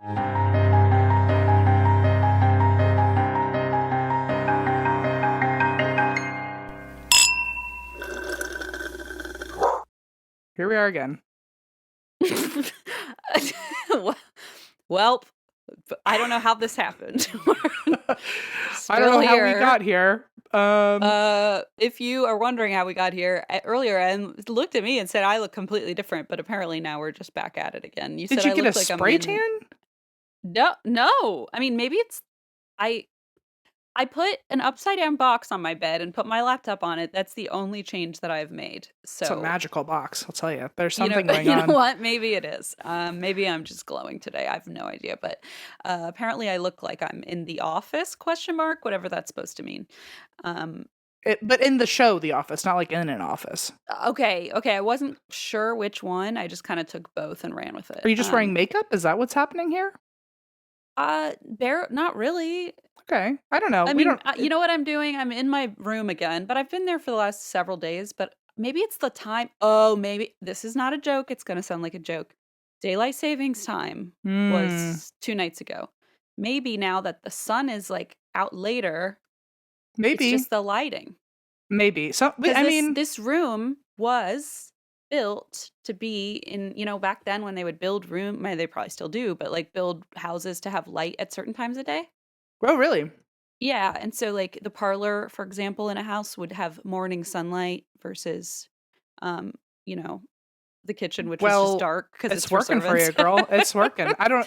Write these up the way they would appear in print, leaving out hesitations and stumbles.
Here we are again. Well, I don't know how this happened. I don't know how we got here. If you are wondering how we got here, earlier Em looked at me and said I look completely different, but apparently now we're just back at it again. You Did said you I get a look like spray tan? No. I mean, maybe it's I put an upside down box on my bed and put my laptop on it. That's the only change that I've made. So it's a magical box, I'll tell you. There's something going you on. know what? Maybe it is. Maybe I'm just glowing today. I have no idea. But apparently I look like I'm in the office, ? Whatever that's supposed to mean. But in the show, The Office, not like in an office. Okay. I wasn't sure which one. I just kind of took both and ran with it. Are you just wearing makeup? Is that what's happening here? Not really. Okay. I don't know. I mean, you know what I'm doing? I'm in my room again, but I've been there for the last several days, but maybe it's the time. Oh, maybe this is not a joke. It's going to sound like a joke. Daylight savings time was 2 nights ago. Maybe now that the sun is like out later, maybe it's just the lighting. Maybe. So this room was built to be in, back then when they would build they probably still do, but like build houses to have light at certain times a day. Oh, really? Yeah, and so like the parlor, for example, in a house would have morning sunlight versus, the kitchen, which was just dark because it's working for you, girl. It's working. I don't.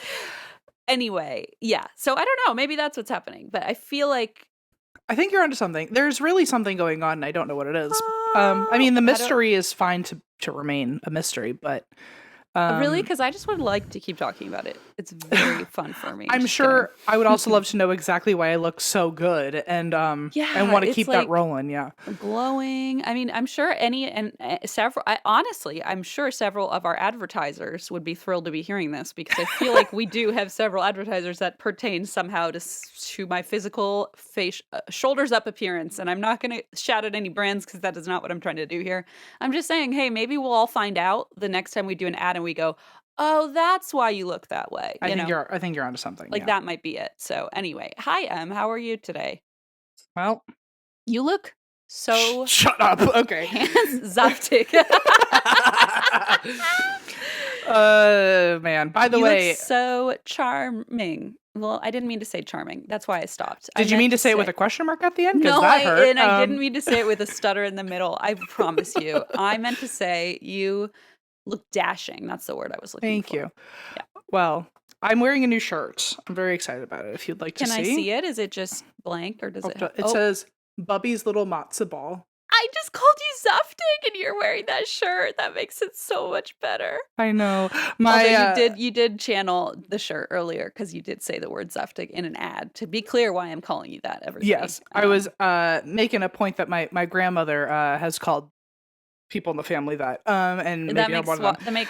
Anyway, yeah. So I don't know. Maybe that's what's happening, but I feel like I think you're onto something. There's really something going on, and I don't know what it is. I mean, the mystery is fine to remain a mystery, but really, because I just would like to keep talking about it. It's very fun for me. I'm sure I would also love to know exactly why I look so good, and want to keep that rolling. Yeah, glowing. I mean, I'm sure I'm sure several of our advertisers would be thrilled to be hearing this because I feel like we do have several advertisers that pertain somehow to my physical face, shoulders up appearance. And I'm not going to shout at any brands because that is not what I'm trying to do here. I'm just saying, hey, maybe we'll all find out the next time we do an ad and we go, oh, that's why you look that way. I think you're onto something. Like that might be it. So anyway, hi Em, how are you today? Well, you look so shut up. Okay. Zaftig. Man. By the way, look so charming. Well, I didn't mean to say charming. That's why I stopped. Did you mean to say it with a question mark at the end? No, that hurt. And I didn't mean to say it with a stutter in the middle. I promise you. I meant to say you look dashing. That's the word I was looking for. Thank you. Yeah. Well, I'm wearing a new shirt. I'm very excited about it. If you'd like to see. Can I see it? Is it just blank or does it? It says Bubby's Little Matzo Ball. I just called you Zaftig and you're wearing that shirt. That makes it so much better. I know. Although you did channel the shirt earlier because you did say the word Zaftig in an ad. To be clear why I'm calling you that, everybody. Yes. I was making a point that my grandmother has called people in the family that and that makes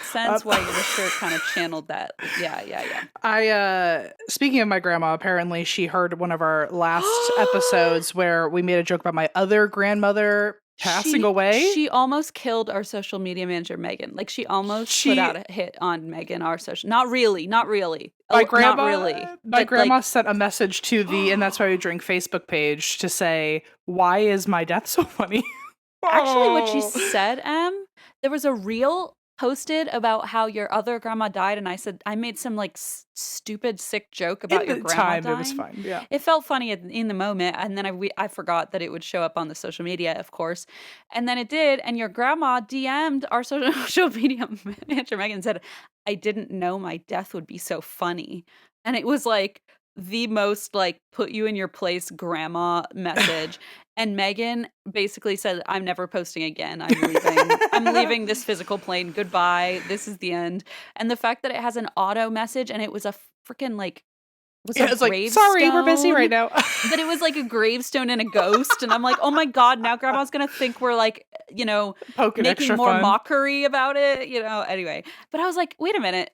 sense why your shirt kind of channeled that. Yeah. Speaking of my grandma, apparently she heard one of our last episodes where we made a joke about my other grandmother passing away. She almost killed our social media manager Megan. Like she almost put out a hit on Megan, our social. Not really. My grandma sent a message to the And That's Why We Drink Facebook page to say, why is my death so funny? Actually, what she said, Em, there was a reel posted about how your other grandma died, and I said I made some like stupid, sick joke about your grandma dying. It was fine. Yeah, it felt funny in the moment, and then I forgot that it would show up on the social media, of course, and then it did. And your grandma DM'd our social media manager Megan and said, "I didn't know my death would be so funny," and it was like the most like put you in your place grandma message. And Megan basically said, I'm never posting again. I'm leaving. I'm leaving this physical plane. Goodbye. This is the end. And the fact that it has an auto message and it was a freaking like it's like, sorry, we're busy right now. But it was like a gravestone and a ghost. And I'm like, oh my God, now grandma's going to think we're like, making more mockery about it, anyway. But I was like, wait a minute.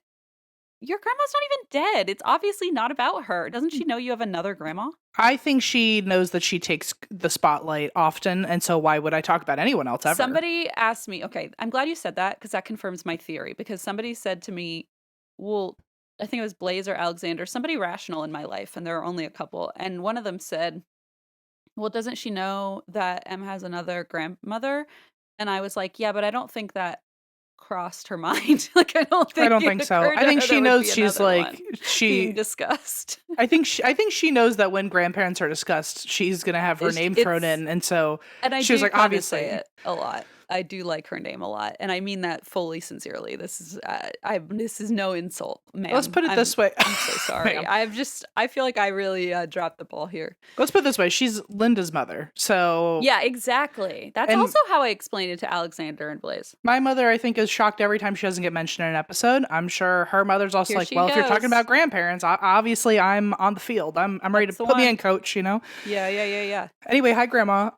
Your grandma's not even dead. It's obviously not about her. Doesn't she know you have another grandma? I think she knows that she takes the spotlight often, and so why would I talk about anyone else ever? Somebody asked me, okay, I'm glad you said that because that confirms my theory, because somebody said to me, well, I think it was Blaze or Alexander, somebody rational in my life, and there are only a couple. And one of them said, well, doesn't she know that Em has another grandmother? And I was like, yeah, but I don't think that crossed her mind. Like, I don't I think don't it think so. occurred I to think her she there would knows be she's another one like being she discussed. I think she knows that when grandparents are discussed, she's gonna have her name thrown in, and so And I she was do like, kind of say obviously. it a lot. I do like her name a lot, and I mean that fully sincerely. This is no insult, Let's ma'am. put it this way. I'm so sorry. Ma'am. I feel like I really dropped the ball here. Let's put it this way. She's Linda's mother. So Yeah, exactly. That's and also how I explained it to Alexander and Blaze. my mother, I think, is shocked every time she doesn't get mentioned in an episode. I'm sure her mother's also Here like, she well, if you're talking goes. about grandparents, obviously I'm on the field. I'm ready to That's the put me one. in, coach, you know? Yeah. Anyway, hi, Grandma.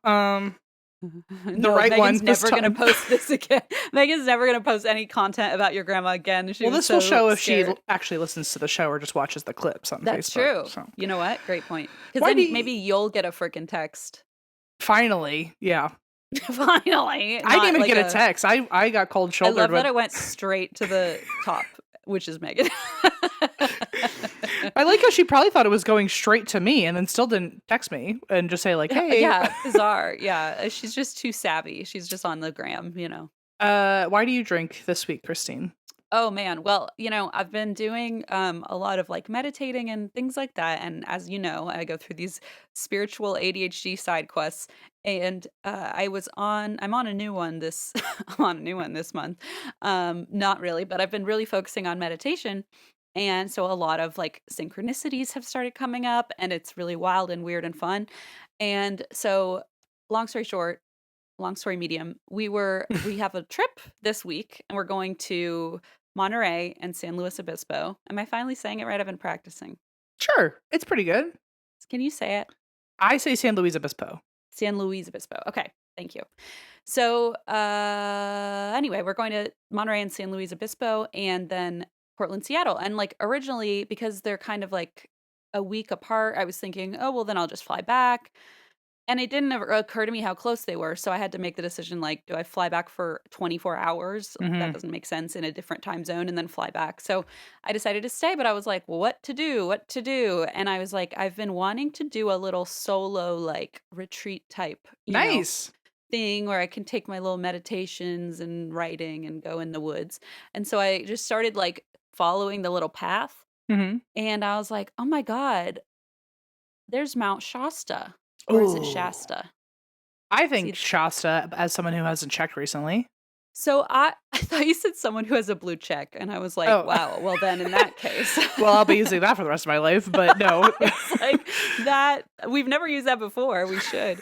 The No, right Megan's one this never gonna time. post this again. Megan's never gonna post any content about your grandma again. She Well, was this will so show if scared. she actually listens to the show or just watches the clips on That's Facebook. true. So. You know what? Great point. Because Why then do you- maybe you'll get a freaking text. Finally, yeah. Finally. I didn't even like get a text. I got cold I shouldered. love that it went straight to the top, which is Megan. I like how she probably thought it was going straight to me and then still didn't text me and just say like, hey. Yeah, bizarre. Yeah, she's just too savvy. She's just on the gram, you know. Why do you drink this week, Christine? Oh man, well, I've been doing a lot of like meditating and things like that, and as you know, I go through these spiritual ADHD side quests, and I'm on a new one this I'm on a new one this month. Not really, but I've been really focusing on meditation. And so a lot of like synchronicities have started coming up, and it's really wild and weird and fun. And so long story short, long story medium, we have a trip this week, and we're going to Monterey and San Luis Obispo. Am I finally saying it right? I've been practicing. Sure, it's pretty good. Can you say it? I say San Luis Obispo. San Luis Obispo. Okay, thank you. So anyway, we're going to Monterey and San Luis Obispo, and then Portland, Seattle. And like originally, because they're kind of like a week apart, I was thinking, oh, well, then I'll just fly back. And it didn't ever occur to me how close they were. So I had to make the decision, like, do I fly back for 24 hours? That doesn't make sense in a different time zone and then fly back. So I decided to stay, but I was like, well, what to do? And I was like, I've been wanting to do a little solo, like, retreat type, Nice. thing where I can take my little meditations and writing and go in the woods. And so I just started, like, following the little path. And I was like, oh my God, there's Mount Shasta. Or is it Shasta? I think Shasta, as someone who hasn't checked recently. So I thought you said someone who has a blue check, and I was like, wow, well then in that case. Well, I'll be using that for the rest of my life, but no. It's like that. We've never used that before. We should.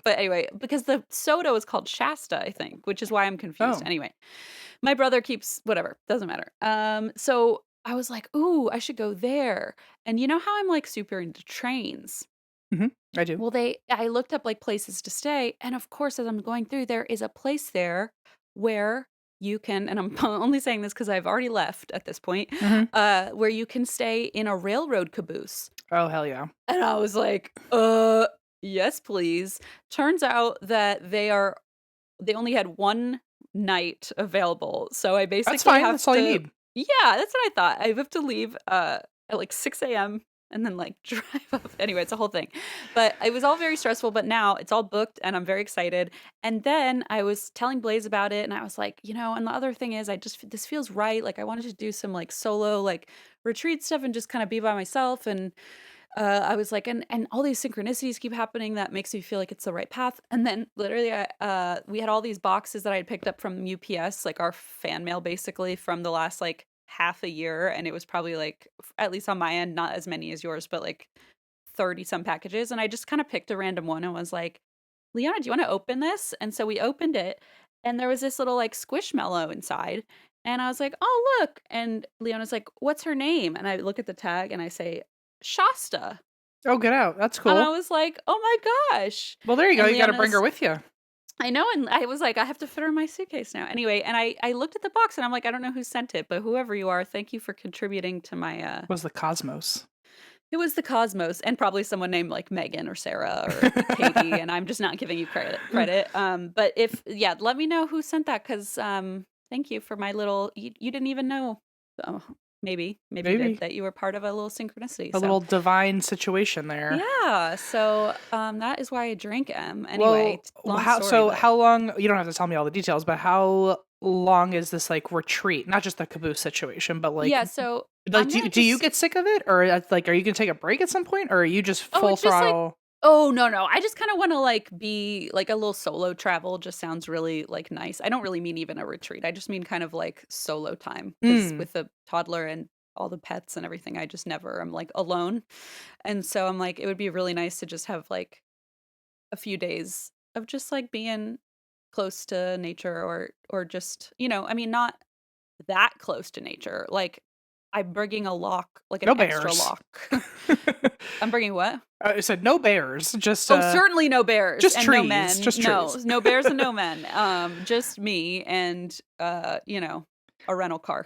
But anyway, because the soda is called Shasta, I think, which is why I'm confused. Anyway, my brother keeps, whatever, doesn't matter. So I was like, ooh, I should go there. And you know how I'm like super into trains? I do. Well, I looked up like places to stay, and of course, as I'm going through, there is a place there where you can, and I'm only saying this because I've already left at this point, where you can stay in a railroad caboose. Oh, hell yeah. And I was like, yes, please. Turns out that they only had one night available. So I basically That's fine. That's all you need. Yeah, that's what I thought. I have to leave at like 6 a.m. and then like drive up. Anyway, it's a whole thing. But it was all very stressful, but now it's all booked and I'm very excited. And then I was telling Blaze about it and I was like, and the other thing is this feels right. Like I wanted to do some like solo like retreat stuff and just kind of be by myself. And I was like, and all these synchronicities keep happening. That makes me feel like it's the right path. And then literally we had all these boxes that I had picked up from UPS, like our fan mail basically from the last like half a year, and it was probably like, at least on my end, not as many as yours, but like 30 some packages. And I just kind of picked a random one and was like, Leona, do you want to open this? And so we opened it and there was this little like squishmallow inside. And I was like, oh, look. And Leona's like, what's her name? And I look at the tag and I say, Shasta. Oh, get out. That's cool. And I was like, oh my gosh. Well, there you go. You got to bring her with you. I know, and I was like, I have to fit her in my suitcase now. Anyway, and I looked at the box, and I'm like, I don't know who sent it, but whoever you are, thank you for contributing to my... Was the Cosmos. It was the Cosmos, and probably someone named, like, Megan or Sarah or Katie, and I'm just not giving you credit. But let me know who sent that, because thank you for my little... You didn't even know. So Maybe Maybe that you were part of a little synchronicity. a So little divine situation there. yeah, so that is why I drink M. Anyway, Well, long story, but how long, you don't have to tell me all the details, but how long is this like retreat? Not just the caboose situation, but yeah, so like I'm gonna do you just get sick of it, or like are you gonna take a break at some point, or are you just oh, full it's just like throttle? oh, no. I just kinda wanna, like, be like, a little solo travel just sounds really, like, nice. I don't really mean even a retreat. I just mean kind of, like, solo time because Mm, with the toddler and all the pets and everything, I just never am, like, alone, and so I'm like, it would be really nice to just have, like, a few days of just, like, being close to nature or just, I mean, not that close to nature, like, I'm bringing a lock, like, an no extra bears. lock. I'm bringing what? I said no bears, Oh, certainly no bears just and no trees, men. just No, trees. no bears and no men. Just me and, a rental car.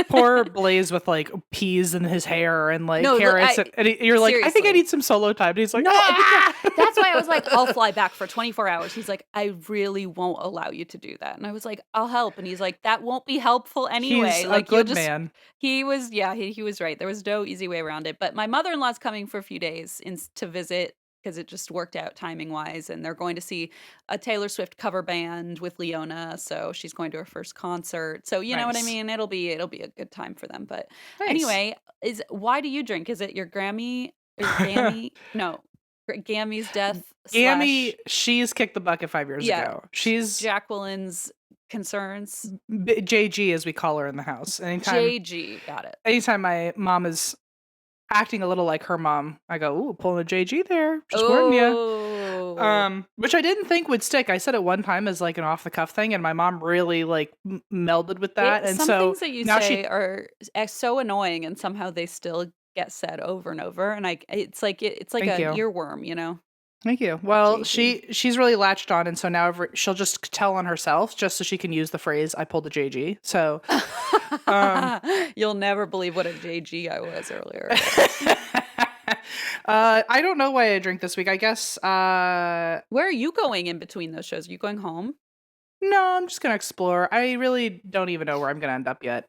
Poor Blaze with like peas in his hair and like No, carrots, and you're like, I think I seriously. need some solo time. And he's like, No, ah. that's why I was like, "I'll fly back for 24 hours." He's like, "I really won't allow you to do that." And I was like, "I'll help." And he's like, "That won't be helpful He's anyway. a Like, you'll good just." man. He was, yeah, he was right. There was no easy way around it. But my mother-in-law's coming for a few days to visit because it just worked out timing-wise, and they're going to see a Taylor Swift cover band with Leona, so she's going to her first concert. So, you know what I Nice, mean? It'll be a good time for them. But nice. anyway, why do you drink? Is it your Grammy or your Gammy? No, Gammy's death Gammy, slash she's kicked the bucket 5 years yeah, ago. She's Jacqueline's concerns. JG, as we call her in the house. JG, got it. Anytime my mom is acting a little like her mom, I go, "Ooh, pulling a JG there, just warning you." Oh. Which I didn't think would stick. I said it one time as like an off the cuff thing, and my mom really like melded with that, and Some so things that you now say she. are so annoying, and somehow they still get said over and over, and it's like Thank a you. earworm, you know? Thank you. Well, JG. she's really latched on, and so now she'll just tell on herself, just so she can use the phrase "I pulled a JG." So, um, You'll never believe what a JG I was earlier. I don't know why I drink this week. I guess Where are you going in between those shows? Are you going home? no, I'm just gonna explore. I really don't even know where I'm gonna end up yet.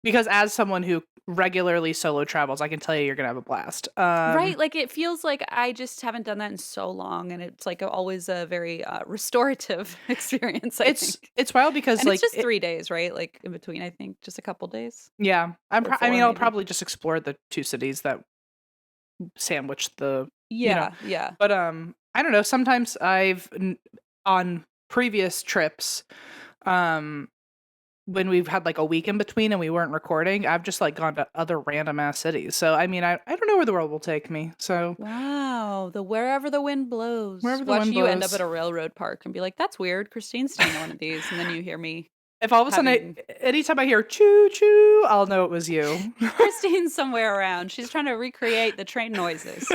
Because as someone who regularly solo travels, I can tell you you're gonna have a blast. Right, like, it feels like I just haven't done that in so long, and it's, like, always a very, restorative experience, I think. It's wild because And it's like just 3 days, right? Like, in between, I think, just a couple days yeah, or I 4 mean I'll maybe. probably just explore the two cities that sandwich the Yeah, yeah. but I don't know. Sometimes on previous trips, um when we've had like a week in between and we weren't recording, I've just like gone to other random ass cities. So I mean, I don't know where the world will take me. So Wow, the wherever the wind blows. wherever the Watch wind you end up at blows. a railroad park and be like, "That's weird, Christine's staying at one of these," and then you hear me If all of a sudden, having anytime I hear choo choo, I'll know it was you. Christine's somewhere around. She's trying to recreate the train noises.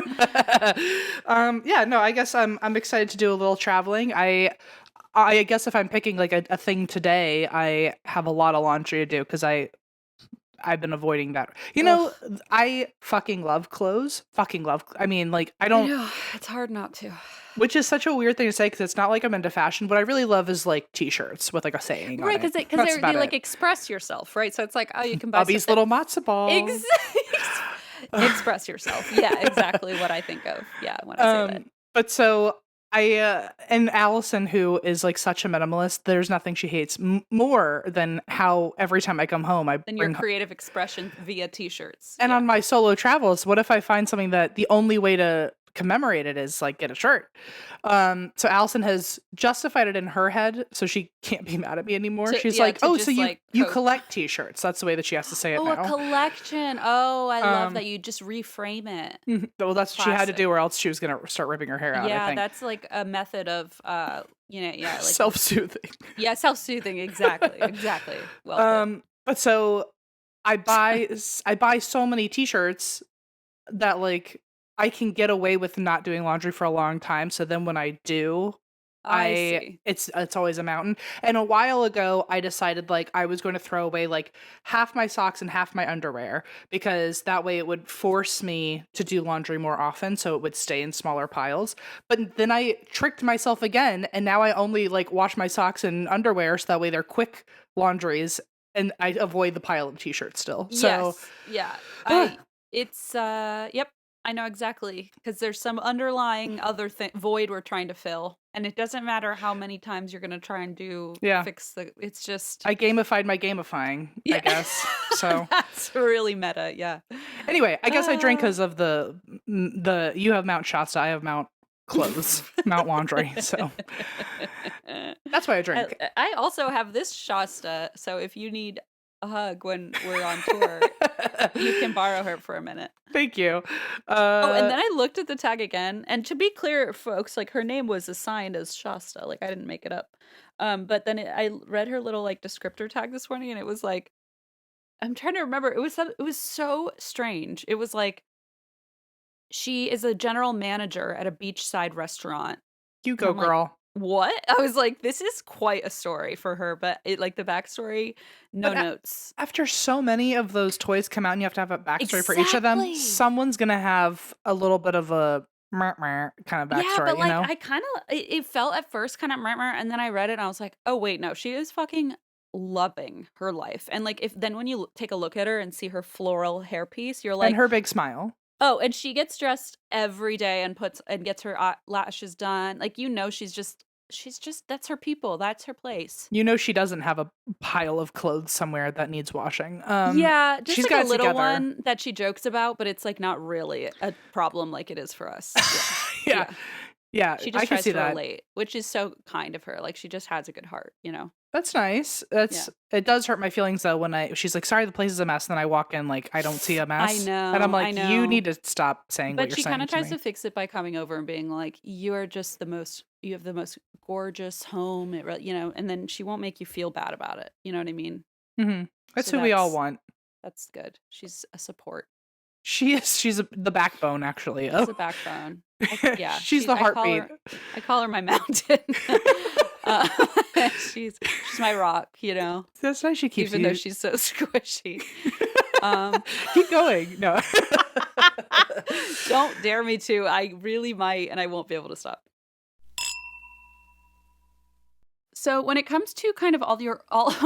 Yeah, no, I guess I'm excited to do a little traveling. I guess if I'm picking like a thing today, I have a lot of laundry to do because I've been avoiding that. Ugh. I fucking love clothes. Fucking love. I mean, like I I don't. know, it's hard not to. Which is such a weird thing to say because it's not like I'm into fashion. What I really love is like t-shirts with like a saying on Right, it. because That's they about like it. express yourself, right? So it's like, oh, you can buy stuff Bubby's that little matzo ball. ex express yourself. Yeah, exactly what I think of. Yeah, when I say that. But so and Allison, who is like such a minimalist, there's nothing she hates more than how every time I come home, I Then your bring creative expression via T-shirts. and Yeah. on my solo travels, what if I find something that the only way to commemorate it is like get a shirt? So Allison has justified it in her head, so she can't be mad at me anymore. She's like, To "Oh, so just like you cope. collect t-shirts." That's the way that she has to say it Oh, a now. collection. Oh, I love Um, that you just reframe it. well, that's what she had to Classic. do, or else she was gonna start ripping her hair out. I Yeah, think that's like a method of yeah, like self-soothing. yeah, self-soothing, exactly. Exactly. Well put. But so I buy so many t-shirts that like I can get away with not doing laundry for a long time. So then when I do, I see. it's always a mountain. And a while ago I decided like I was going to throw away like half my socks and half my underwear because that way it would force me to do laundry more often so it would stay in smaller piles. But then I tricked myself again and now I only like wash my socks and underwear so that way they're quick laundries and I avoid the pile of t-shirts still. So Yes. Yeah. Yep. I know exactly, because there's some underlying other void we're trying to fill, and it doesn't matter how many times you're gonna try and yeah, it's just I gamified my gamifying, I yeah. guess. So That's really meta. Yeah. anyway, I guess I drink Uh, because of the you have Mount Shasta, I have Mount clothes, Mount laundry. So that's why I I, drink. I also have this Shasta, so if you need a hug when we're on tour, you can borrow her for a minute. Thank you. Oh, and then I looked at the tag again, and to be clear, folks, like her name was assigned as Shasta, like I didn't make it up. But then I read her little like descriptor tag this morning, and it was like, I'm trying to remember. It was so strange. It was like she is a general manager at a beachside restaurant, you and go, I'm like, girl. what? I was like, this is quite a story for her, but it like the backstory, no But notes. after so many of those toys come out and you have to have a backstory for each of them, Exactly. someone's gonna have a little bit of a kind of Yeah, backstory, but you like know? I kind of it felt at first kind of and then I read it and I was like, "Oh wait, no, she is fucking loving her life." And like if then when you take a look at her and see her floral hairpiece, you're And like, her big smile. "Oh, and she gets dressed every day and puts and gets her lashes done." Like she's just that's her people. That's her place. You know she doesn't have a pile of clothes somewhere that needs washing. Yeah, just She's like got a it little together. one that she jokes about, but it's like not really a problem like it is for us. Yeah. Yeah. Yeah. Yeah, She I just can tries see to that. relate, which is so kind of her. Like she just has a good heart, you know? That's nice. Yeah. It does hurt my feelings though when she's like, sorry, the place is a mess, and then I walk in like I don't see a I mess. And I'm know, I like, you need know. to stop saying what But you're she kind saying of to tries me. to fix it by coming over and being like, you have the most gorgeous home, you know, and then she won't make you feel bad about it. You know what I mean? Hmm. That's So who we all want. that's good. She's a support. She's the backbone actually. She's Oh, a backbone. Yeah, she's the heartbeat. I call her my mountain. uh, she's my rock, you know, That's nice. She keeps even though you. she's so squishy. Um, Keep going. No. don't dare me to. I really might, and I won't be able to stop. So when it comes to kind of all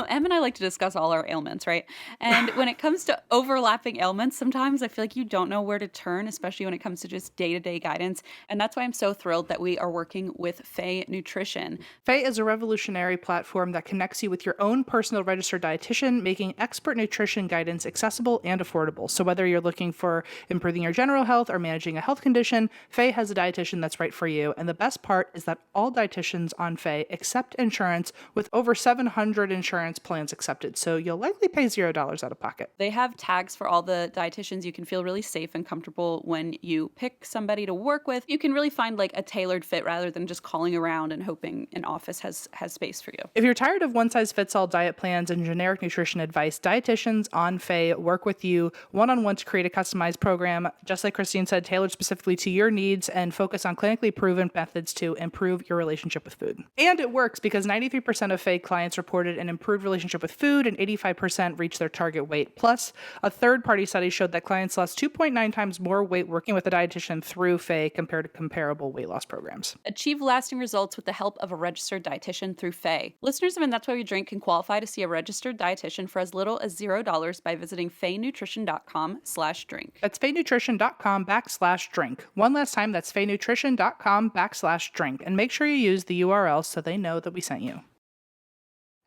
Em and I like to discuss all our ailments, right? And when it comes to overlapping ailments, sometimes I feel like you don't know where to turn, especially when it comes to just day-to-day guidance. And that's why I'm so thrilled that we are working with Faye Nutrition. Faye is a revolutionary platform that connects you with your own personal registered dietitian, making expert nutrition guidance accessible and affordable. So whether you're looking for improving your general health or managing a health condition, Faye has a dietitian that's right for you. And the best part is that all dietitians on Faye accept insurance with over 700 insurance plans accepted. So you'll likely pay $0 out of pocket. They have tags for all the dietitians. You can feel really safe and comfortable when you pick somebody to work with. You can really find like a tailored fit rather than just calling around and hoping an office has space for you. If you're tired of one-size-fits-all diet plans and generic nutrition advice, dietitians on Faye work with you one-on-one to create a customized program, just like Christine said, tailored specifically to your needs and focus on clinically proven methods to improve your relationship with food. And it works because 93% of Faye clients reported an improved relationship with food and 85% reached their target weight. Plus, a third-party study showed that clients lost 2.9 times more weight working with a dietitian through Faye compared to comparable weight loss programs. Achieve lasting results with the help of a registered dietitian through Faye. Listeners of And That's Why We Drink can qualify to see a registered dietitian for as little as $0 by visiting faynutrition.com/drink. That's faynutrition.com/drink. One last time, that's faynutrition.com/drink. And make sure you use the URL so they know that we sent you.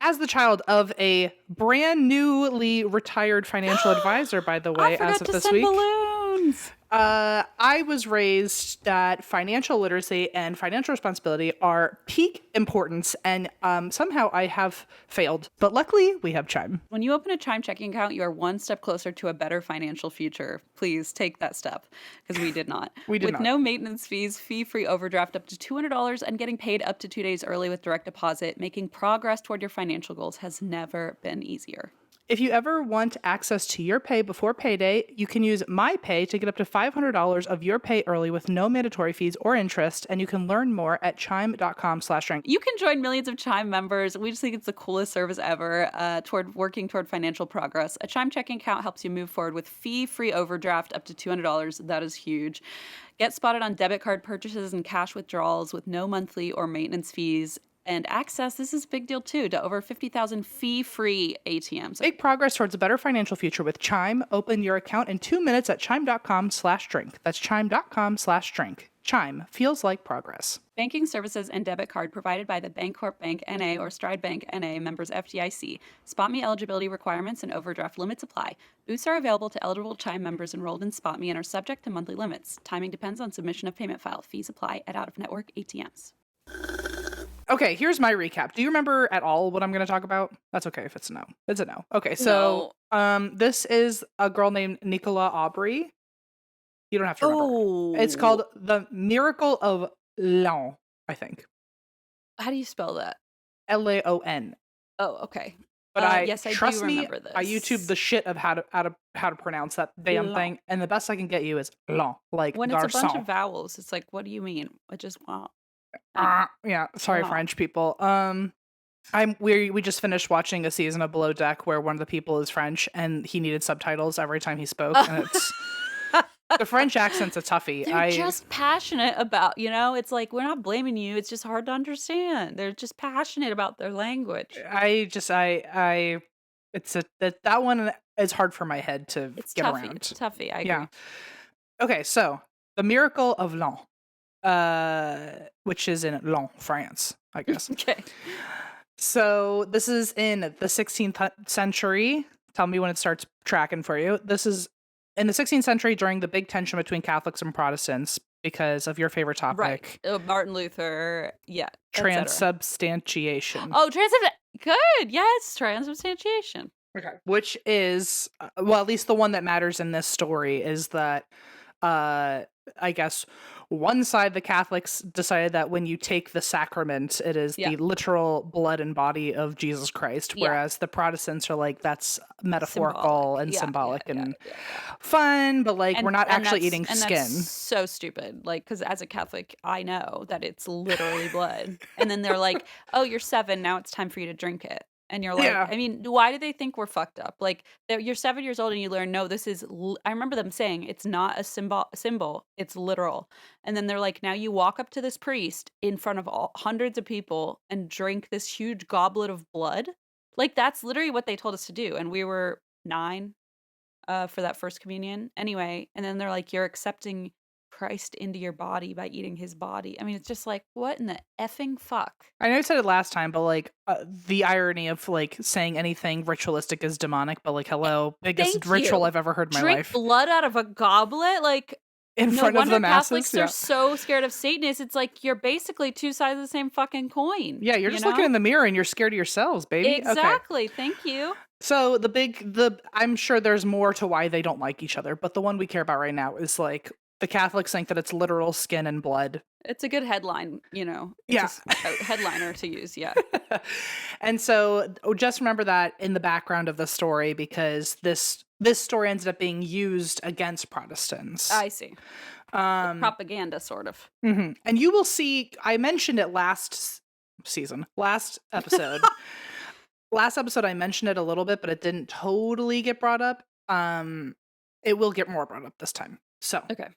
As the child of a brand newly retired financial advisor, by the way, as of this week, balloons. I was raised that financial literacy and financial responsibility are peak importance, and somehow I have failed. But luckily, we have Chime. When you open a Chime checking account, you are one step closer to a better financial future. Please take that step, because we did not. We did with not. no maintenance fees, fee-free overdraft up to $200, and getting paid up to 2 days early with direct deposit, making progress toward your financial goals has never been easier. If you ever want access to your pay before payday, you can use My Pay to get up to $500 of your pay early with no mandatory fees or interest, and you can learn more at chime.com/drink. You can join millions of Chime members. We just think it's the coolest service ever toward working toward financial progress. A Chime checking account helps you move forward with fee-free overdraft up to $200. That is huge. Get spotted on debit card purchases and cash withdrawals with no monthly or maintenance fees. and access, this is a big deal too, to over 50,000 fee-free ATMs. Make progress towards a better financial future with Chime. Open your account in 2 minutes at chime.com/drink. That's chime.com/drink. Chime feels like progress. Banking services and debit card provided by the Bancorp Bank N.A. or Stride Bank N.A. members FDIC. SpotMe eligibility requirements and overdraft limits apply. Boosts are available to eligible Chime members enrolled in SpotMe and are subject to monthly limits. Timing depends on submission of payment file. Fees apply at out-of-network ATMs. Okay, here's my recap. Do you remember at all what I'm going to talk about? That's okay if it's a no. It's a no. Okay, so this is a girl named Nicola Aubry. You don't have to remember. Oh. It's called The Miracle of Laon, I think. How do you spell that? Laon. Oh, okay. But yes, I trust do me, remember this. I YouTubed the shit of how to pronounce that damn Laon. thing, and the best I can get you is Laon, like When garçon. it's a bunch of vowels, it's like, what do you mean? I just want. Yeah, sorry, Laon. French people. We just finished watching a season of Below Deck where one of the people is French, and he needed subtitles every time he spoke, and it's. The French accent's a toughie. They're just passionate about, it's like, we're not blaming you. It's just hard to understand. They're just passionate about their language. That one is hard for my head to get around. It's toughy. I agree. Yeah. Okay, so The Miracle of Laon, which is in Laon, France, I guess. Okay. So this is in the 16th century. Tell me when it starts tracking for you. This is in the 16th century during the big tension between Catholics and Protestants because of your favorite topic. Right. Martin Luther. Yeah. Transubstantiation. Oh, good. Yes. Transubstantiation. Okay. Which is, well, at least the one that matters in this story is that, I guess, one side, the Catholics decided that when you take the sacrament, it is the literal blood and body of Jesus Christ, whereas the Protestants are like, that's metaphorical and symbolic and fun, but like, we're not actually eating skin. That's so stupid. Like, because as a Catholic, I know that it's literally blood. And then they're like, oh, you're 7, now it's time for you to drink it. And you're like, I mean, why do they think we're fucked up? Like, you're 7 years old and you learn, no, this is, I remember them saying, it's not a symbol, it's literal. And then they're like, now you walk up to this priest in front of hundreds of people and drink this huge goblet of blood. Like, that's literally what they told us to do. And we were 9 for that first communion. Anyway, and then they're like, you're accepting Christ into your body by eating his body. I mean, it's just like, what in the effing fuck? I know I said it last time, but like the irony of like saying anything ritualistic is demonic, but like, hello, biggest ritual I've ever heard in my life. Drink blood out of a goblet? Like, in front of the masses. Catholics are so scared of Satanists. It's like, you're basically two sides of the same fucking coin. Yeah, you're just looking in the mirror and you're scared of yourselves, baby. Exactly. Okay. Thank you. So I'm sure there's more to why they don't like each other, but the one we care about right now is like, the Catholics think that it's literal skin and blood. It's a good headline, It's a headliner to use, yeah. And so just remember that in the background of the story, because this story ended up being used against Protestants. I see. Propaganda, sort of. Mm-hmm. And you will see, I mentioned it last episode. Last episode, I mentioned it a little bit, but it didn't totally get brought up. It will get more brought up this time. So. Okay.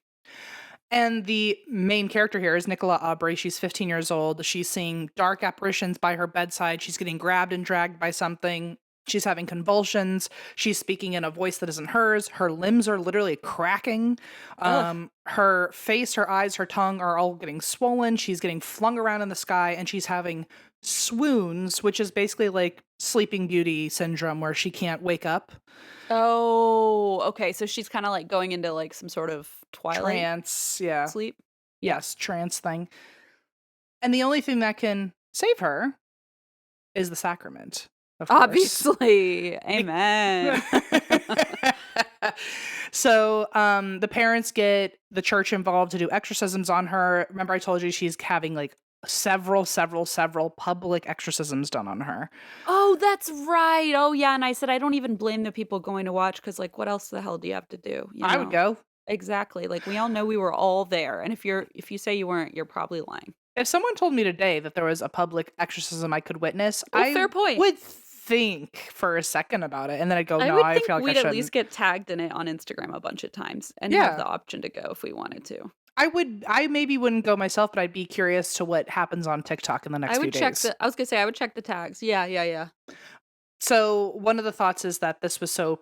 And the main character here is Nicola Aubry. She's 15 years old. She's seeing dark apparitions by her bedside. She's getting grabbed and dragged by something. She's having convulsions. She's speaking in a voice that isn't hers. Her limbs are literally cracking. Her face, her eyes, her tongue are all getting swollen. She's getting flung around in the sky, and she's having swoons, which is basically like Sleeping Beauty syndrome where she can't wake up. Oh, okay. So she's kind of like going into like some sort of twilight trance, sleep. Yes, trance thing. And the only thing that can save her is the sacrament. Of course. Obviously. Amen. So the parents get the church involved to do exorcisms on her. Remember I told you she's having like several public exorcisms done on her. Oh, that's right. Oh, yeah. And I said, I don't even blame the people going to watch because, like, what else the hell do you have to do? I would go. Exactly. Like, we all know we were all there. And if you say you weren't, you're probably lying. If someone told me today that there was a public exorcism I could witness, fair point. Would think for a second about it, and then I'd go, no, I feel like I shouldn't. We'd at least get tagged in it on Instagram a bunch of times and have the option to go if we wanted to. I maybe wouldn't go myself, but I'd be curious to what happens on TikTok in the next I few would check days. the I was gonna say I would check the tags. Yeah, yeah, yeah. So one of the thoughts is that this was so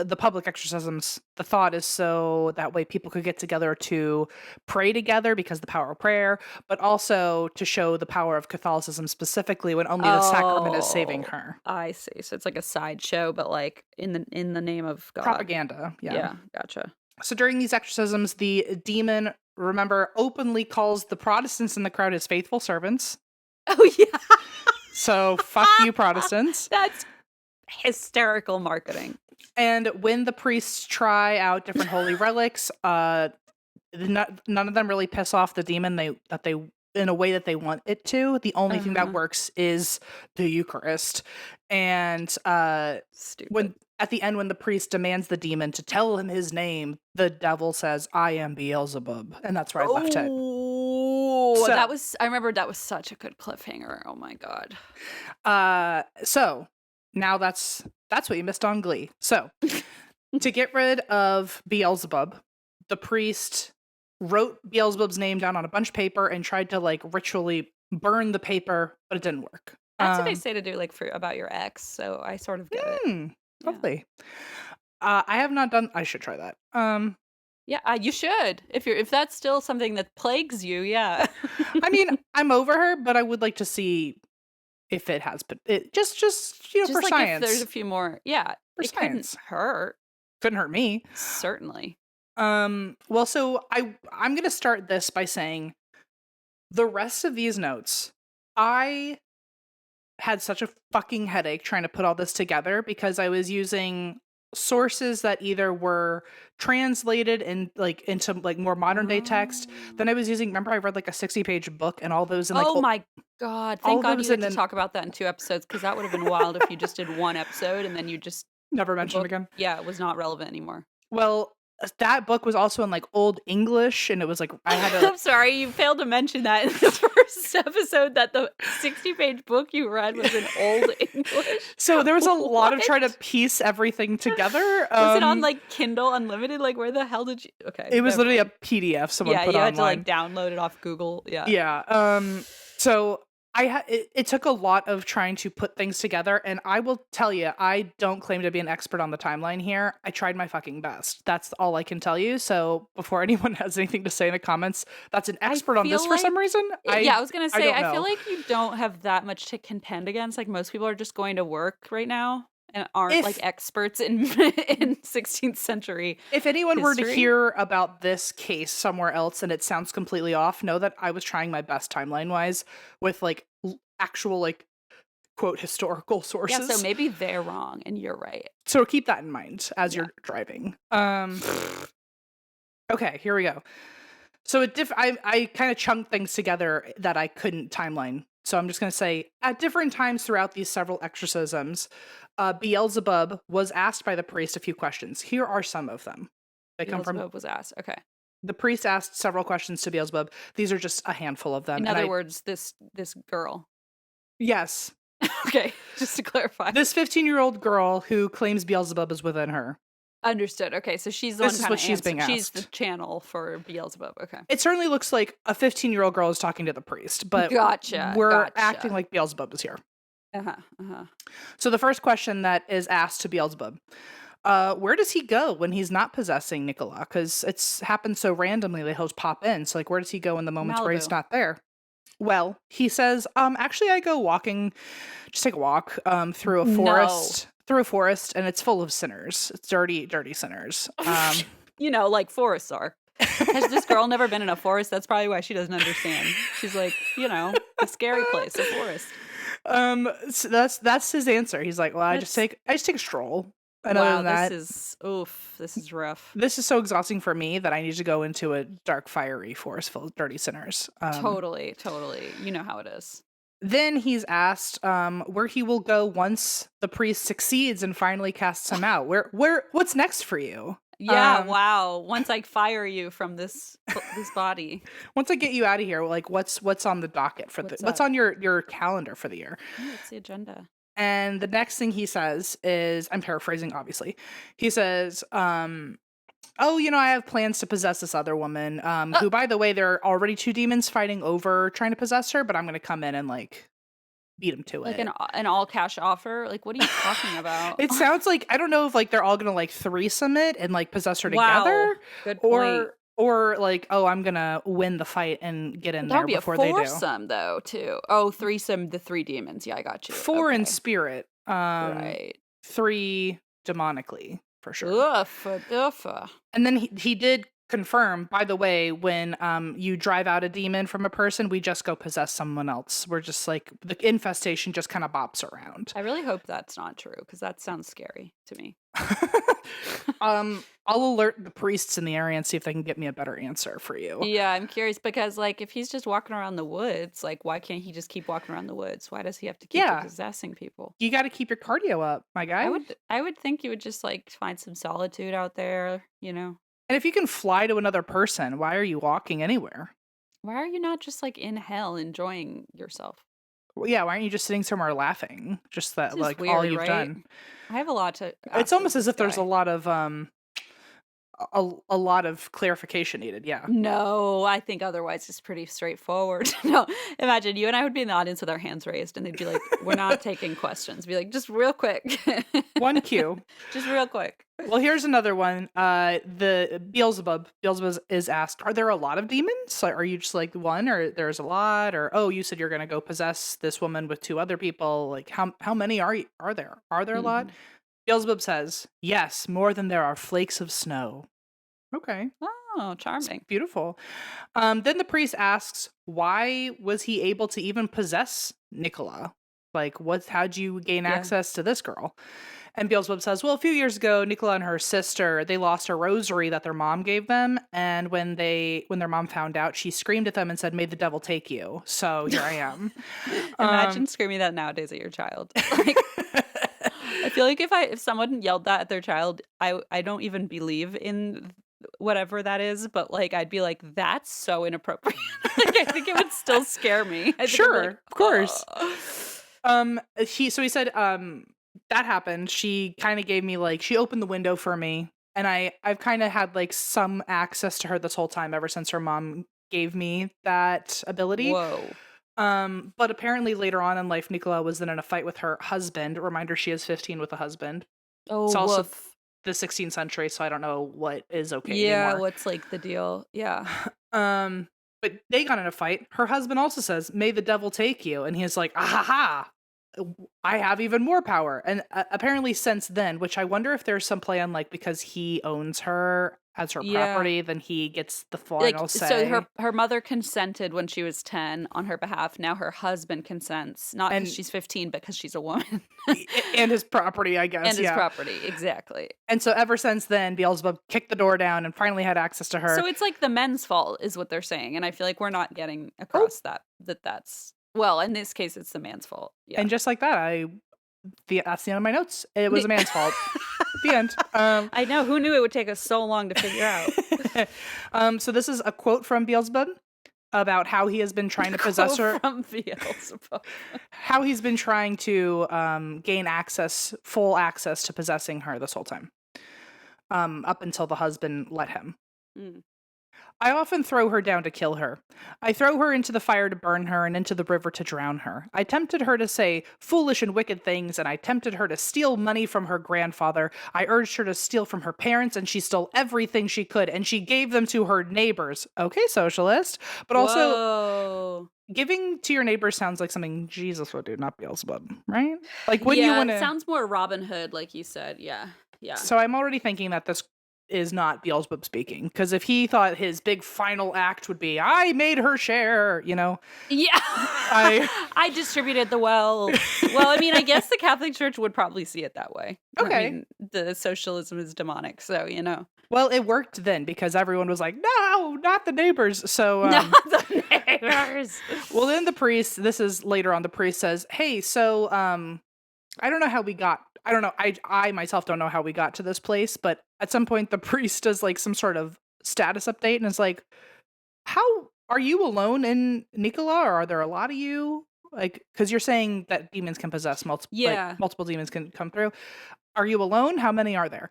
the public exorcisms, the thought is so that way people could get together to pray together because the power of prayer, but also to show the power of Catholicism specifically when only the sacrament is saving Oh, her. I see. So it's like a sideshow, but like in the name of God. Propaganda, yeah. Yeah, gotcha. So during these exorcisms, the demon, remember, openly calls the Protestants in the crowd his faithful servants. Oh yeah. So fuck you, Protestants. That's hysterical marketing. And when the priests try out different holy relics, none of them really piss off the demon they in a way that they want it to. The only thing that Uh-huh. works is the Eucharist. And Stupid. when at the end when the priest demands the demon to tell him his name, the devil says, "I am Beelzebub," and that's where I left it. Oh, So- that was I remember that was such a good cliffhanger. Oh my god. So now that's what you missed on Glee. So to get rid of Beelzebub, the priest wrote Beelzebub's name down on a bunch of paper and tried to like ritually burn the paper, but it didn't work. That's what they say to do like for about your ex, so I sort of get it. Yeah. Lovely. I have not done. I should try that. Yeah, you should. If that's still something that plagues you, yeah. I mean, I'm over her, but I would like to see if it has. But it just Just for like science. if there's a few more, yeah, For it science. couldn't hurt. Couldn't hurt me. Certainly. Well, so I'm gonna start this by saying the rest of these notes, I had such a fucking headache trying to put all this together because I was using sources that either were translated in like into like more modern day text. Then I was using, remember I read like a 60-page book and all those in like Oh my god! all Thank God you those get in to an- talk about that in 2 episodes because that would have been wild if you just did one episode and then you just never the mentioned book, again. yeah, it was not relevant anymore. Well, that book was also in like old English and it was like I had to I'm sorry, you failed to mention that in the first episode that the 60-page book you read was in Old English. so there was a lot of What? trying to piece everything together. Was it on like Kindle Unlimited? Like where the hell did you? Okay, it was never literally a mind. PDF someone Yeah, put you had to online. like download it off Google. Yeah. Yeah. So it took a lot of trying to put things together, and I will tell you, I don't claim to be an expert on the timeline here. I tried my fucking best. That's all I can tell you. So before anyone has anything to say in the comments, that's an expert on this feel for some like- reason. Yeah, I was gonna say, don't I feel know. like you don't have that much to contend against. Like most people are just going to work right now and aren't If- like experts in in 16th century. If anyone were to history? hear about this case somewhere else and it sounds completely off, know that I was trying my best timeline wise with like actual like quote historical sources. Yeah, so maybe they're wrong and you're right. So keep that in mind as you're driving. Okay, here we go. So I kind of chunked things together that I couldn't timeline. So I'm just going to say at different times throughout these several exorcisms, Beelzebub was asked by the priest a few questions. Here are some of them. They come from Beelzebub was asked. Okay. the priest asked several questions to Beelzebub. These are just a handful of them. In and other words, this girl. yes, Okay, just to clarify. this 15-year-old girl who claims Beelzebub is within her. Understood. Okay, so she's the This one is kind what of she's being She's the asked. channel for Beelzebub. Okay. It certainly looks like a 15-year-old girl is talking to the priest, but Gotcha. we're gotcha. acting like Beelzebub is here. Uh-huh. Uh-huh. So the first question that is asked to Beelzebub, where does he go when he's not possessing Nicola? Because it's happened so randomly that he'll just pop in. So like, where does he go in the moments where he's Malibu. not there? Well, he says, actually I go walking, just take a walk through a forest, and it's full of sinners. It's dirty, dirty sinners. You know, like forests are. Has this girl never been in a forest? That's probably why she doesn't understand. She's like, you know, a scary place, a forest. So that's his answer. He's like, well, I just take a stroll. And other Wow, than that, this is rough. this is so exhausting for me that I need to go into a dark, fiery forest full of dirty sinners. Totally. You know how it is. Then he's asked where he will go once the priest succeeds and finally casts him out. What's next for you? Yeah, wow. Once I fire you from this body. Once I get you out of here, like what's on the docket for what's on your calendar for the year? What's the agenda? And the next thing he says is, I'm paraphrasing, obviously. He says, oh, I have plans to possess this other woman, Uh, who, by the way, there are already two demons fighting over trying to possess her, but I'm going to come in and like beat him to like it. an all cash offer? Like, what are you talking about? It sounds like, I don't know if like they're all going to like threesome it and like possess her Wow. together, Good point. or like, oh, I'm going to win the fight and get in That would there be a before they do. foursome though, too. Oh, threesome, the three demons. Yeah, I got you. Four in Okay. spirit, Right. three demonically for sure. Uffa duffa. And then he did confirm, by the way, when you drive out a demon from a person, we just go possess someone else. We're just like, the infestation just kind of bops around. I really hope that's not true because that sounds scary to me. I'll alert the priests in the area and see if they can get me a better answer for you. Yeah, I'm curious because, like, if he's just walking around the woods, like, why can't he just keep walking around the woods? Why does he have to keep Yeah, possessing people? you got to keep your cardio up, my guy. I would think you would just like find some solitude out there, you know. And if you can fly to another person, why are you walking anywhere? Why are you not just like in hell enjoying yourself? Well, yeah, why aren't you just sitting somewhere laughing? Just that, This is like, all weird, you've right? done. I have a lot to It's ask of almost as this if there's a guy. lot of a lot of clarification needed. Yeah. No, I think otherwise it's pretty straightforward. No, imagine you and I would be in the audience with our hands raised and they'd be like, we're not taking questions. Be like, just real quick. One cue. Just real quick. Well, here's another one. The Beelzebub. Beelzebub is asked, "Are there a lot of demons? Like, are you just like one, or there's a lot? Or oh, you said you're gonna go possess this woman with two other people. Like, how many are there? Are there a lot?" Mhm. Beelzebub says, "Yes, more than there are flakes of snow." Okay, Oh, charming. beautiful. Then the priest asks, "Why was he able to even possess Nicola? Like, how'd you gain Yeah. access to this girl?" And Beelzebub says, "Well, a few years ago, Nicola and her sister, they lost a rosary that their mom gave them, and when their mom found out, she screamed at them and said, 'May the devil take you.' So here I am." Imagine Um screaming that nowadays at your child. Like, I feel like if someone yelled that at their child, I don't even believe in whatever that is, but like I'd be like, that's so inappropriate. Like, I think it would still scare me. I think I'd be Sure, like, of course. oh. He said, that happened. She kind of gave me like, she opened the window for me, and I've kind of had like some access to her this whole time ever since her mom gave me that ability. Whoa. But apparently later on in life, Nicola was then in a fight with her husband. Reminder, she is 15 with a husband. Oh, It's also woof. the 16th century, so I don't know what is okay Yeah, anymore. what's like the deal? Yeah. But they got in a fight. Her husband also says, "May the devil take you," and he's like, "Ah ha ha! I have even more power." And apparently, since then, which I wonder if there's some play on like because he owns her as her Yeah. property, then he gets the Like, final so say. her mother consented when she was 10 on her behalf. Now her husband consents, not because And she's 15, but because she's a woman. and his property, I And guess, his yeah. property, exactly. And so ever since then, Beelzebub kicked the door down and finally had access to her. So it's like the men's fault is what they're saying, and I feel like we're not getting Oh, across that's well, in this case, it's the man's fault. Yeah. and just like that, that's the end of my notes. It was a man's fault. The end. I know, who knew it would take us so long to figure out? So this is a quote from Beelzebub about how he has been trying to possess her, From Beelzebub. how he's been trying to gain full access to possessing her this whole time, up until the husband let him. Mm. "I often throw her down to kill her. I throw her into the fire to burn her and into the river to drown her. I tempted her to say foolish and wicked things, and I tempted her to steal money from her grandfather. I urged her to steal from her parents, and she stole everything she could, and she gave them to her neighbors." Okay, socialist. But also, Whoa. giving to your neighbors sounds like something Jesus would do, not Beelzebub, right? Like, wouldn't you Yeah, want it to... sounds more Robin Hood, like you said. Yeah. Yeah. So I'm already thinking that this is not Beelzebub speaking, because if he thought his big final act would be, "I made her share," Yeah. I I distributed the wealth. Well, I mean, I guess the Catholic Church would probably see it that way. I okay. mean, the socialism is demonic, so, you know. Well, it worked then because everyone was like, "No, not the neighbors." So, Not the neighbors. well, then the priest. This is later on. The priest says, "Hey, so, I don't know how we got. I don't know. I myself don't know how we got to this place, but at some point, the priest does like some sort of status update, and it's like, how are you alone in Nicola, or are there a lot of you? Like, because you're saying that demons can possess multiple, Yeah. multiple demons can come through. Are you alone? How many are there?"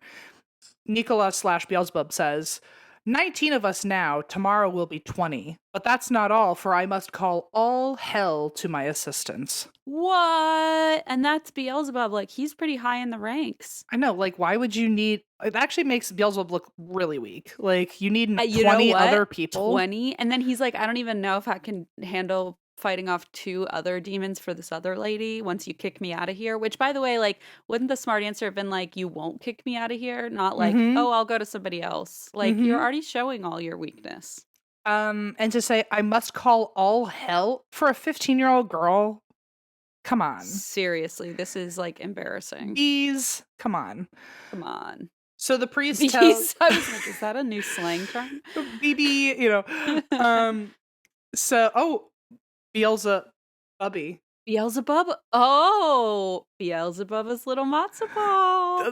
Nicola/Beelzebub says, 19 of us now, tomorrow will be 20. But that's not all, for I must call all hell to my assistance. What? And that's Beelzebub. Like, he's pretty high in the ranks. I know, like, why would you need... It actually makes Beelzebub look really weak. Like, you need You know 20 what? other people. 20? And then he's like, I don't even know if I can handle fighting off 2 other demons for this other lady once you kick me out of here. Which, by the way, like, wouldn't the smart answer have been like, you won't kick me out of here? Not like, oh, I'll go to somebody else. Like, you're already showing all your weakness. And to say, I must call all hell for a 15-year-old girl? Come on. Seriously, this is, like, embarrassing. Bees, come on. Come on. So the priest Bees. tells... I was like, is that a new slang term? BB, so, Beelzebubbe. Beelzebub? Oh, Beelzebub's little matzo ball.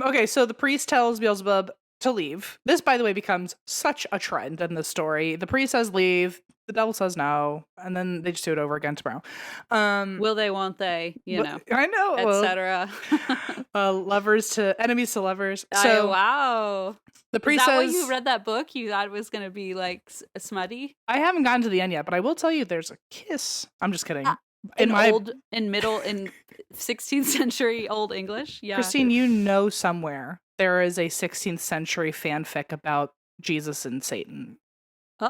Okay, so the priest tells Beelzebub to leave. This, by the way, becomes such a trend in the story. The priest says leave, the devil says no, and then they just do it over again tomorrow. Will they, won't they, I know, etc. Enemies to lovers. So wow. The priest Is that says, why you read that book? You thought it was going to be like smutty? I haven't gotten to the end yet, but I will tell you there's a kiss. I'm just kidding. In 16th century old English? Yeah. Christine, you know somewhere there is a 16th century fanfic about Jesus and Satan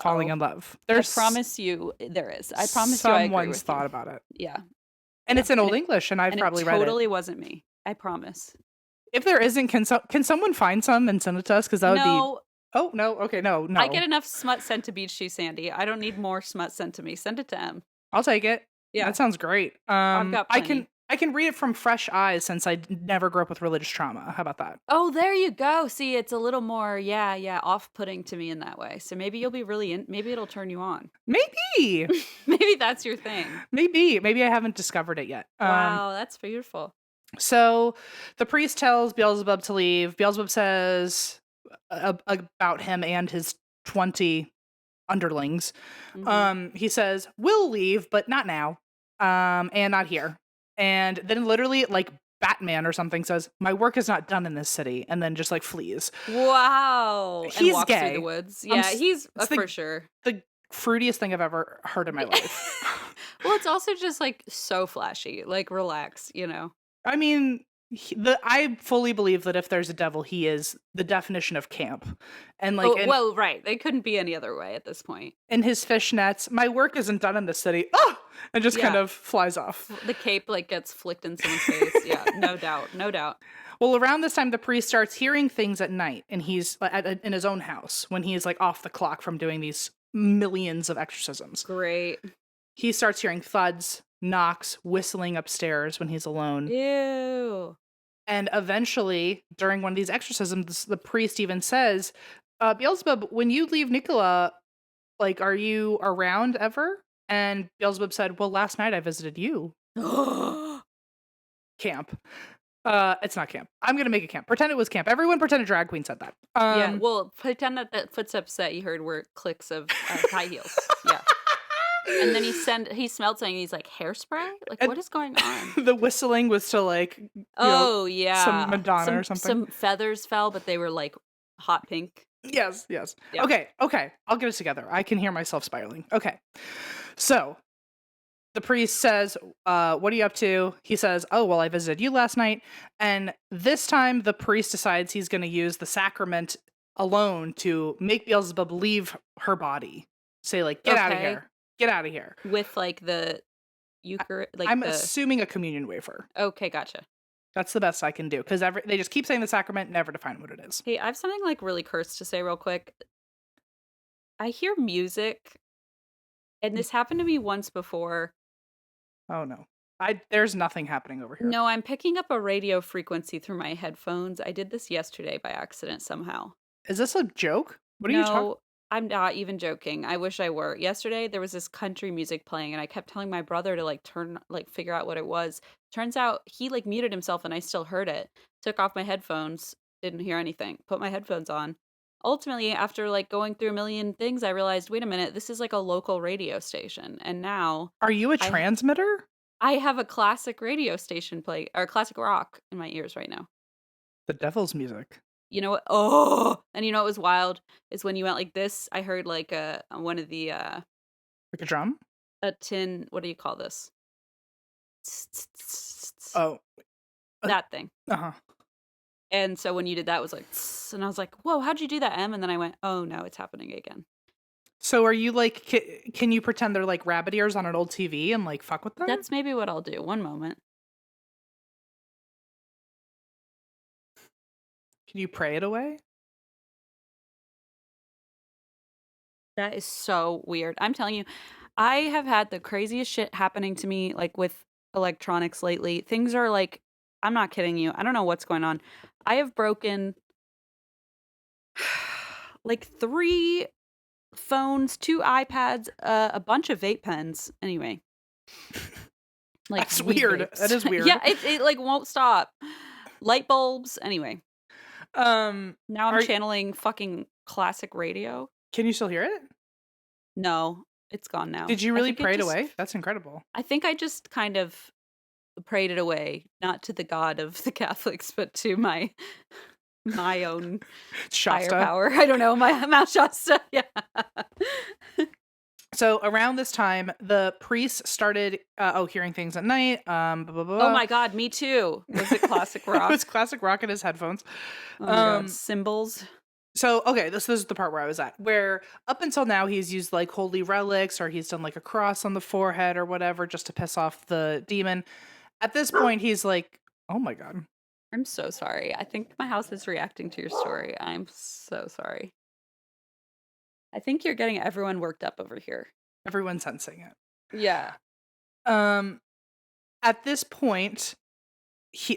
falling in love. I promise you there is. I promise you I agree with someone's thought about it. Yeah. And it's in Old English, and I've probably read it. It totally wasn't me. I promise. If there isn't, can someone find some and send it to us? Because that would be... Oh, no. Okay, no. I get enough smut sent to Beach Shoe Sandy. I don't need more smut sent to me. Send it to M. I'll take it. Yeah. That sounds great. I've got plenty. I can read it from fresh eyes since I never grew up with religious trauma. How about that? Oh, there you go. See, it's a little more, off-putting to me in that way. So maybe you'll be maybe it'll turn you on. Maybe. Maybe that's your thing. Maybe I haven't discovered it yet. Wow, that's beautiful. So the priest tells Beelzebub to leave. Beelzebub says about him and his 20 underlings. He says, we'll leave, but not now. And not here. And then literally like Batman or something says, my work is not done in this city. And then just like flees. Wow. He's and walks gay. through the woods. Yeah, he's for sure. The fruitiest thing I've ever heard in my life. Well, it's also just like so flashy. Like relax, I mean, I fully believe that if there's a devil, he is the definition of camp. And like, well, right. They couldn't be any other way at this point. In his fishnets, my work isn't done in the city. Oh! And just kind of flies off. The cape like gets flicked in someone's face. Yeah, no doubt. Well, around this time, the priest starts hearing things at night, and he's in his own house when he's like off the clock from doing these millions of exorcisms. Great. He starts hearing thuds, knocks, whistling upstairs when he's alone. Ew. And eventually, during one of these exorcisms, the priest even says, Beelzebub, when you leave Nicola, like, are you around ever? And Beelzebub said, well, last night I visited you. Camp. It's not camp. I'm going to make it camp. Pretend it was camp. Everyone pretend a drag queen said that. Yeah, well, pretend that the footsteps that you heard were clicks of high heels. Yeah. And then he smelled something. He's like, hairspray? Like, what is going on? The whistling was to like, some Madonna or something. Some feathers fell, but they were like hot pink. Yes. Yeah. Okay. I'll get it together. I can hear myself spiraling. Okay. So the priest says, what are you up to? He says, oh, well, I visited you last night. And this time the priest decides he's going to use the sacrament alone to make Beelzebub leave her body. Say like, get out of here. Get out of here. With like the Eucharist. Like I'm assuming a communion wafer. Okay, gotcha. That's the best I can do because they just keep saying the sacrament, never define what it is. Hey, I have something like really cursed to say real quick. I hear music, and this happened to me once before. Oh no, there's nothing happening over here. No, I'm picking up a radio frequency through my headphones. I did this yesterday by accident somehow. Is this a joke? What are you talking? I'm not even joking. I wish I were. Yesterday there was this country music playing and I kept telling my brother to figure out what it was. Turns out he like muted himself and I still heard it. Took off my headphones, didn't hear anything. Put my headphones on. Ultimately, after like going through a million things, I realized, wait a minute, this is like a local radio station. And now are you a transmitter? I have a classic radio station play or classic rock in my ears right now. The devil's music. You know what? Oh, and you know what was wild is when you went like this. I heard like one of the Like a drum? a tin. What do you call this? Oh. Uh, That thing. uh-huh. And so when you did that, it was like, and I was like, whoa, how'd you do that, Em? And then I went, oh no, it's happening again. So are you like, can you pretend they're like rabbit ears on an old TV and like fuck with them? That's maybe what I'll do. One moment. Can you pray it away? That is so weird. I'm telling you, I have had the craziest shit happening to me, like with electronics lately. Things are like, I'm not kidding you. I don't know what's going on. I have broken like 3 phones, 2 iPads, a bunch of vape pens. Anyway, like That's weed weird. vapes. That is weird. Yeah, it like won't stop. Light bulbs. Anyway, Um, now I'm are channeling fucking classic radio. can you still hear it? No, it's gone now. Did you I really think pray it away? That's incredible. I think I just kind of prayed it away, not to the God of the Catholics, but to my own higher Shasta. power. I don't know, my Mount Shasta. Yeah. So around this time, the priest started hearing things at night. Blah, blah, blah. Oh my God, me too. Was it classic It rock? was classic rock in his headphones. Oh my God, symbols. So, okay, this is the part where I was at, where up until now he's used like holy relics or he's done like a cross on the forehead or whatever just to piss off the demon. At this point, he's like, oh my God, I'm so sorry. I think my house is reacting to your story. I'm so sorry. I think you're getting everyone worked up over here. everyone's sensing it. Yeah. At this point,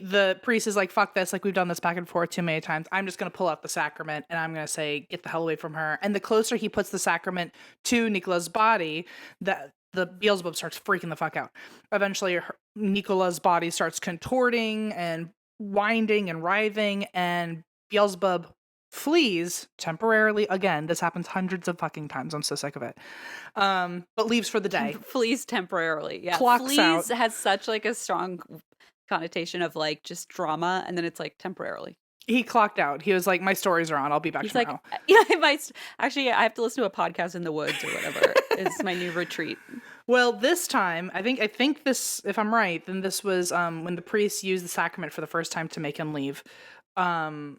the priest is like, fuck this, like we've done this back and forth too many times. I'm just going to pull out the sacrament and I'm going to say, get the hell away from her. And the closer he puts the sacrament to Nicola's body, the Beelzebub starts freaking the fuck out. Eventually, Nicola's body starts contorting and winding and writhing, and Beelzebub flees temporarily. Again, this happens hundreds of fucking times. I'm so sick of it. But leaves for the day. Flees temporarily. Yeah. Clocks Flees out. has such like a strong connotation of like just drama, and then it's like temporarily. He clocked out. He was like, my stories are on. I'll be back He's tomorrow. like, yeah, I might actually. I have to listen to a podcast in the woods or whatever. It's my new retreat. Well, this time, I think this, if I'm right, then this was when the priest used the sacrament for the first time to make him leave. And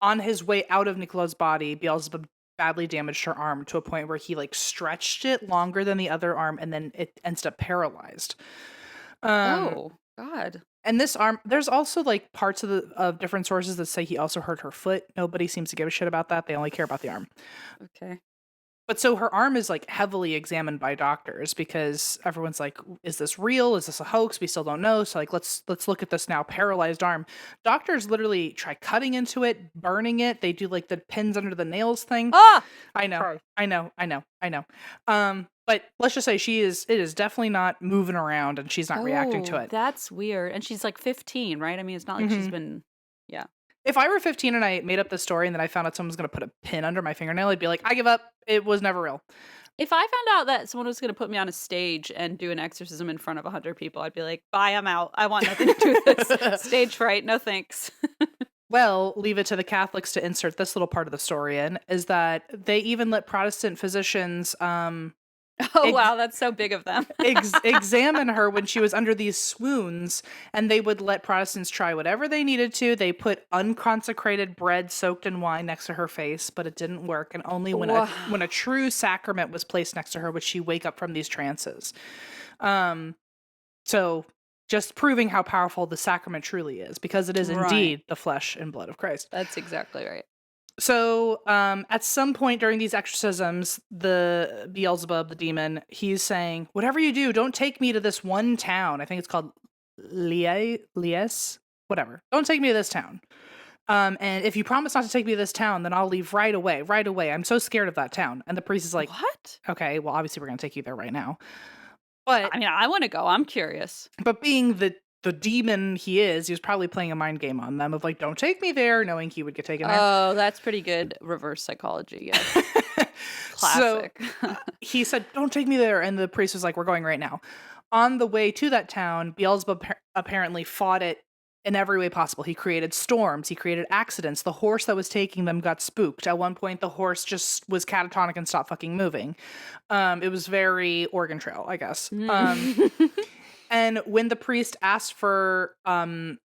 on his way out of Nicola's body, Beelzebub badly damaged her arm to a point where he like stretched it longer than the other arm, and then it ends up paralyzed. Oh God. And this arm, there's also like parts of different sources that say he also hurt her foot. Nobody seems to give a shit about that. They only care about the arm. Okay. But so her arm is like heavily examined by doctors because everyone's like, is this real? Is this a hoax? We still don't know. So like, let's look at this now paralyzed arm. Doctors literally try cutting into it, burning it. They do like the pins under the nails thing. Ah, I know. sorry. I know. But let's just say it is definitely not moving around and she's not reacting to it. That's weird. And she's like 15, right? I mean, it's not like she's been. Yeah. If I were 15 and I made up this story and then I found out someone was going to put a pin under my fingernail, I'd be like, I give up. It was never real. If I found out that someone was going to put me on a stage and do an exorcism in front of 100 people, I'd be like, bye, I'm out. I want nothing to do with this. Stage fright. No thanks. Well, leave it to the Catholics to insert this little part of the story in, is that they even let Protestant physicians Oh, wow. That's so big of them. examine her when she was under these swoons, and they would let Protestants try whatever they needed to. They put unconsecrated bread soaked in wine next to her face, but it didn't work. And only when a true sacrament was placed next to her would she wake up from these trances. So just proving how powerful the sacrament truly is, because it is indeed the flesh and blood of Christ. That's exactly right. So, at some point during these exorcisms, the Beelzebub, the demon, he's saying, whatever you do, don't take me to this one town. I think it's called Lies, whatever. Don't take me to this town. And if you promise not to take me to this town, then I'll leave right away. I'm so scared of that town. And the priest is like, what? Okay, well, obviously we're going to take you there right now. But I mean, I want to go. I'm curious. But being the demon he was probably playing a mind game on them of like, don't take me there, knowing he would get taken there. Oh, that's pretty good reverse psychology. Yeah. Classic. So he said, don't take me there. And the priest was like, we're going right now. On the way to that town, Beelzebub apparently fought it in every way possible. He created storms. He created accidents. The horse that was taking them got spooked. At one point, the horse just was catatonic and stopped fucking moving. It was very Oregon Trail, I guess. Mm. And when the priest asked for, when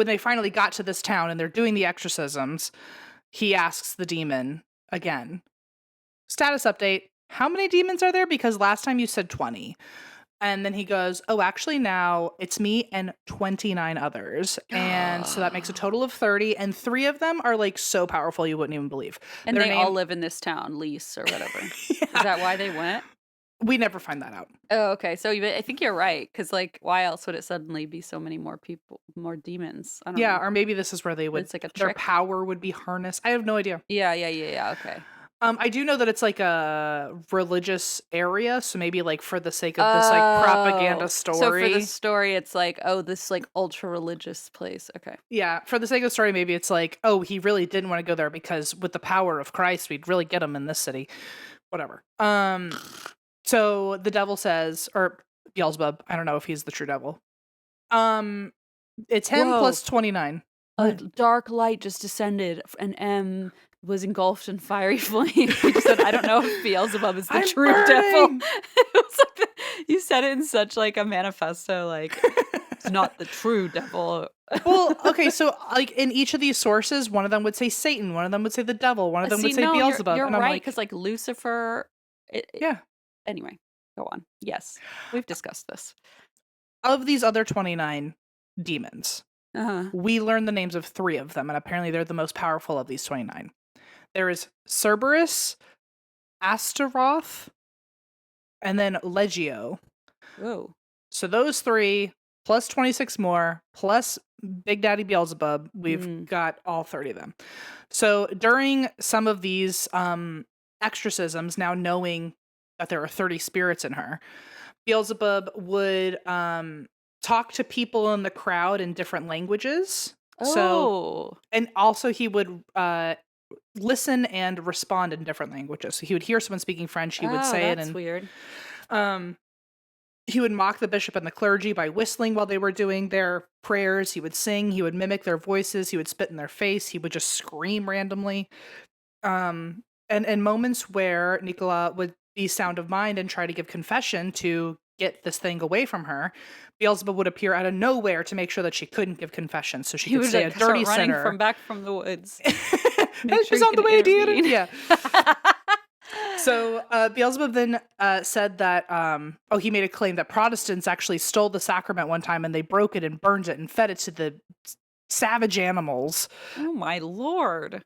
they finally got to this town and they're doing the exorcisms, he asks the demon again, status update, how many demons are there? Because last time you said 20. And then he goes, oh, actually now it's me and 29 others. And so that makes a total of 30. And 3 of them are like so powerful you wouldn't even believe. And Their they name- all live in this town, Lise or whatever. Yeah. Is that why they went? We never find that out. Oh, okay. So I think you're right. Because, like, why else would it suddenly be so many more people, more demons? I don't know. Or maybe this is where they would, It's like a their trick. power would be harnessed. I have no idea. Yeah. Okay. I do know that it's like a religious area, so maybe like for the sake of this like propaganda story. So for the story, it's like, oh, this like ultra religious place. Okay. Yeah, for the sake of the story, maybe it's like, oh, he really didn't want to go there because with the power of Christ, we'd really get him in this city. Whatever. So the devil says, or Beelzebub, I don't know if he's the true devil. It's him Whoa. plus 29. A dark light just descended, and M was engulfed in fiery flame. You just said, I don't know if Beelzebub is the I'm true burning. devil. It was like you said it in such like a manifesto, like it's not the true devil. Well, okay, so like in each of these sources, one of them would say Satan, one of them would say the devil, one of them would say Beelzebub. You're and I'm right, like, because like Lucifer. yeah. Anyway, go on. Yes, we've discussed this. Of these other 29 demons, Uh-huh. we learned the names of 3 of them, and apparently they're the most powerful of these 29. There is Cerberus, Astaroth, and then Legio. Whoa. So those 3 plus 26 more plus Big Daddy Beelzebub, we've got all 30 of them. So during some of these exorcisms, now knowing that there are 30 spirits in her, Beelzebub would talk to people in the crowd in different languages. So, and also he would listen and respond in different languages. So he would hear someone speaking French, he would say it, and weird. He would mock the bishop and the clergy by whistling while they were doing their prayers. He would sing. He would mimic their voices. He would spit in their face. He would just scream randomly. And in moments where Nicola would be sound of mind and try to give confession to get this thing away from her, Beelzebub would appear out of nowhere to make sure that she couldn't give confession, so she could say a dirty running sinner. From back from the woods. She's on the way, dude. Yeah. So Beelzebub then said that, he made a claim that Protestants actually stole the sacrament one time and they broke it and burned it and fed it to the savage animals. Oh my lord.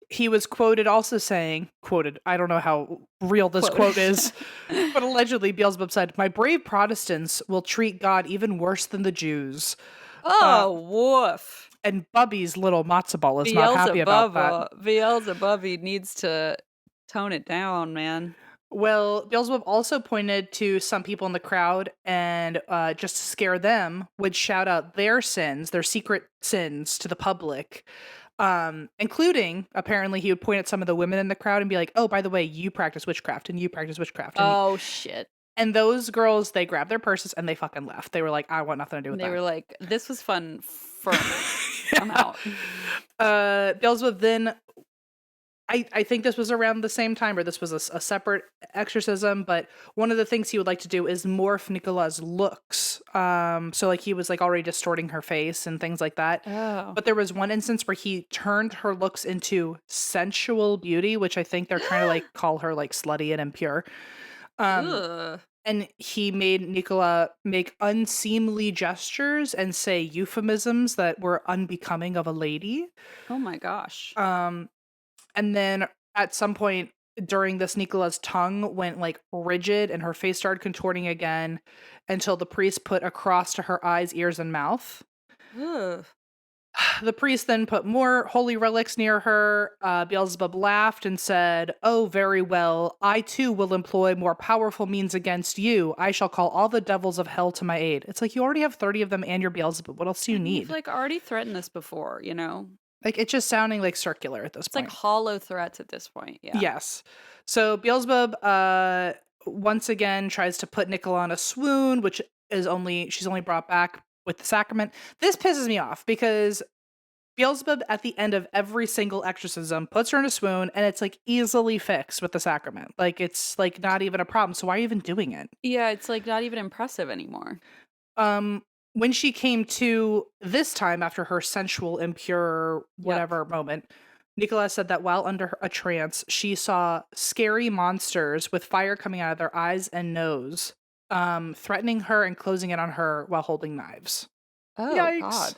He was quoted also saying, I don't know how real this quote is, but allegedly Beelzebub said, "My brave Protestants will treat God even worse than the Jews." Oh, woof. And Bubby's little matzo ball is not happy about that. Beelzebubbe needs to tone it down, man. Well, Beelzebub also pointed to some people in the crowd and just to scare them, would shout out their sins, their secret sins to the public. Including, apparently, he would point at some of the women in the crowd and be like, "Oh, by the way, you practice witchcraft and you practice witchcraft." And shit. And those girls, they grabbed their purses and they fucking left. They were like, "I want nothing to do with that." They were like, "This was fun for me. I'm out." Beelzebub then, I think this was around the same time, or this was a separate exorcism, but one of the things he would like to do is morph Nicola's looks. So like he was like already distorting her face and things like that. Oh. But there was one instance where he turned her looks into sensual beauty, which I think they're trying to like call her like slutty and impure. Ugh. And he made Nicola make unseemly gestures and say euphemisms that were unbecoming of a lady. Oh my gosh. And then at some point during this, Nicola's tongue went like rigid and her face started contorting again until the priest put a cross to her eyes, ears, and mouth. Ugh. The priest then put more holy relics near her. Beelzebub laughed and said, "Oh, very well. I too will employ more powerful means against you. I shall call all the devils of hell to my aid." It's like, you already have 30 of them and you're Beelzebub. What else do you need? You've like already threatened this before, you know? Like, it's just sounding like circular at this It's point. like hollow threats at this point. Yeah. Yes. So Beelzebub once again tries to put Nicola on a swoon, which is she's only brought back with the sacrament. This pisses me off because Beelzebub at the end of every single exorcism puts her in a swoon, and it's like easily fixed with the sacrament. Like it's like not even a problem. So why are you even doing it? Yeah, it's like not even impressive anymore. When she came to this time after her sensual, impure, whatever moment, Nicola said that while under a trance, she saw scary monsters with fire coming out of their eyes and nose, threatening her and closing in on her while holding knives. Oh, Yikes. God.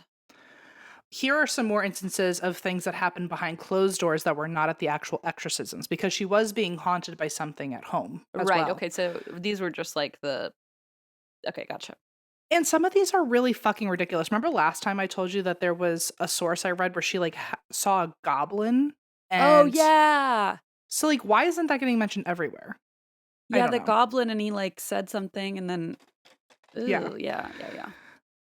Here are some more instances of things that happened behind closed doors that were not at the actual exorcisms, because she was being haunted by something at home as Right. well. Okay. So these were just like the. Okay. Gotcha. And some of these are really fucking ridiculous. Remember last time I told you that there was a source I read where she like saw a goblin? Oh, And yeah. so like, why isn't that getting mentioned everywhere? I Yeah. don't The know. goblin and he like said something and then. Yeah. Ooh, yeah. Yeah. Yeah.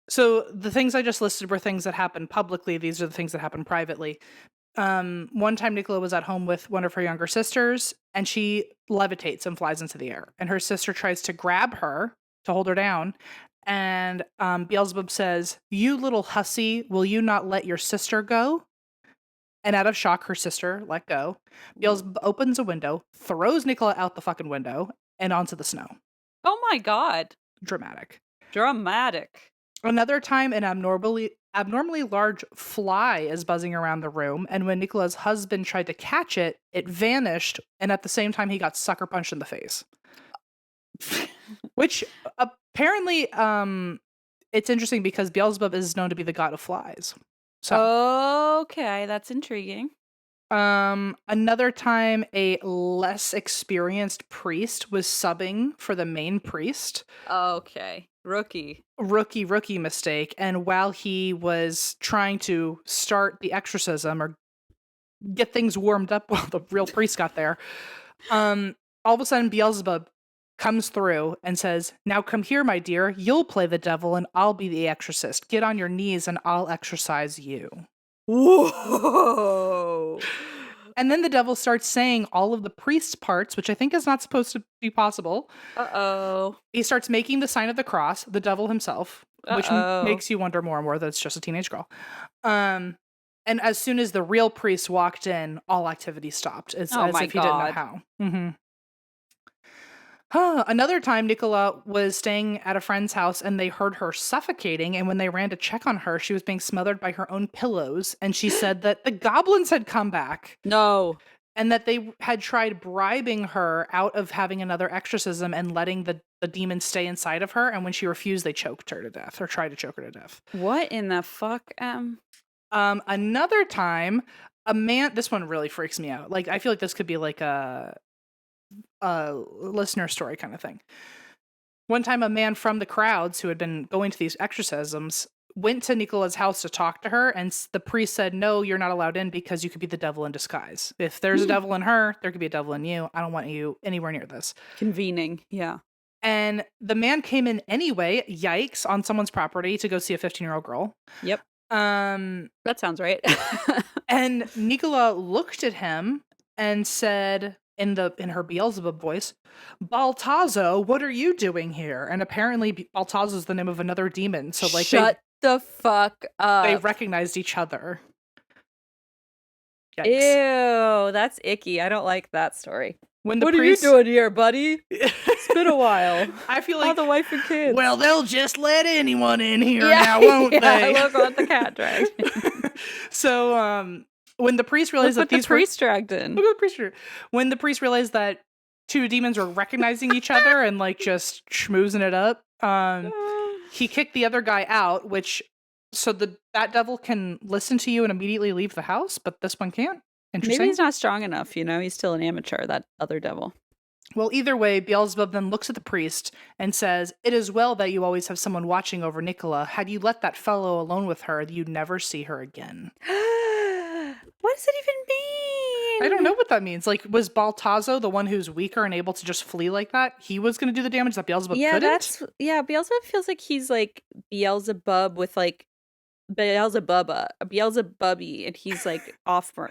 So the things I just listed were things that happened publicly. These are the things that happened privately. One time Nicola was at home with one of her younger sisters and she levitates and flies into the air. And her sister tries to grab her to hold her down. And Beelzebub says, "You little hussy, will you not let your sister go?" And out of shock, her sister let go. Beelzebub opens a window, throws Nicola out the fucking window and onto the snow. Oh, my God. Dramatic. Dramatic. Another time, an abnormally large fly is buzzing around the room, and when Nicola's husband tried to catch it, it vanished, and at the same time, he got sucker punched in the face. Which apparently, it's interesting because Beelzebub is known to be the god of flies. So, Okay, that's intriguing. another time, a less experienced priest was subbing for the main priest. Okay. Rookie Mistake. And while he was trying to start the exorcism or get things warmed up while the real priest got there, all of a sudden Beelzebub comes through and says, "Now come here, my dear. You'll play the devil and I'll be the exorcist. Get on your knees and I'll exorcise you." Whoa. And then the devil starts saying all of the priest's parts, which I think is not supposed to be possible. Uh-oh. He starts making the sign of the cross, the devil himself, which makes you wonder more and more that it's just a teenage girl. And as soon as the real priest walked in, all activity stopped. It's as if he didn't know how. Mm-hmm. Another time, Nicola was staying at a friend's house and they heard her suffocating. And when they ran to check on her, she was being smothered by her own pillows. And she said that the goblins had come back. No. And that they had tried bribing her out of having another exorcism and letting the demon stay inside of her. And when she refused, they choked her to death or tried to choke her to death. What in the fuck? Another time, a man, this one really freaks me out. Like, I feel like this could be like a listener story kind of thing. One time, a man from the crowds who had been going to these exorcisms went to Nicola's house to talk to her, and the priest said, "No, you're not allowed in because you could be the devil in disguise. If there's a devil in her, there could be a devil in you. I don't want you anywhere near this." Convening, yeah. And the man came in anyway, yikes, on someone's property to go see a 15-year-old girl. Yep. That sounds right. And Nicola looked at him and said in her Beelzebub voice, "Baltazzo, what are you doing here?" And apparently Baltazzo is the name of another demon. So like Shut the fuck up. They recognized each other. Yikes. Ew, that's icky. I don't like that story. What are you doing here, buddy? It's been a while. I feel like the wife and kids. Well, they'll just let anyone in here now, won't they? Look what the cat dragged. So, when the priest realized that these priest dragged in. Look at the priest. When the priest realized that two demons were recognizing each other and like just schmoozing it up, he kicked the other guy out, so that devil can listen to you and immediately leave the house, but this one can't. Interesting. Maybe he's not strong enough, he's still an amateur, that other devil. Well, either way, Beelzebub then looks at the priest and says, "It is well that you always have someone watching over Nicola. Had you let that fellow alone with her, you'd never see her again." What does it even mean? I don't know what that means. Like, was Baltazzo the one who's weaker and able to just flee like that? He was going to do the damage that Beelzebub couldn't? Beelzebub feels like he's like Beelzebub with like Beelzebubbe, and he's like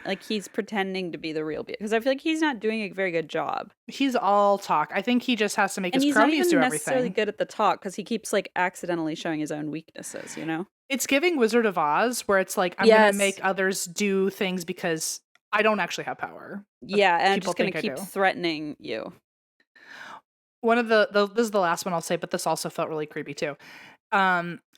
like he's pretending to be the real because I feel like he's not doing a very good job. He's all talk. I think he just has to make And his he's not cronies even do necessarily everything. good at the talk because he keeps like accidentally showing his own weaknesses, you know? It's giving Wizard of Oz, where it's like, I'm going to Yes. make others do things because I don't actually have power, but Yeah, and I'm people just gonna think I keep do. threatening you. One of this is the last one I'll say, but this also felt really creepy too.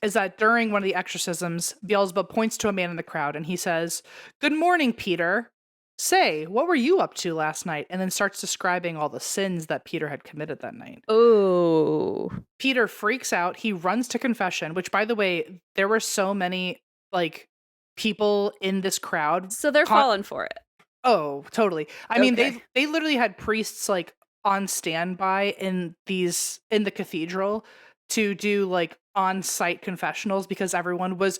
Is that during one of the exorcisms, Beelzebub points to a man in the crowd and he says, "Good morning, Peter. Say, what were you up to last night?" And then starts describing all the sins that Peter had committed that night. Oh. Peter freaks out. He runs to confession, which, by the way, there were so many like people in this crowd. So they're falling for it. Oh, totally. I mean, Okay. they literally had priests like on standby in the cathedral to do like on-site confessionals because everyone was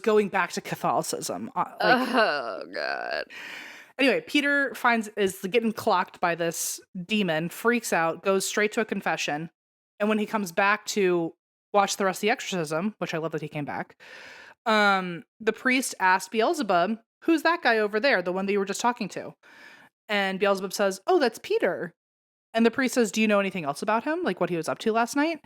going back to Catholicism. Oh god. Anyway, Peter is getting clocked by this demon, freaks out, goes straight to a confession, and when he comes back to watch the rest of the exorcism, which I love that he came back, the priest asked Beelzebub, "Who's that guy over there, the one that you were just talking to?" And Beelzebub says, "Oh, that's Peter." And the priest says, "Do you know anything else about him? Like what he was up to last night?"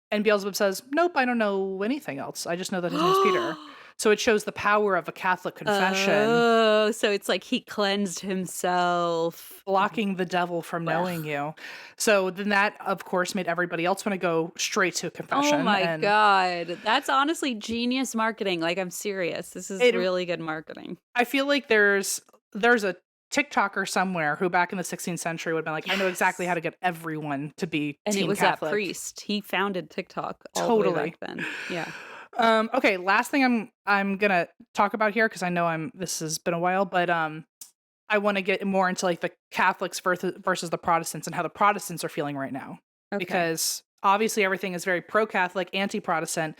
And Beelzebub says, "Nope, I don't know anything else. I just know that his name's Peter." So it shows the power of a Catholic confession Oh, so it's like he cleansed himself. blocking the devil from knowing Ugh. you. So then that, of course, made everybody else want to go straight to Oh confession. my And god. That's honestly genius marketing. Like, I'm serious. This is it, really good marketing. I feel like there's a TikToker somewhere who back in the 16th century would have been like, I know exactly how to get everyone to be And it Team was Catholic. that priest. He founded TikTok all Totally. the way back then. Yeah. Okay, last thing I'm gonna talk about here because I know this has been a while, but I want to get more into like the Catholics versus the Protestants and how the Protestants are feeling right now. Okay. Because obviously everything is very pro-Catholic, anti-Protestant,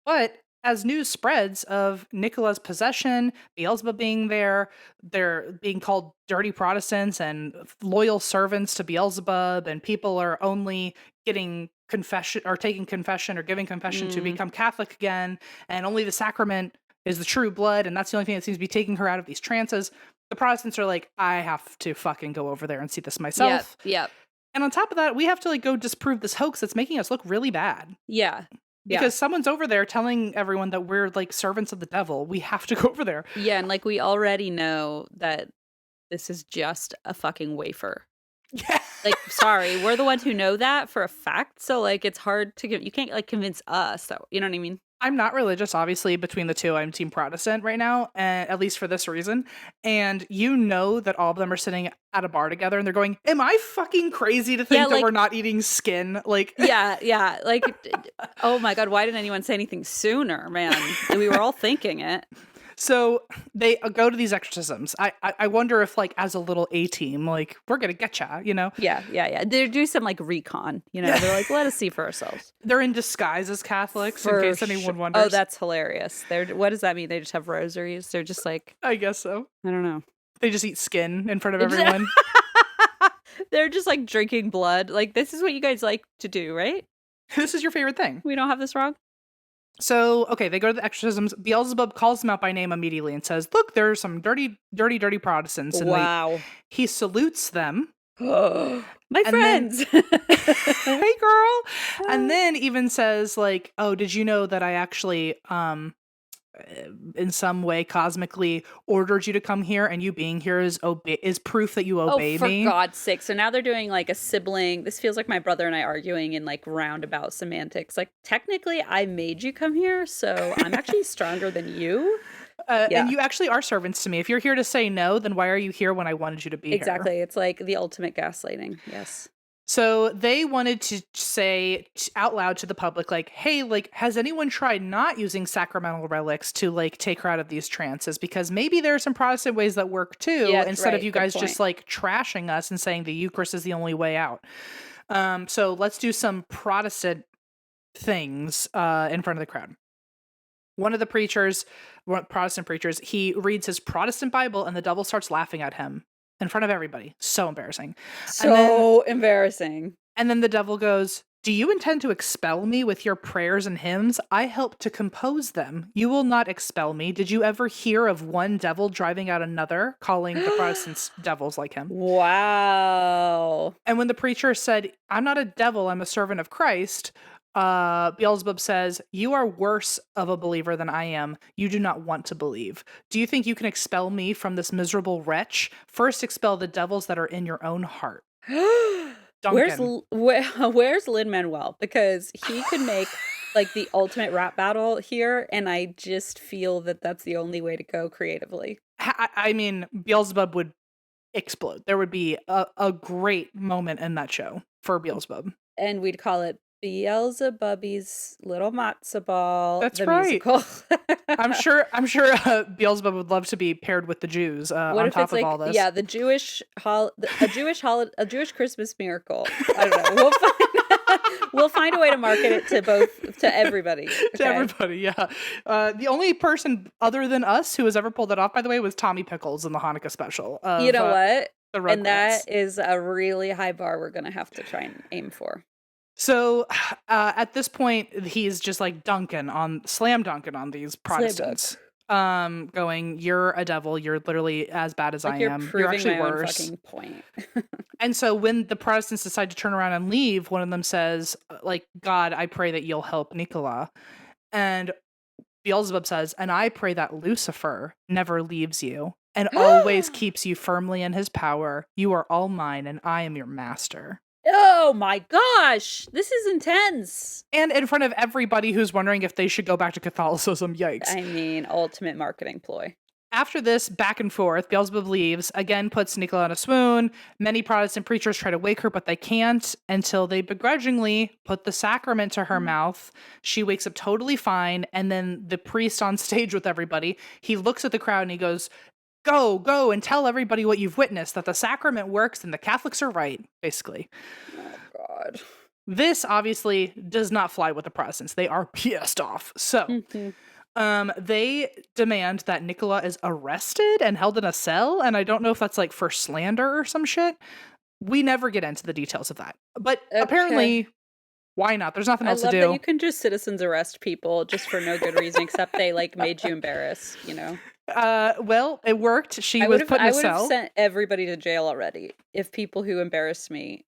but as news spreads of Nicola's possession, Beelzebub being there, they're being called dirty Protestants and loyal servants to Beelzebub, and people are only getting confession or taking confession or giving confession to become Catholic again, and only the sacrament is the true blood, and that's the only thing that seems to be taking her out of these trances. The Protestants are like, I have to fucking go over there and see this myself. Yep. And on top of that, we have to like go disprove this hoax that's making us look really bad. Yeah. Because someone's over there telling everyone that we're like servants of the devil. We have to go over there. Yeah, and like we already know that this is just a fucking wafer. Yeah. Like, sorry, we're the ones who know that for a fact. So like it's hard to you can't like convince us that, you know what I mean? I'm not religious, obviously. Between the two, I'm Team Protestant right now, and at least for this reason. And you know that all of them are sitting at a bar together, and they're going, "Am I fucking crazy to think that we're not eating skin?" Like, yeah. Like, oh my god, why didn't anyone say anything sooner, man? We were all thinking it. So they go to these exorcisms. I wonder if, like, as a little A team, like, we're gonna get ya, you know? Yeah. They do some like recon, you know? They're like, let us see for ourselves. They're in disguise as Catholics, in case anyone wonders. Oh, that's hilarious. What does that mean? They just have rosaries? They're just like, I guess so. I don't know. They just eat skin in front of everyone. They're just like drinking blood. Like, this is what you guys like to do, right? This is your favorite thing. We don't have this wrong? So, okay, they go to the exorcisms. Beelzebub calls them out by name immediately and says, "Look, there's some dirty Protestants." And wow. He salutes them. My friends. Hey, girl. And then even says, like, "Oh, did you know that I actually, in some way, cosmically ordered you to come here, and you being here is proof that you obey me." For God's sake. So now they're doing like a sibling. This feels like my brother and I arguing in like roundabout semantics. Like, technically, I made you come here, so I'm actually stronger than you. And you actually are servants to me. If you're here to say no, then why are you here when I wanted you to be here? Exactly. It's like the ultimate gaslighting. Yes. So they wanted to say out loud to the public, like, hey, like, has anyone tried not using sacramental relics to like take her out of these trances? Because maybe there are some Protestant ways that work too, instead of you guys just like trashing us and saying the Eucharist is the only way out. So let's do some Protestant things in front of the crowd. One of the Protestant preachers, he reads his Protestant Bible and the devil starts laughing at him in front of everybody. So embarrassing. So embarrassing. And then the devil goes, Do you intend to expel me with your prayers and hymns? I helped to compose them. You will not expel me. Did you ever hear of one devil driving out another, calling the Protestants devils like him? Wow. And when the preacher said, I'm not a devil, I'm a servant of Christ, Beelzebub says, you are worse of a believer than I am. You do not want to believe. Do you think you can expel me from this miserable wretch? First expel the devils that are in your own heart. Duncan. Where's Lin-Manuel? Because he could make like the ultimate rap battle here, and I just feel that that's the only way to go creatively. I mean, Beelzebub would explode. There would be a great moment in that show for Beelzebub. And we'd call it Beelzebubbe's Little Matzo Ball, That's the right. musical. I'm sure Beelzebub would love to be paired with the Jews What on if top it's of like, all this. yeah, the a Jewish Christmas miracle? I don't know. We'll find a way to market it to everybody. To Okay? everybody, yeah. The only person other than us who has ever pulled it off, by the way, was Tommy Pickles in the Hanukkah special. You know what? The And Rugrats. that is a really high bar we're gonna have to try and aim for. So at this point, he's just like slam dunking on these Protestants. Going, you're a devil. You're literally as bad as Like I you're am. You're proving actually my own worse. fucking point. And so when the Protestants decide to turn around and leave, one of them says, like, God, I pray that you'll help Nicola. And Beelzebub says, and I pray that Lucifer never leaves you and always keeps you firmly in his power. You are all mine and I am your master. Oh my gosh, this is intense. And in front of everybody who's wondering if they should go back to Catholicism, yikes. I mean, ultimate marketing ploy. After this back and forth, Beelzebub leaves, again puts Nicola in a swoon. Many Protestant preachers try to wake her, but they can't until they begrudgingly put the sacrament to her mouth. She wakes up totally fine, and then the priest on stage with everybody, he looks at the crowd and he goes, go and tell everybody what you've witnessed, that the sacrament works and the Catholics are right, basically. Oh God. This obviously does not fly with the Protestants. They are pissed off. So they demand that Nicola is arrested and held in a cell, and I don't know if that's like for slander or some shit. We never get into the details of that. But apparently, why not? There's nothing else to do. I love that you can just citizens arrest people just for no good reason except they like made you embarrassed, you know? Well, it worked. She was put in a cell. I would have sent everybody to jail already if people who embarrassed me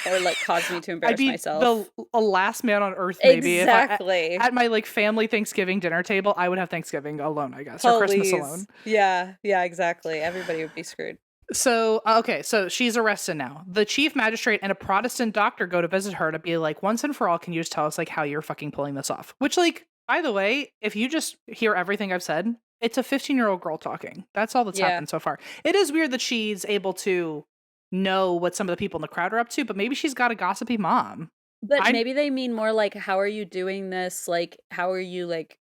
or like caused me to embarrass myself. The last man on earth, maybe. Exactly. At my like family Thanksgiving dinner table, I would have Thanksgiving alone, I guess, or Christmas alone. Yeah, exactly. Everybody would be screwed. So, so she's arrested now. The chief magistrate and a Protestant doctor go to visit her to be like, once and for all, can you just tell us like how you're fucking pulling this off? Which, like, by the way, if you just hear everything I've said, it's a 15-year-old girl talking. That's all that's happened so far. It is weird that she's able to know what some of the people in the crowd are up to, but maybe she's got a gossipy mom. But maybe they mean more like, how are you doing this? Like, how are you like,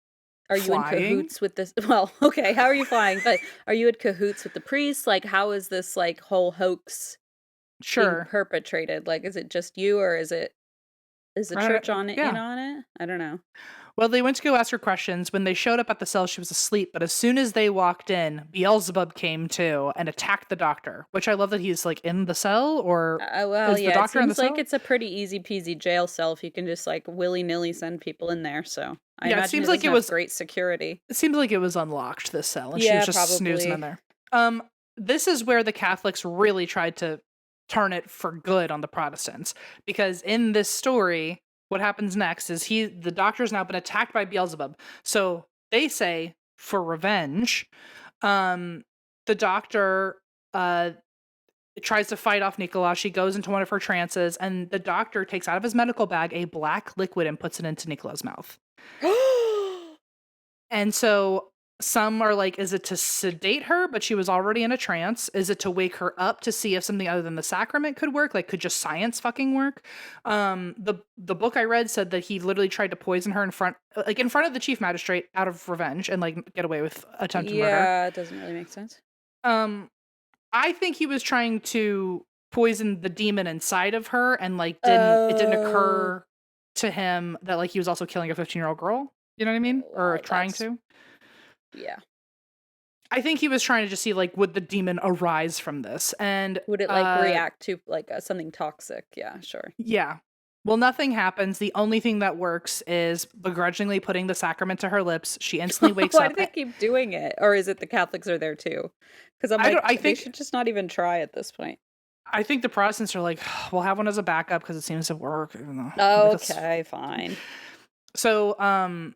are flying? You in cahoots with this? Well, okay, how are you flying? But are you in cahoots with the priest? Like, how is this like whole hoax being perpetrated? Like, is it just you, or is the church on it? In on it? I don't know. Well, they went to go ask her questions. When they showed up at the cell, she was asleep. But as soon as they walked in, Beelzebub came too and attacked the doctor. Which I love that he's like in the cell, or is the doctor in the cell? It seems like it's a pretty easy peasy jail cell if you can just like willy nilly send people in there. So I imagine it seems like it was great security. It seems like it was unlocked, this cell, and she was just snoozing in there. This is where the Catholics really tried to turn it for good on the Protestants, because in this story, what happens next is the doctor's now been attacked by Beelzebub. So they say, for revenge, the doctor tries to fight off Nicola. She goes into one of her trances, and the doctor takes out of his medical bag a black liquid and puts it into Nicola's mouth. And so some are like, is it to sedate her, but she was already in a trance? Is it to wake her up to see if something other than the sacrament could work? Like, could just science fucking work? The book I read said that he literally tried to poison her in front of the chief magistrate out of revenge and like get away with attempted murder. Yeah, it doesn't really make sense. I think he was trying to poison the demon inside of her, and like it didn't occur to him that like he was also killing a 15-year-old girl. You know what I mean? Or trying to. Yeah. I think he was trying to just see, like, would the demon arise from this? And would it, like, react to, like, something toxic? Yeah, sure. Yeah. Well, nothing happens. The only thing that works is begrudgingly putting the sacrament to her lips. She instantly wakes Why do up. they keep doing it? Or is it the Catholics are there too? Because I'm I don't. like, they should just not even try at this point. I think the Protestants are like, we'll have one as a backup because it seems to work. Even though, Okay, fine. So,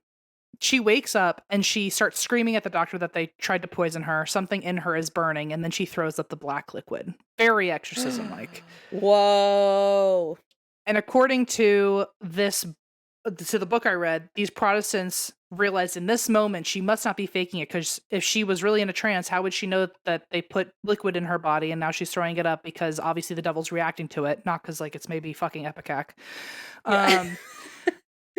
she wakes up and she starts screaming at the doctor that they tried to poison her. Something in her is burning, and then she throws up the black liquid. Very exorcism-like. Whoa. And according to the book I read, these Protestants realized in this moment she must not be faking it, because if she was really in a trance, how would she know that they put liquid in her body and now she's throwing it up? Because obviously the devil's reacting to it, not because like it's maybe fucking Epicac. Yeah.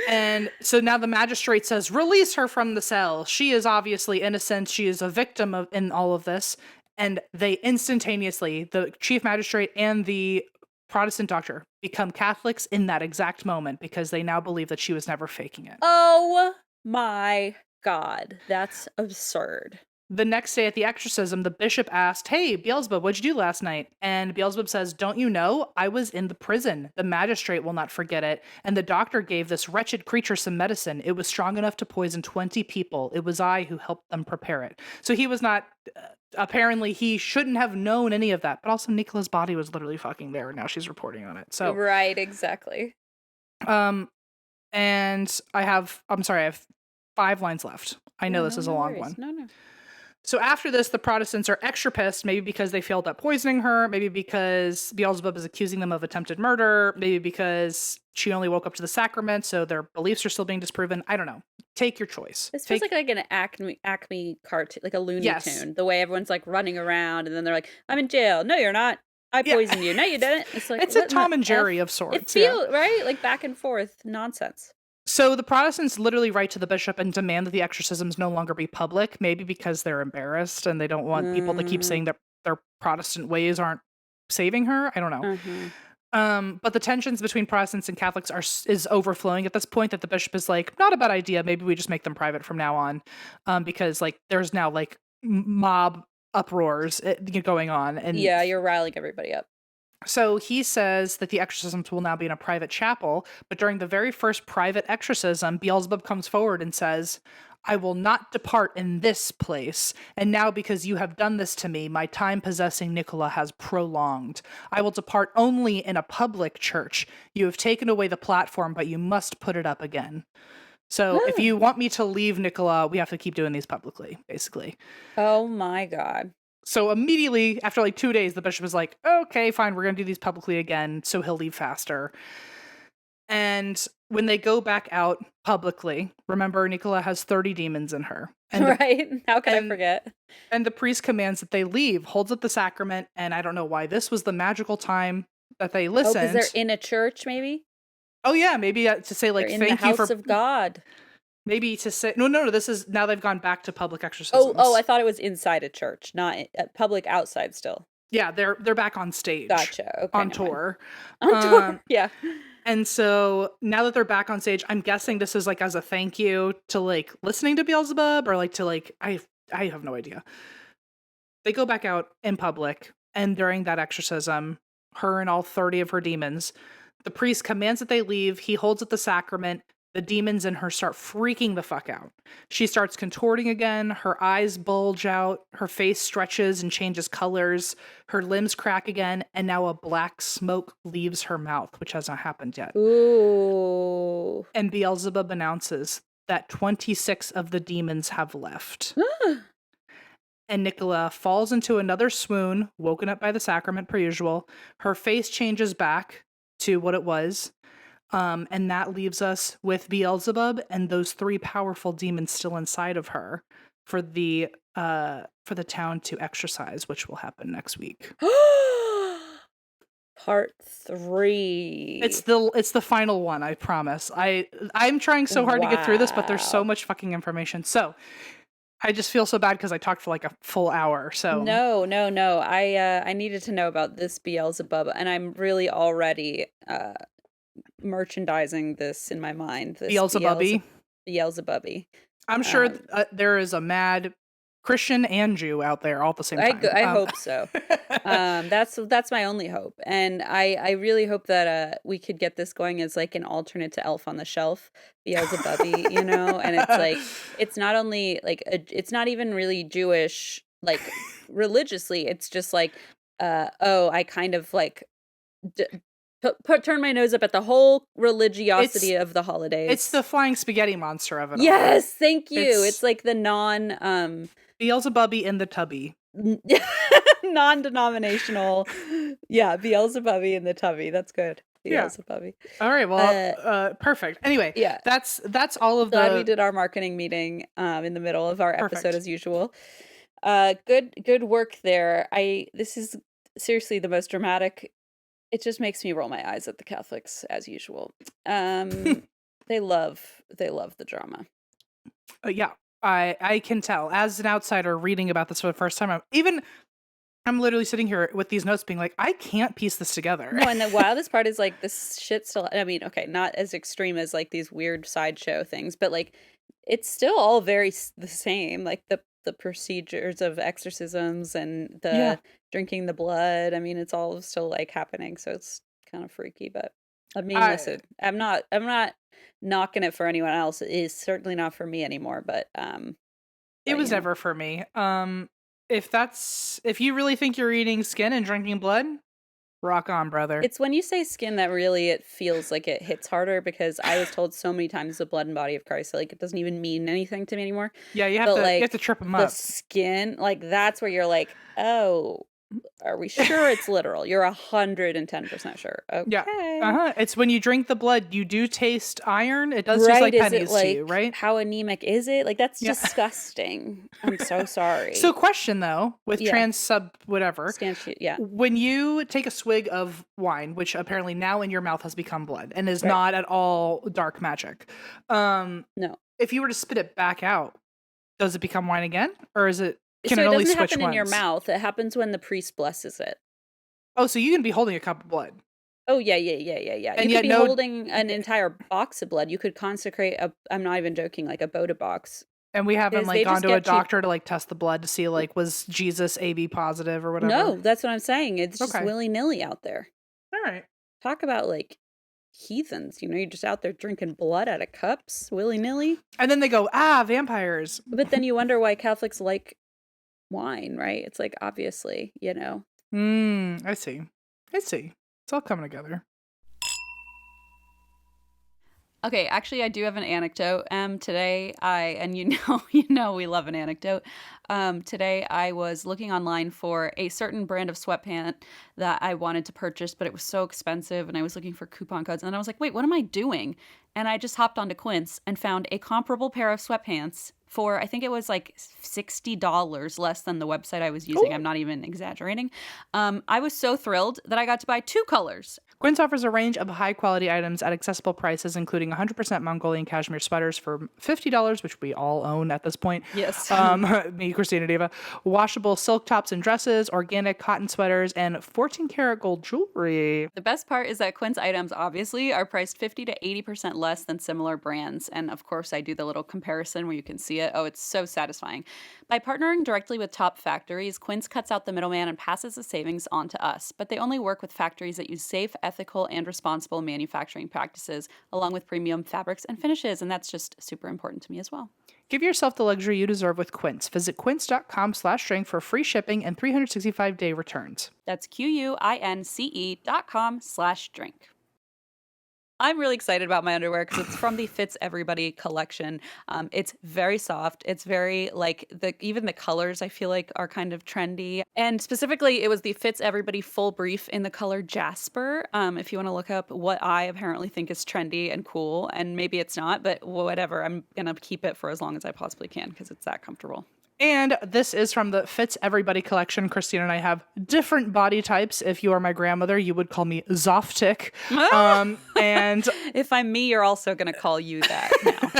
And so now the magistrate says, release her from the cell. She is obviously innocent. She is a victim in all of this. And they instantaneously, the chief magistrate and the Protestant doctor, become Catholics in that exact moment because they now believe that she was never faking it. Oh my God. That's absurd. The next day at the exorcism, the bishop asked, hey, Beelzebub, what'd you do last night? And Beelzebub says, don't you know? I was in the prison. The magistrate will not forget it. And the doctor gave this wretched creature some medicine. It was strong enough to poison 20 people. It was I who helped them prepare it. So he was not, apparently he shouldn't have known any of that. But also Nicola's body was literally fucking there. And now she's reporting on it. So, right, exactly. and I have 5 lines left. I know this is a long one. No. So after this, the Protestants are extra pissed, maybe because they failed at poisoning her, maybe because Beelzebub is accusing them of attempted murder, maybe because she only woke up to the sacrament, so their beliefs are still being disproven. I don't know. Take your choice. This feels like an Acme cartoon, like a Looney Tune. The way everyone's like running around, and then they're like, "I'm in jail." No, you're not. I poisoned you. No, you didn't. It's like it's a Tom and Jerry of sorts. It feels right, like back and forth nonsense. So the Protestants literally write to the bishop and demand that the exorcisms no longer be public, maybe because they're embarrassed and they don't want people to keep saying that their Protestant ways aren't saving her. I don't know. But the tensions between Protestants and Catholics is overflowing at this point, that the bishop is like, not a bad idea. Maybe we just make them private from now on, because like there's now like mob uproars going on. And yeah, you're riling everybody up. So he says that the exorcisms will now be in a private chapel, but during the very first private exorcism, Beelzebub comes forward and says, I will not depart in this place, and now because you have done this to me, my time possessing Nicola has prolonged. I will depart only in a public church. You have taken away the platform, but you must put it up again. So if you want me to leave Nicola, we have to keep doing these publicly, basically. Oh my God. So immediately after like 2 days, the bishop is like, okay, fine, we're going to do these publicly again, so he'll leave faster. And when they go back out publicly, remember, Nicola has 30 demons in her. And right? How can I forget? And the priest commands that they leave, holds up the sacrament, and I don't know why this was the magical time that they listened. Oh, because they're in a church, maybe? Oh, yeah, maybe to say, like, they're in thank the you for... house of God. Maybe to say, no, this is, now they've gone back to public exorcisms. Oh, I thought it was inside a church, not public outside still. Yeah, they're back on stage. Gotcha. Okay, on tour. On tour, yeah. And so now that they're back on stage, I'm guessing this is like as a thank you to like listening to Beelzebub, or like to like, I have no idea. They go back out in public, and during that exorcism, her and all 30 of her demons, the priest commands that they leave. He holds up the sacrament. The demons in her start freaking the fuck out. She starts contorting again. Her eyes bulge out. Her face stretches and changes colors. Her limbs crack again. And now a black smoke leaves her mouth, which has not happened yet. Ooh. And Beelzebub announces that 26 of the demons have left. And Nicola falls into another swoon, woken up by the sacrament per usual. Her face changes back to what it was. And that leaves us with Beelzebub and those 3 powerful demons still inside of her for the town to exorcise, which will happen next week. Part 3. It's the final one, I promise. I'm trying so hard to get through this, but there's so much fucking information. So I just feel so bad because I talked for like a full hour. So no. I needed to know about this Beelzebub, and I'm really already merchandising this in my mind. This Beelzebubbe. Beelzebubbe. I'm sure there is a mad Christian and Jew out there all at the same time. I hope so. That's my only hope, and I really hope that we could get this going as like an alternate to Elf on the Shelf, Beelzebubbe, you know, and it's like it's not only like it's not even really Jewish like religiously. It's just like I kind of like turn my nose up at the whole religiosity of the holidays. It's the flying spaghetti monster of it all. Yes, thank you. It's like the Beelzebubbe in the tubby. non-denominational. Yeah, Beelzebubbe in the tubby. That's good. Beelzebubbe. Yeah. All right, well, perfect. Anyway, yeah, that's all of Glad we did our marketing meeting in the middle of our episode as usual. Good work there. This is seriously the most dramatic. It just makes me roll my eyes at the Catholics as usual. They love the drama. Yeah, I can tell. As an outsider reading about this for the first time, I'm literally sitting here with these notes being like, I can't piece this together. No, and the wildest part is like this shit still, I mean, okay, not as extreme as like these weird sideshow things, but like it's still all very the same. Like the procedures of exorcisms and the drinking the blood. I mean, it's all still like happening. So it's kind of freaky, but I mean, listen, I'm not knocking it for anyone else. It is certainly not for me anymore, but it was never for me. If you really think you're eating skin and drinking blood, rock on, brother. It's when you say skin that really it feels like it hits harder, because I was told so many times the blood and body of Christ, like it doesn't even mean anything to me anymore. Yeah, you have to trip them up. The skin, like that's where you're like, oh, are we sure it's literal? You're 110% sure. Okay. Yeah. It's when you drink the blood, you do taste iron. It does taste like pennies to you, right? How anemic is it? Like that's disgusting. I'm so sorry. So question though, with trans sub whatever. When you take a swig of wine, which apparently now in your mouth has become blood and is not at all dark magic. No. If you were to spit it back out, does it become wine again? Or is it so it doesn't happen in your mouth. It happens when the priest blesses it. Oh, so you can be holding a cup of blood. Oh, yeah. And you could be holding an entire box of blood. You could consecrate I'm not even joking, like a Boda box. And we haven't gone to a doctor to like test the blood to see like was Jesus AB positive or whatever. No, that's what I'm saying. It's just willy-nilly out there. All right. Talk about like heathens, you're just out there drinking blood out of cups willy-nilly. And then they go, vampires. But then you wonder why Catholics like wine, right? It's like obviously, I see. It's all coming together. Okay, actually I do have an anecdote. Today we love an anecdote. Today I was looking online for a certain brand of sweatpant that I wanted to purchase, but it was so expensive and I was looking for coupon codes, and then I was like, wait, what am I doing? And I just hopped onto Quince and found a comparable pair of sweatpants for, I think it was like $60 less than the website I was using. Ooh. I'm not even exaggerating. I was so thrilled that I got to buy 2 colors. Quince offers a range of high-quality items at accessible prices, including 100% Mongolian cashmere sweaters for $50, which we all own at this point. Yes. Me, Christina, Diva. Washable silk tops and dresses, organic cotton sweaters, and 14-karat gold jewelry. The best part is that Quince items, obviously, are priced 50 to 80% less than similar brands. And, of course, I do the little comparison where you can see it. Oh, it's so satisfying. By partnering directly with top factories, Quince cuts out the middleman and passes the savings on to us. But they only work with factories that use safe, ethical, and responsible manufacturing practices, along with premium fabrics and finishes, and that's just super important to me as well. Give yourself the luxury you deserve with Quince. Visit quince.com/drink for free shipping and 365-day returns. That's QUINCE.com/drink. I'm really excited about my underwear because it's from the Fits Everybody collection. It's very soft. It's very even the colors I feel like are kind of trendy. And specifically, it was the Fits Everybody full brief in the color Jasper. If you want to look up what I apparently think is trendy and cool, and maybe it's not, but whatever. I'm gonna keep it for as long as I possibly can because it's that comfortable. And this is from the Fits Everybody collection. Christina and I have different body types. If you are my grandmother, you would call me Zoftic. And if I'm me, you're also going to call you that now.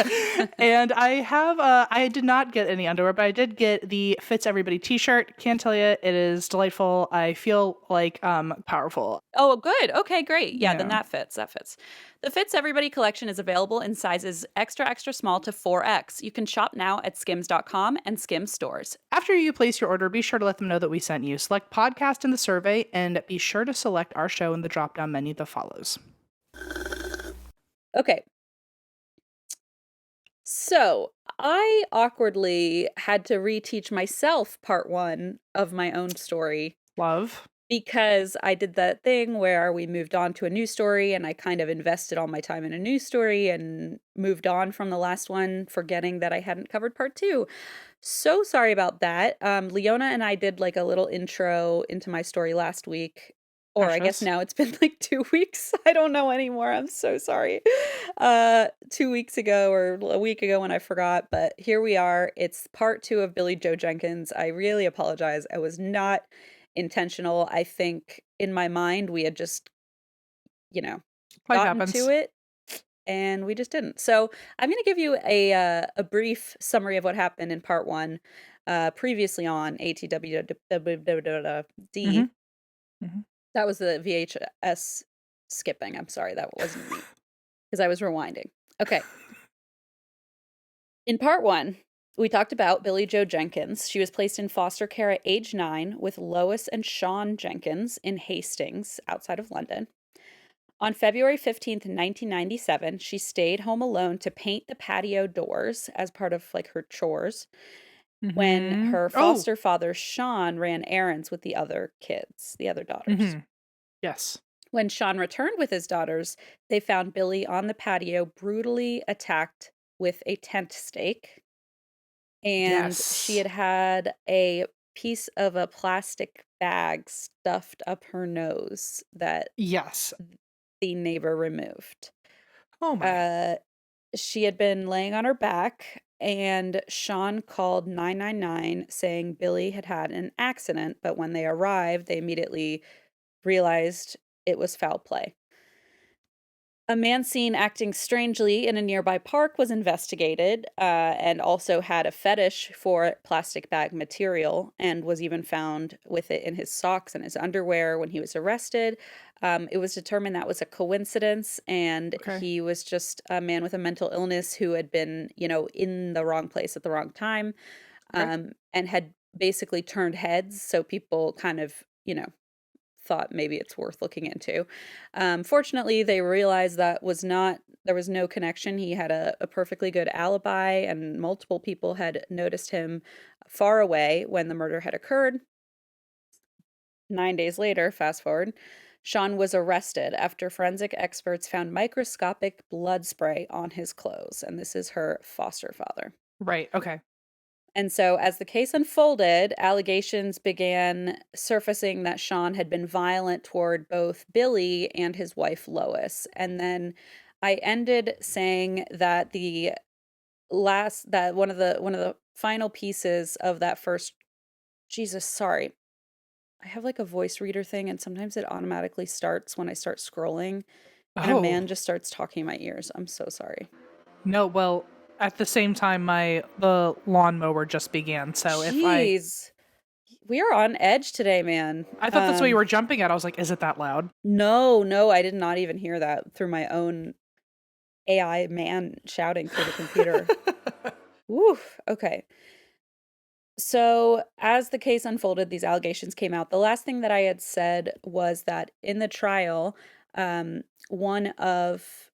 And I did not get any underwear, but I did get the Fits Everybody t-shirt. Can't tell you, it is delightful. I feel like powerful. Oh, good. Okay, great. Yeah, then that fits. The Fits Everybody collection is available in sizes extra, extra small to 4X. You can shop now at skims.com and Skims stores. After you place your order, be sure to let them know that we sent you. Select podcast in the survey and be sure to select our show in the drop down menu that follows. Okay. So I awkwardly had to reteach myself part one of my own story Love. because I did that thing where we moved on to a new story and I kind of invested all my time in a new story and moved on from the last one, forgetting that I hadn't covered part two. So sorry about that. Leona and I did like a little intro into my story last week. Or I guess Precious. now it's been like 2 weeks. I don't know anymore. I'm so sorry. 2 weeks ago or a week ago when I forgot, but here we are. It's part two of Billy Joe Jenkins. I really apologize. I was not intentional. I think in my mind we had just, you know, Life gotten happens. to it and we just didn't. So I'm going to give you a brief summary of what happened in part one, previously on ATWD. Mm-hmm. Mm-hmm. That was the VHS skipping. I'm sorry, that wasn't me because I was rewinding. Okay. In part one, we talked about Billie Jo Jenkins. She was placed in foster care at age 9 with Lois and Sean Jenkins in Hastings, outside of London. On February 15th, 1997, she stayed home alone to paint the patio doors as part of like her chores when Mm-hmm. her Oh. foster father, Sean, ran errands with the other kids, the other daughters. Mm-hmm. Yes. When Sean returned with his daughters, they found Billy on the patio brutally attacked with a tent stake. And she Yes. had a piece of a plastic bag stuffed up her nose that Yes. the neighbor removed. Oh my. Uh, she had been laying on her back, and Sean called 999 saying Billy had had an accident, but when they arrived, they immediately realized it was foul play. A man seen acting strangely in a nearby park was investigated and also had a fetish for plastic bag material and was even found with it in his socks and his underwear when he was arrested. It was determined that was a coincidence and Okay. he was just a man with a mental illness who had been, in the wrong place at the wrong time Okay. and had basically turned heads. So people kind of, thought maybe it's worth looking into. Fortunately, they realized that there was no connection. He had a perfectly good alibi, and multiple people had noticed him far away when the murder had occurred. 9 days later, fast forward, Sean was arrested after forensic experts found microscopic blood spray on his clothes, and this is her foster father. Right. Okay. And so, as the case unfolded, allegations began surfacing that Sean had been violent toward both Billy and his wife Lois. And then I ended saying that one of the final pieces of that first Jesus, sorry. I have like a voice reader thing, and sometimes it automatically starts when I start scrolling, and a Oh. man just starts talking in my ears. I'm so sorry. No, well, at the same time the lawnmower just began. So if Jeez. We are on edge today, man. I thought that's what you were jumping at. I was like, is it that loud? No, I did not even hear that through my own AI man shouting through the computer. Woof. Okay. So, as the case unfolded, these allegations came out. The last thing that I had said was that in the trial, one of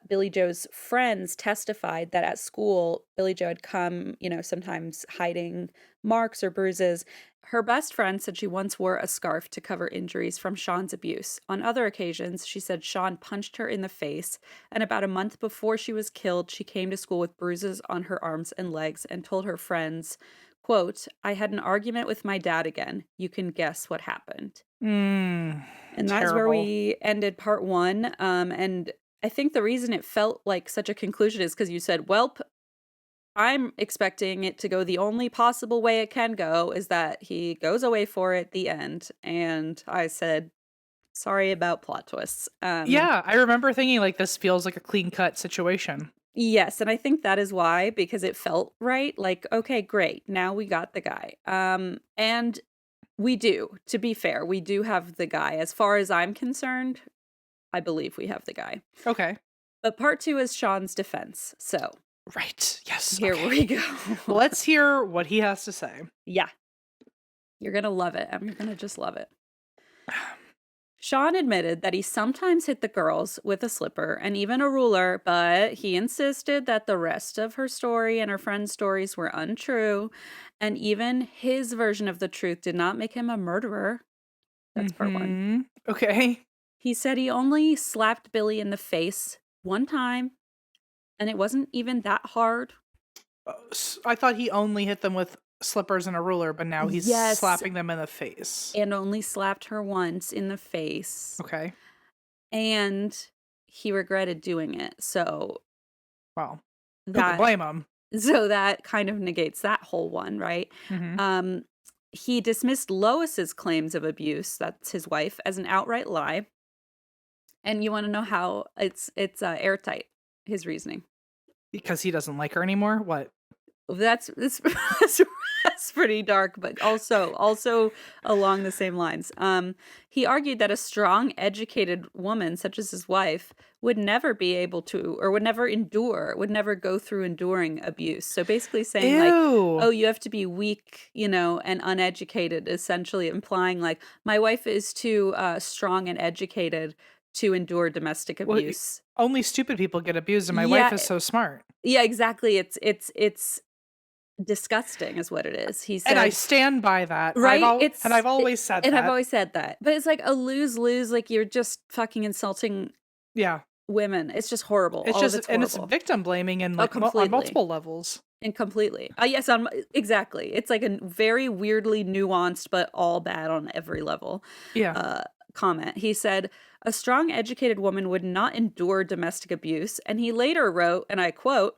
Billy Joe's friends testified that at school, Billy Joe had come, sometimes hiding marks or bruises. Her best friend said she once wore a scarf to cover injuries from Sean's abuse. On other occasions, she said Sean punched her in the face, and about a month before she was killed, she came to school with bruises on her arms and legs and told her friends, quote, I had an argument with my dad again. You can guess what happened. And that's where Terrible. we ended part one. And I think the reason it felt like such a conclusion is because you said, welp, I'm expecting it to go the only possible way it can go is that he goes away for it, the end. And I said, sorry about plot twists. Yeah, I remember thinking like this feels like a clean cut situation. Yes, and I think that is why, because it felt right. Like, okay, great. Now we got the guy. And we do, to be fair, we do have the guy. As far as I'm concerned, I believe we have the guy. Okay. But part 2 is Sean's defense. So Right. Yes. here Okay. we go. Let's hear what he has to say. Yeah. You're going to love it. You're going to just love it. Sean admitted that he sometimes hit the girls with a slipper and even a ruler, but he insisted that the rest of her story and her friend's stories were untrue, and even his version of the truth did not make him a murderer. That's part 1. Okay. He said he only slapped Billy in the face one time, and it wasn't even that hard. I thought he only hit them with slippers and a ruler, but now he's slapping them in the face. And only slapped her once in the face. Okay. And he regretted doing it. So, well, who can blame him? So that kind of negates that whole one, right? He dismissed Lois's claims of abuse, that's his wife, as an outright lie. And you want to know how? It's airtight, his reasoning. Because he doesn't like her anymore? What? That's pretty dark, but also along the same lines. He argued that a strong, educated woman such as his wife would never be able to, or would never go through enduring abuse. So basically saying like, oh, you have to be weak, and uneducated, essentially implying like my wife is too strong and educated to endure domestic abuse. Well, only stupid people get abused, and my wife is so smart. Yeah, exactly. It's disgusting is what it is. He said, and I stand by that. Right? I've always said that. And I've always said that. But it's like a lose-lose, like you're just fucking insulting women. It's just horrible. It's victim blaming and like on multiple levels. And completely. Yes, exactly. It's like a very weirdly nuanced, but all bad on every level. Comment. He said, a strong, educated woman would not endure domestic abuse. And he later wrote, and I quote,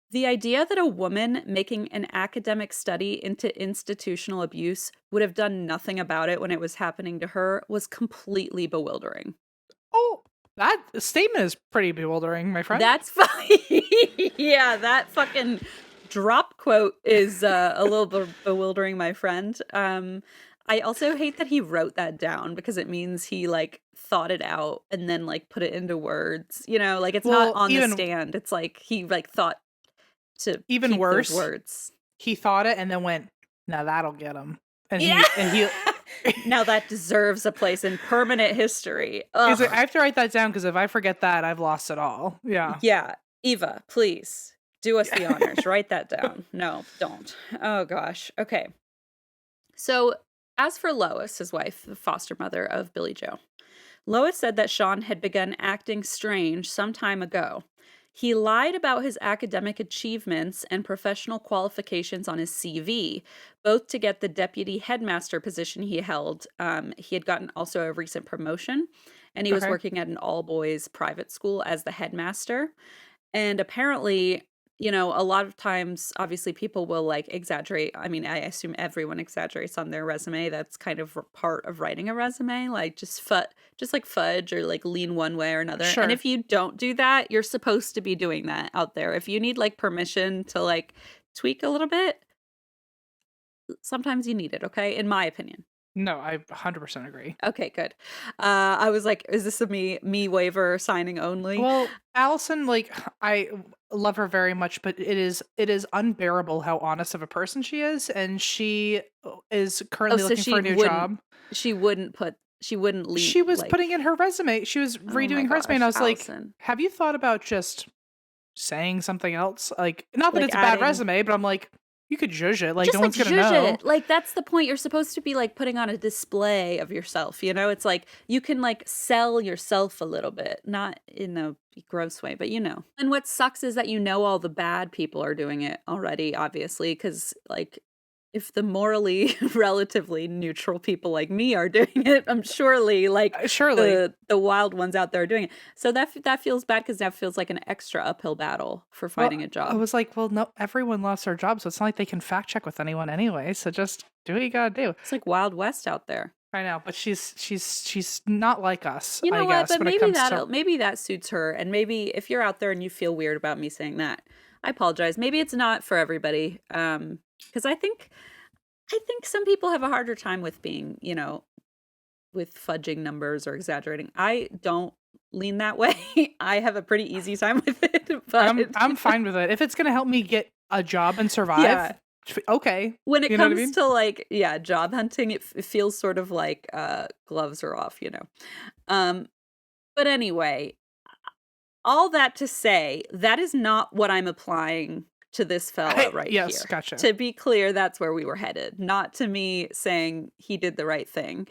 the idea that a woman making an academic study into institutional abuse would have done nothing about it when it was happening to her was completely bewildering. Oh, that statement is pretty bewildering, my friend. That's funny. Yeah, that fucking drop quote is a little bit bewildering, my friend. I also hate that he wrote that down because it means he like thought it out and then like put it into words. Like it's not on the stand. It's like he like thought to even worse words. He thought it and then went, now that'll get him. And he now that deserves a place in permanent history. Like, I have to write that down because if I forget that, I've lost it all. Yeah. Eva, please do us the honors. Write that down. No, don't. Oh gosh. Okay. So as for Lois, his wife, the foster mother of Billie-Jo, Lois said that Sean had begun acting strange some time ago. He lied about his academic achievements and professional qualifications on his CV, both to get the deputy headmaster position he held. He had gotten also a recent promotion, and he was working at an all-boys private school as the headmaster. And apparently, a lot of times, obviously, people will like exaggerate. I mean, I assume everyone exaggerates on their resume. That's kind of part of writing a resume, like just like fudge or like lean one way or another. Sure. And if you don't do that, you're supposed to be doing that out there. If you need like permission to like tweak a little bit, sometimes you need it. Okay, in my opinion. No, I 100% agree. Okay, good. I was like, is this a me waiver signing only? Well, Allison, like, I love her very much, but it is unbearable how honest of a person she is, and she is currently looking for a new job. She wouldn't leave. She was putting in her resume. She was redoing her resume, and I was Allison. like, have you thought about just saying something else? Like, not that Like it's a bad resume, but I'm like, you could zhuzh it. Like, just no one's gonna know. It. Like, that's the point. You're supposed to be like putting on a display of yourself. It's like you can like sell yourself a little bit, not in a gross way, but And what sucks is that all the bad people are doing it already, obviously, because like if the morally relatively neutral people like me are doing it, I'm surely the wild ones out there are doing it. So that feels bad because that feels like an extra uphill battle for finding a job. I was like, well, no, everyone lost their job, so it's not like they can fact check with anyone anyway. So just do what you gotta do. It's like Wild West out there. I know, but she's not like us. You know I guess, what? But maybe that suits her. And maybe if you're out there and you feel weird about me saying that, I apologize. Maybe it's not for everybody. Because I think some people have a harder time with being, with fudging numbers or exaggerating. I don't lean that way. I have a pretty easy time with it, but I'm fine with it. If it's gonna help me get a job and survive, yeah. okay. When it You know what I comes mean? to like, yeah, job hunting, it feels sort of like gloves are off, you know. Um, but anyway, all that to say, that is not what I'm applying to this fella right Yes, here. gotcha. To be clear, that's where we were headed. Not to me saying he did the right thing.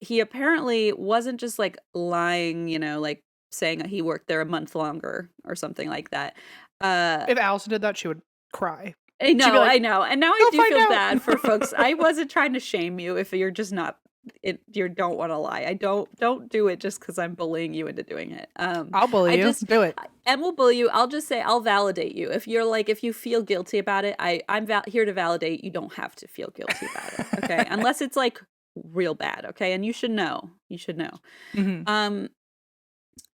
He apparently wasn't just like lying, you know, like saying that he worked there a month longer or something like that. Uh, If Allison did that, she would cry. I She'd be know, like, I know. And now I "You'll do find feel out." bad for folks. I wasn't trying to shame you if you're just not you don't want to lie. I don't do it just because I'm bullying you into doing it. I'll bully I you. just Do it. and will bully you. I'll just say I'll validate you. If you're like if you feel guilty about it, I'm here to validate. You don't have to feel guilty about it. Okay, unless it's like real bad. Okay, and you should know. You should know. Mhm.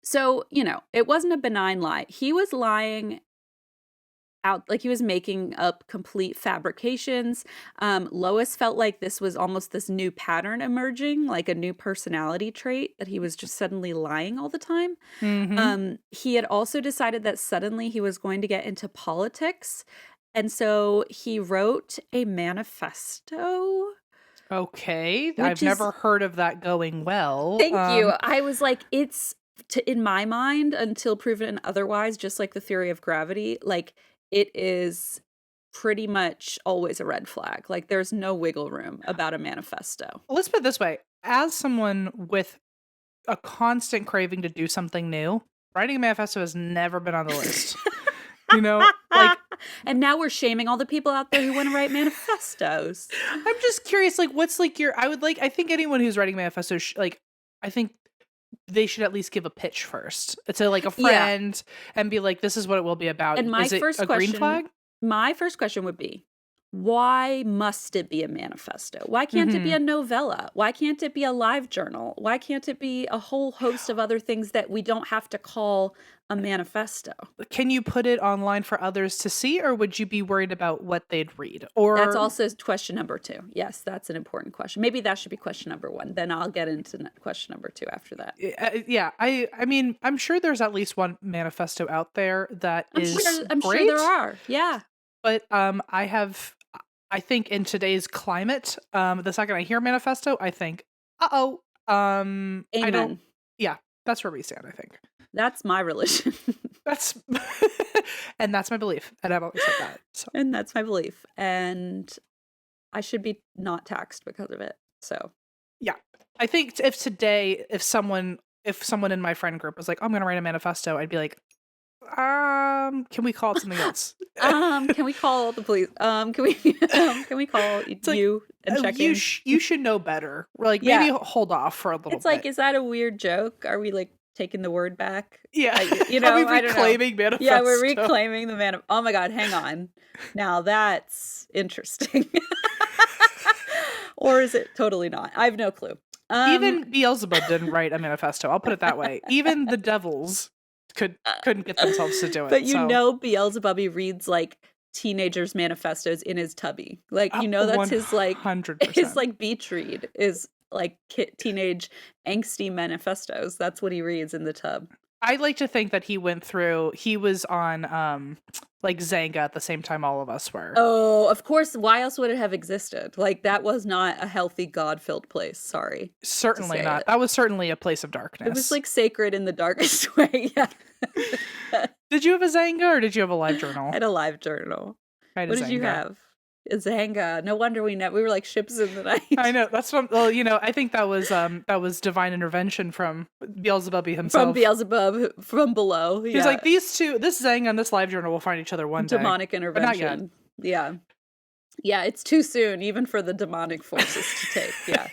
So you know it wasn't a benign lie. He was lying out like he was making up complete fabrications. Lois felt like this was almost this new pattern emerging, like a new personality trait that he was just suddenly lying all the time. Mhm. He had also decided that suddenly he was going to get into politics. And so he wrote a manifesto, Okay. which I've is never heard of that going well. thank you. I was like, it's in my mind, until proven otherwise, just like the theory of gravity, like it is pretty much always a red flag. Like there's no wiggle room about a manifesto. Let's put it this way. As someone with a constant craving to do something new, writing a manifesto has never been on the list. You know, like And now we're shaming all the people out there who want to write manifestos. I'm just curious, like, what's like your? I think anyone who's writing manifestos, like, I think they should at least give a pitch first to like a Yeah. friend and be like, "This is what it will be about." And Is it a green flag? my first question would be, why must it be a manifesto? Why can't it be Hmm. a novella? Why can't it be a live journal? Why can't it be a whole host of other things that we don't have to call a manifesto? Can you put it online for others to see, or would you be worried about what they'd read? That's Or also question number 2. Yes, that's an important question. Maybe that should be question number 1. Then I'll get into question number 2 after that. yeah, I mean, I'm sure there's at least one manifesto out there that is I'm sure great. there are. Yeah. But I think in today's climate, the second I hear manifesto, I think, uh-oh, I don't, Amen. yeah, that's where we stand, I think. That's my religion. That's, and that's my belief, and I've always said that, so. And that's my belief. And I should be not taxed because of it. So, Yeah, I think if someone in my friend group was like, I'm gonna write a manifesto, I'd be like, can we call it something else? can we call the police? Can we call like, you and check in? You should know better. Like, Yeah. maybe hold off for a little It's like, bit. is that a weird joke? Are we like taking the word back? Yeah. You know, Are we I don't know. reclaiming manifesto? Yeah, we're reclaiming the man. Oh my God, hang on. Now that's interesting. Or is it totally not? I have no clue. Even Beelzebubbe didn't write a manifesto. I'll put it that way. Even the devils couldn't get themselves to do it. But you so. know, Beelzebubbe reads like teenagers' manifestos in his tubby. Like, you know, that's his like 100%. beach read is like teenage angsty manifestos. That's what he reads in the tub. I like to think that he was on like Zanga at the same time all of us were. Oh, of course. Why else would it have existed? Like, that was not a healthy, God-filled place. Sorry. Certainly not. it. That was certainly a place of darkness. It was like sacred in the darkest way. Yeah. Did you have a Zanga or did you have a live journal? I had a live journal. I had a What did you Zanga. have? A Zanga. No wonder we were like ships in the night. I know. That's what. Well, you know, I think that was divine intervention from Beelzebubbe himself. From Beelzebub, from below. He's like, this Zanga and this live journal will find each other one day. Demonic intervention. Yeah. Yeah, it's too soon, even for the demonic forces to take. Yeah.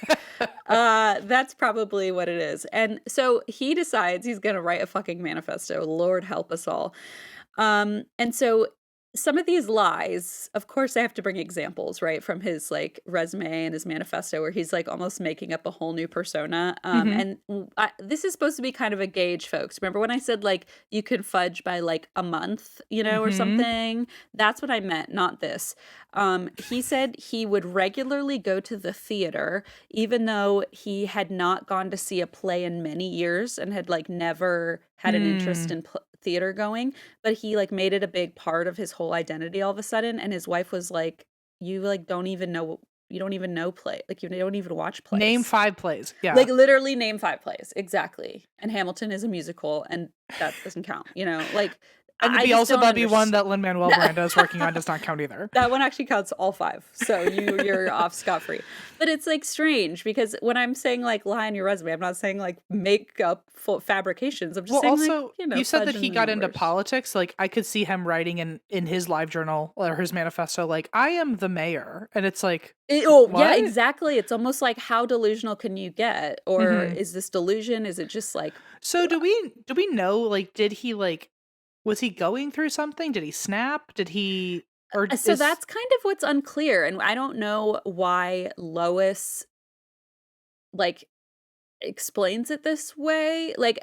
That's probably what it is. And so he decides he's going to write a fucking manifesto. Lord help us all. And so some of these lies, of course, I have to bring examples, right, from his like resume and his manifesto, where he's like almost making up a whole new persona. Mhm. This is supposed to be kind of a gauge, folks. Remember when I said like you could fudge by like a month, or Mhm. something? That's what I meant, not this. He said he would regularly go to the theater, even though he had not gone to see a play in many years and had like never had an interest Mm. in theater going, but he like made it a big part of his whole identity all of a sudden, and his wife was like, you like don't even know play, like you don't even watch Name plays. 5 plays. Like Yeah. literally name 5 plays. Exactly. And Hamilton is a musical, and that doesn't count, like And the I just don't Beelzebubbe one understand. that Lin-Manuel Miranda is working on does not count either. That one actually counts all 5. So you're off scot-free. But it's, like, strange because when I'm saying, like, lie on your resume, I'm not saying, like, make up full fabrications. I'm just Well, saying, like, also, you said fudge that in he the got into numbers. politics. Like, I could see him writing in his live journal or his manifesto, like, "I am the mayor." And it's like, Yeah, "What?" exactly. It's almost like how delusional can you get? Or Mhm. is this delusion? Is it just, like So do we know, like, did he, like, was he going through something? Did he snap? Did he or so is that's kind of what's unclear, and I don't know why Lois, like, explains it this way. Like,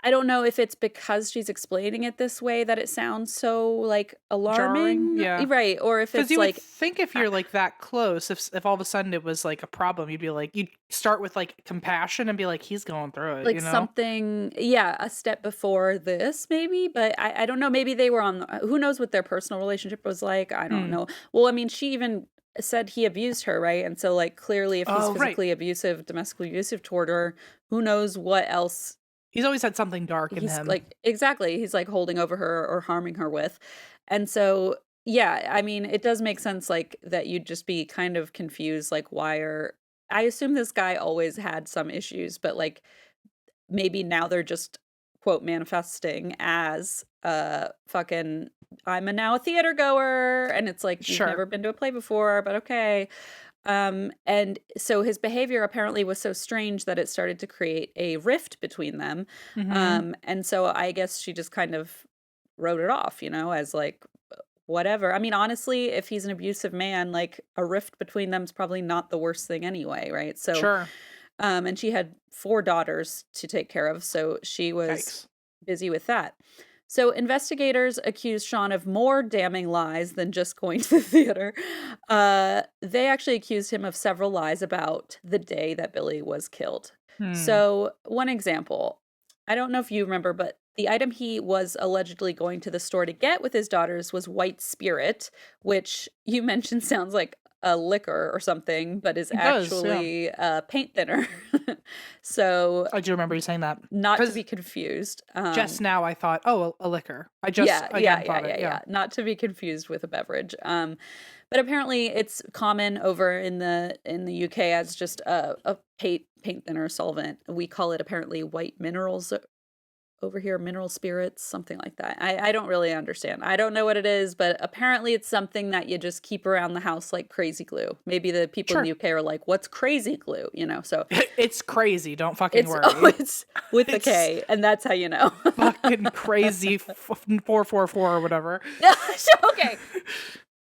I don't know if it's because she's explaining it this way that it sounds so, like, jarring? alarming, Yeah. right? Or if 'Cause it's you would like, think if uh, you're, like, that close, if all of a sudden it was, like, a problem, you'd be like you'd start with, like, compassion and be like, "He's going through it," like you know? something, yeah, a step before this maybe, but I don't know, maybe they were on who knows what their personal relationship was like, I don't Hmm. know. Well, I mean, she even said he abused her, right? And so, like, clearly if he's Oh, right. physically abusive, domestically abusive toward her, who knows what else He's always had something dark in he's him. like, exactly, he's like holding over her or harming her with. And so, yeah, I mean, it does make sense like that you'd just be kind of confused like why are I assume this guy always had some issues, but like maybe now they're just quote manifesting as fucking I'm a now a theater goer, and it's like you've Sure. never been to a play before, but okay. And so his behavior apparently was so strange that it started to create a rift between them. Mhm. And so I guess she just kind of wrote it off, as like whatever. I mean, honestly, if he's an abusive man, like a rift between them is probably not the worst thing anyway, right? So, Sure. and she had 4 daughters to take care of, so she was Yikes. busy with that. So investigators accused Sean of more damning lies than just going to the theater. They actually accused him of several lies about the day that Billy was killed. Hmm. So, one example, I don't know if you remember, but the item he was allegedly going to the store to get with his daughters was white spirit, which you mentioned sounds like a liquor or something, but is It does, yeah. actually paint thinner. So, I do remember you saying that. not to 'Cause be confused. just now I thought, "Oh, a liquor." I just, Yeah, yeah, again, yeah, thought yeah, it, yeah. yeah. Not to be confused with a beverage. But apparently it's common over in the UK as just a paint thinner solvent. We call it apparently white minerals over here, mineral spirits, something like that. I don't really understand. I don't know what it is, but apparently it's something that you just keep around the house like crazy glue. Maybe the people in the Sure. UK are like, "What's crazy glue?" So It's crazy, don't fucking it's oh, worry. it's with a It's K, and that's how you know. fucking crazy 444 or whatever. Yeah, so, okay.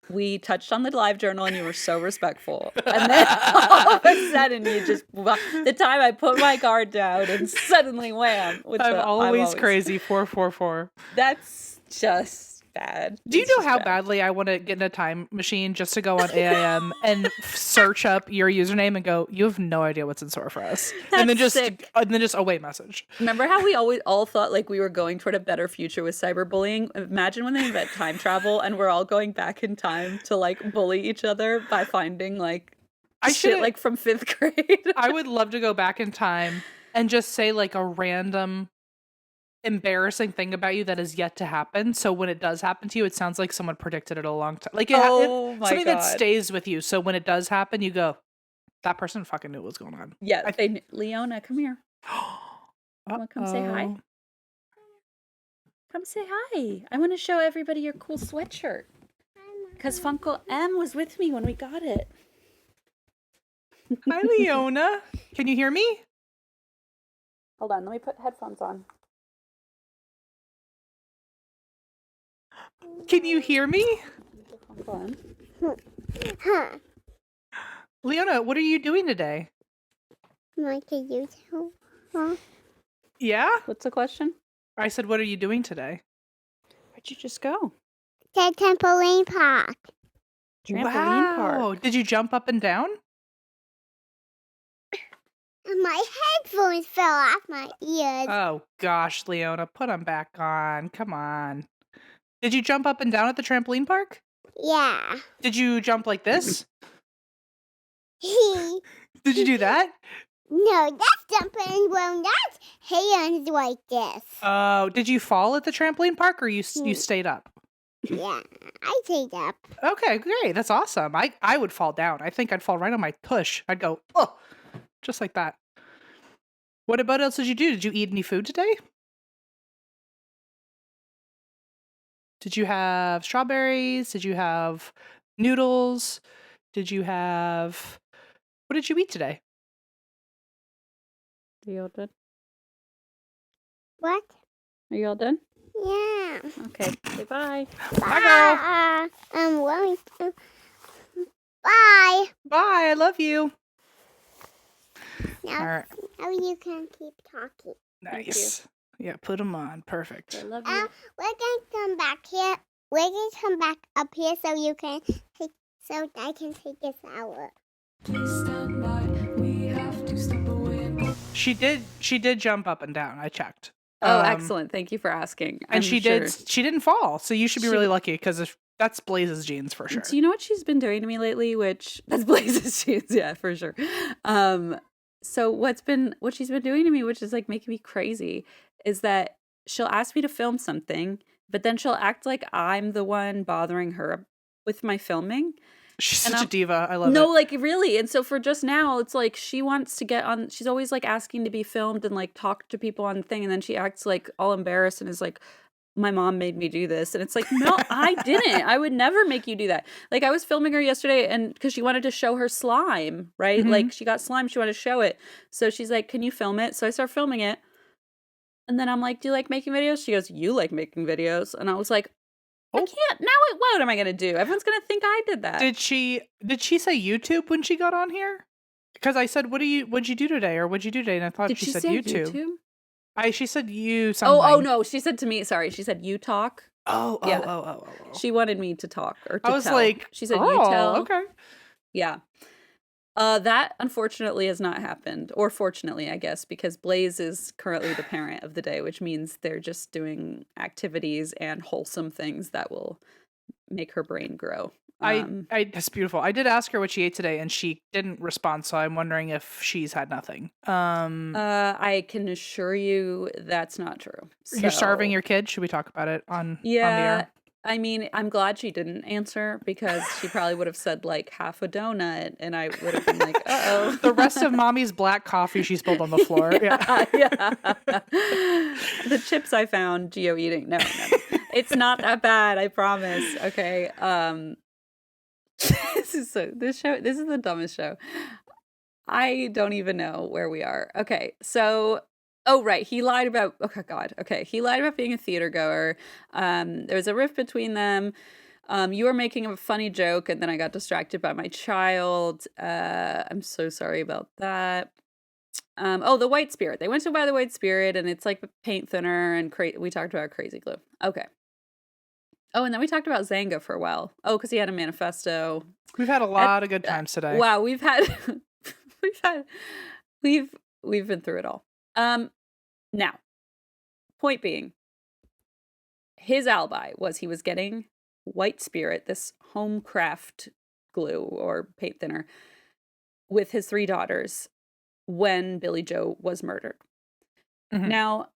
We touched on the live journal and you were so respectful. And then all of a sudden you just the time I put my guard down and suddenly wham with I'm the I'm always always crazy 444. that's just bad. Do you It's know just how bad. badly I wanna get in a time machine just to go on AIM and search up your username and go, "You have no idea what's in store for us," and That's sick. then just away message. Remember how we always all thought like we were going toward a better future with cyberbullying? Imagine when they invent time travel and we're all going back in time to like bully each other by finding like I shit should like from 5th grade. I would love to go back in time and just say, like, a random embarrassing thing about you that is yet to happen, so when it does happen to you, it sounds like someone predicted it a long time, like, it Oh my something that god. stays with you, so when it does happen, you go, "That person fucking knew what was going on." Yeah, I Leona, come here. Wanna come say hi? Uh-oh. Come say hi. I want to show everybody your cool sweatshirt. Because Funko M was with me when we got it. Hi, Leona. Can you hear me? Hold on, let me put headphones on. Can you hear me? Hold Huh. Leona, what are you doing today? Like a YouTube. Huh? Yeah? What's the question? I said, what are you doing today? Where'd you just go? The trampoline park. Trampoline Wow. park. Did you jump up and down? And my headphones fell off my ears. Oh, gosh, Leona, put them back on. Come on. Did you jump up and down at the trampoline park? Yeah. Did you jump like this? no, Did you do that? that's jumping. Well, that's hands like this. Oh, did you fall at the trampoline park or you stayed up? Yeah, I stayed up. Okay, great. That's awesome. I would fall down. I think I'd fall right on my tush. I'd go, oh, just like that. What else did you do? Did you eat any food today? Did you have strawberries? Did you have noodles? Did you have... What did you eat today? Are you all done? What? Are you all done? Yeah. Okay. Say bye. Bye, girl. I'm going to. Bye. Bye. I love you. Now, All right. now you can keep talking. Nice. Yeah, put them on. Perfect. I love you. We're going to come back here. We're going to come back up here so you can take, so I can take a shower. Please stand by. We have to step away and go. She did jump up and down. I checked. Oh, excellent. Thank you for asking. And she didn't fall. So you should be She- really lucky because that's Blaze's genes for sure. Do you know what she's been doing to me lately? Which that's Blaze's shoes, yeah, for sure. So what she's been doing to me, which is like making me crazy, is that she'll ask me to film something, but then she'll act like I'm the one bothering her with my filming. She's And such a I'm- diva. I love No, it. like really. And so for just now, it's like she wants to get on. She's always like asking to be filmed and like talk to people on the thing. And then she acts like all embarrassed and is like, my mom made me do this. And it's like, no, I didn't. I would never make you do that. Like I was filming her yesterday and because she wanted to show her slime, right? Mhm. Like she got slime. She wanted to show it. So she's like, can you film it? So I start filming it. And then I'm like, do you like making videos? She goes, you like making videos. And I was like, I Oh. can't. Now what am I going to do? Everyone's going to think I did that. Did she say YouTube when she got on here? Because I said, what'd you do today? Or what'd you do today? And I thought Did she she said say YouTube. She said you something. Oh no, she said to me, sorry, she said you talk. Oh, Yeah. oh. She wanted me to talk or to I was tell. like, She said you oh, tell. okay. Yeah. That unfortunately has not happened. Or fortunately, I guess, because Blaze is currently the parent of the day, which means they're just doing activities and wholesome things that will make her brain grow. That's beautiful. I did ask her what she ate today, and she didn't respond. So I'm wondering if she's had nothing. I can assure you that's not true. You're starving So- your kid. Should we talk about it on the Yeah. air? I mean, I'm glad she didn't answer because she probably would have said like half a donut, and I would have been like, "Uh-oh." The rest of mommy's black coffee she spilled on the floor. Yeah. yeah. The chips I found, Geo eating. No. It's not that bad, I promise. Okay. This is the dumbest show. I don't even know where we are. Okay. So, oh right, he lied about he lied about being a theater goer. There was a rift between them. You were making a funny joke and then I got distracted by my child. I'm so sorry about that. The white spirit. They went to buy the white spirit and it's like paint thinner and we talked about crazy glue. Okay. Oh, and then we talked about Zanga for a while. Oh, because he had a manifesto. We've had a lot of good times today. Wow, we've been through it all. Now, point being, his alibi was he was getting white spirit, this home craft glue or paint thinner, with his 3 daughters when Billie Jo was murdered. Mhm. Now,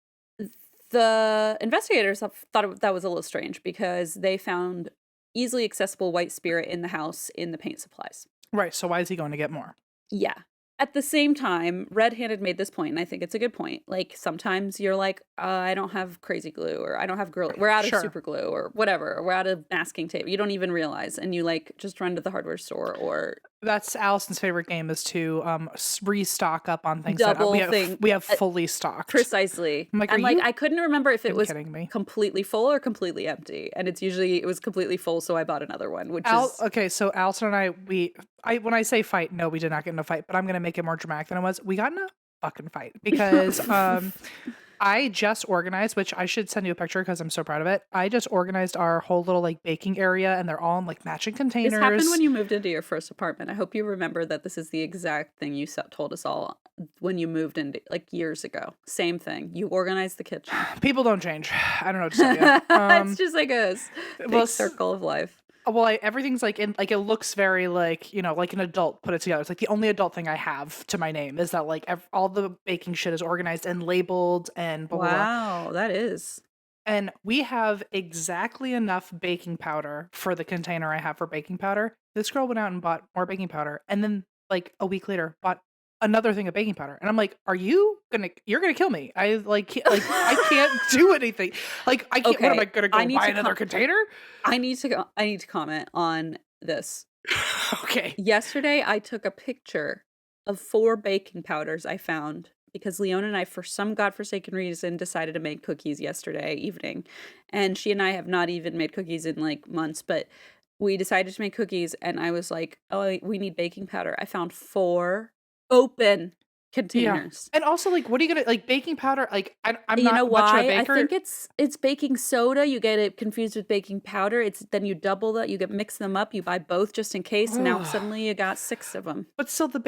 the investigators thought that was a little strange because they found easily accessible white spirit in the house in the paint supplies. Right. So why is he going to get more? Yeah. At the same time, Red Handed made this point, and I think it's a good point. Like, sometimes you're like, I don't have crazy glue, or I don't have we're out of Sure. super glue, or whatever, or we're out of masking tape. You don't even realize, and you, like, just run to the hardware store or That's Allison's favorite game is to restock up on things that Double thing. we have fully stocked. Precisely. I'm like, And are you I couldn't remember if it was kidding me? completely full or completely empty. And it was completely full, so I bought another one, which is Okay, so Allison and I when I say fight, no, we did not get in a fight, but I'm gonna make it more dramatic than it was. We got in a fucking fight because I just organized, which I should send you a picture because I'm so proud of it. I just organized our whole little like baking area, and they're all in like matching containers. This happened when you moved into your first apartment. I hope you remember that this is the exact thing you told us all when you moved in like years ago. Same thing. You organized the kitchen. People don't change. I don't know what to tell you. It's just like a big circle of life. Well, everything's like in like it looks very like like an adult put it together. It's like the only adult thing I have to my name is that like all the baking shit is organized and labeled and blah, blah, blah. Wow, that is. And we have exactly enough baking powder for the container I have for baking powder. This girl went out and bought more baking powder, and then like a week later bought another thing of baking powder. And I'm like, you're gonna kill me. I can't do anything. Like I can't. What am I gonna go buy another container? I need to comment on this. Okay. Yesterday I took a picture of 4 baking powders I found because Leon and I, for some godforsaken reason, decided to make cookies yesterday evening. And she and I have not even made cookies in like months, but we decided to make cookies, and I was like, oh, we need baking powder. I found 4 open containers. Yeah. And also, like, what are you gonna like baking powder? Like, I'm You not know much of a why? I baker. think it's baking soda. You get it confused with baking powder. Then you double that. You mix them up. You buy both just in case. And now suddenly you got 6 of them. But still, the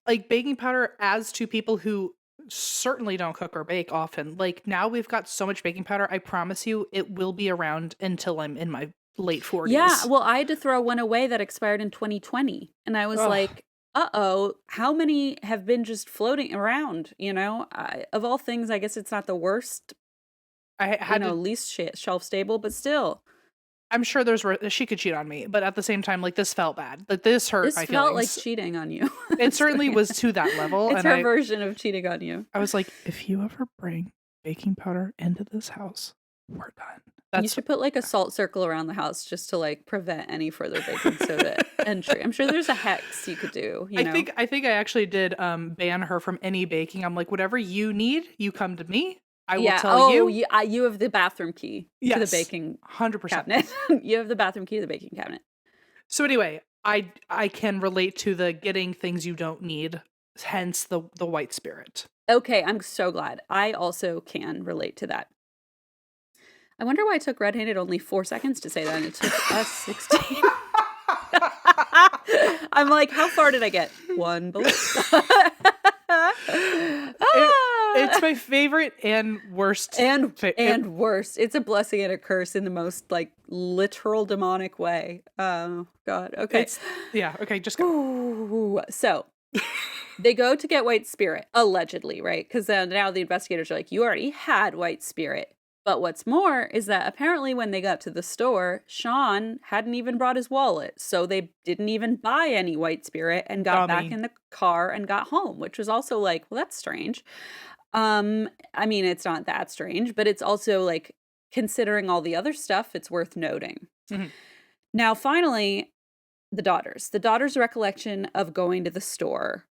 like baking powder adds to people who certainly don't cook or bake often. Like now we've got so much baking powder. I promise you, it will be around until I'm in my late 40s. Yeah. Well, I had to throw one away that expired in 2020, and I was like, uh-oh, how many have been just floating around, of all things, I guess it's not the worst, I had least shelf stable, but still. I'm sure she could cheat on me, but at the same time, like this felt bad. Like this hurt This my felt feelings. like cheating on you. It certainly was to that level. It's and her version of cheating on you. I was like, if you ever bring baking powder into this house, we're done. You should put like a salt circle around the house just to like prevent any further baking soda entry. I'm sure there's a hex you could do. I think I actually did ban her from any baking. I'm like, whatever you need, you come to me. I will tell you. You have the bathroom key to the baking 100% cabinet. You have the bathroom key to the baking cabinet. So anyway, I can relate to the getting things you don't need, hence the white spirit. Okay, I'm so glad. I also can relate to that. I wonder why it took Red-Handed only 4 seconds to say that, and it took us 16. I'm like, how far did I get? 1 bullet. It's my favorite and worst. And worst. It's a blessing and a curse in the most like literal demonic way. Oh God. Okay. Okay, just go. Ooh. So they go to get white spirit, allegedly, right? Because now the investigators are like, you already had white spirit. But what's more is that apparently when they got to the store, Sean hadn't even brought his wallet. So they didn't even buy any white spirit and got back in the car and got home, which was also like, well, that's strange. I mean, it's not that strange, but it's also like considering all the other stuff, it's worth noting. Mm-hmm. Now, finally, the daughter's recollection of going to the store.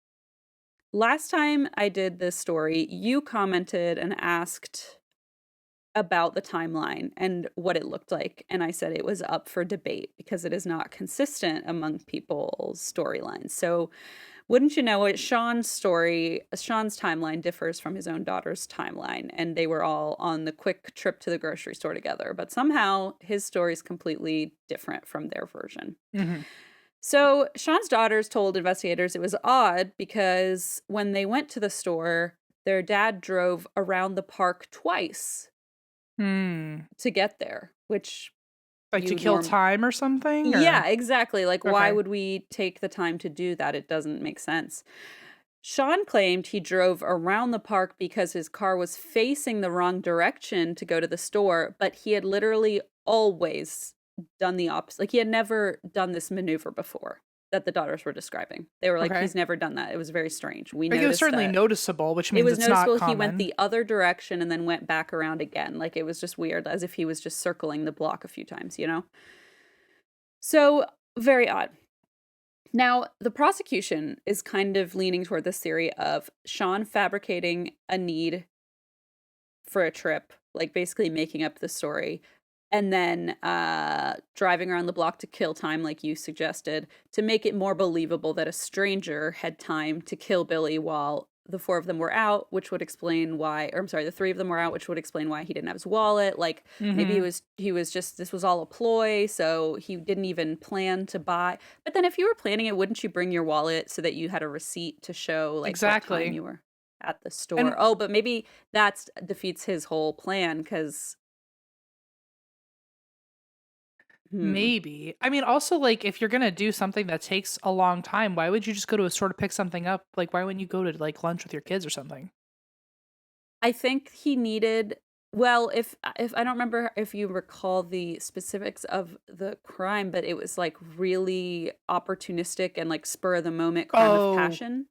Last time I did this story, you commented and asked about the timeline and what it looked like. And I said it was up for debate because it is not consistent among people's storylines. So wouldn't you know it, Sean's timeline differs from his own daughter's timeline. And they were all on the quick trip to the grocery store together. But somehow his story is completely different from their version. Mm-hmm. So Sean's daughters told investigators it was odd because when they went to the store, their dad drove around the park twice to get there, which like to kill time or something? Or? Yeah, exactly. Like, why would we take the time to do that? It doesn't make sense. Sean claimed he drove around the park because his car was facing the wrong direction to go to the store, but he had literally always done the opposite. Like, he had never done this maneuver before that the daughters were describing. They were like, he's never done that. It was very strange. We noticed it was certainly noticeable, which means it's not common. It was noticeable. He went the other direction and then went back around again. Like, it was just weird, as if he was just circling the block a few times, So, very odd. Now, the prosecution is kind of leaning toward this theory of Sean fabricating a need for a trip, like basically making up the story, and then driving around the block to kill time, like you suggested, to make it more believable that a stranger had time to kill Billy while the four of them were out, which would explain why, or I'm sorry, the three of them were out, which would explain why he didn't have his wallet. Like maybe he was just, this was all a ploy, so he didn't even plan to buy. But then if you were planning it, wouldn't you bring your wallet so that you had a receipt to show like what time Exactly. you were at the store? And Oh, but maybe that defeats his whole plan because maybe. I mean, also, like, if you're gonna do something that takes a long time, why would you just go to a store to pick something up? Like, why wouldn't you go to like lunch with your kids or something? I think he needed, well, if I don't remember if you recall the specifics of the crime, but it was like really opportunistic and like spur of the moment crime of Oh, passion.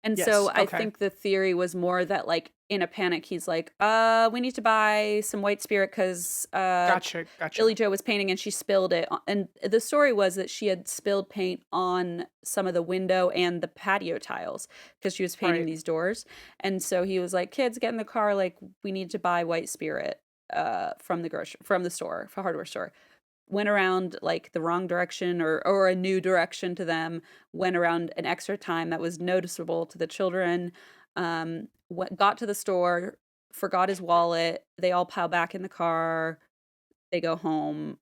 And yes. so I Okay. think the theory was more that like in a panic he's like, we need to buy some white spirit because Gotcha. Billie Gotcha. Jo was painting and she spilled it. And the story was that she had spilled paint on some of the window and the patio tiles because she was painting Right. these doors. And so he was like, kids, get in the car. Like, we need to buy white spirit from the store, for hardware store. Went around like the wrong direction or a new direction to them, went around an extra time that was noticeable to the children, got to the store, forgot his wallet. They all pile back in the car. They go home.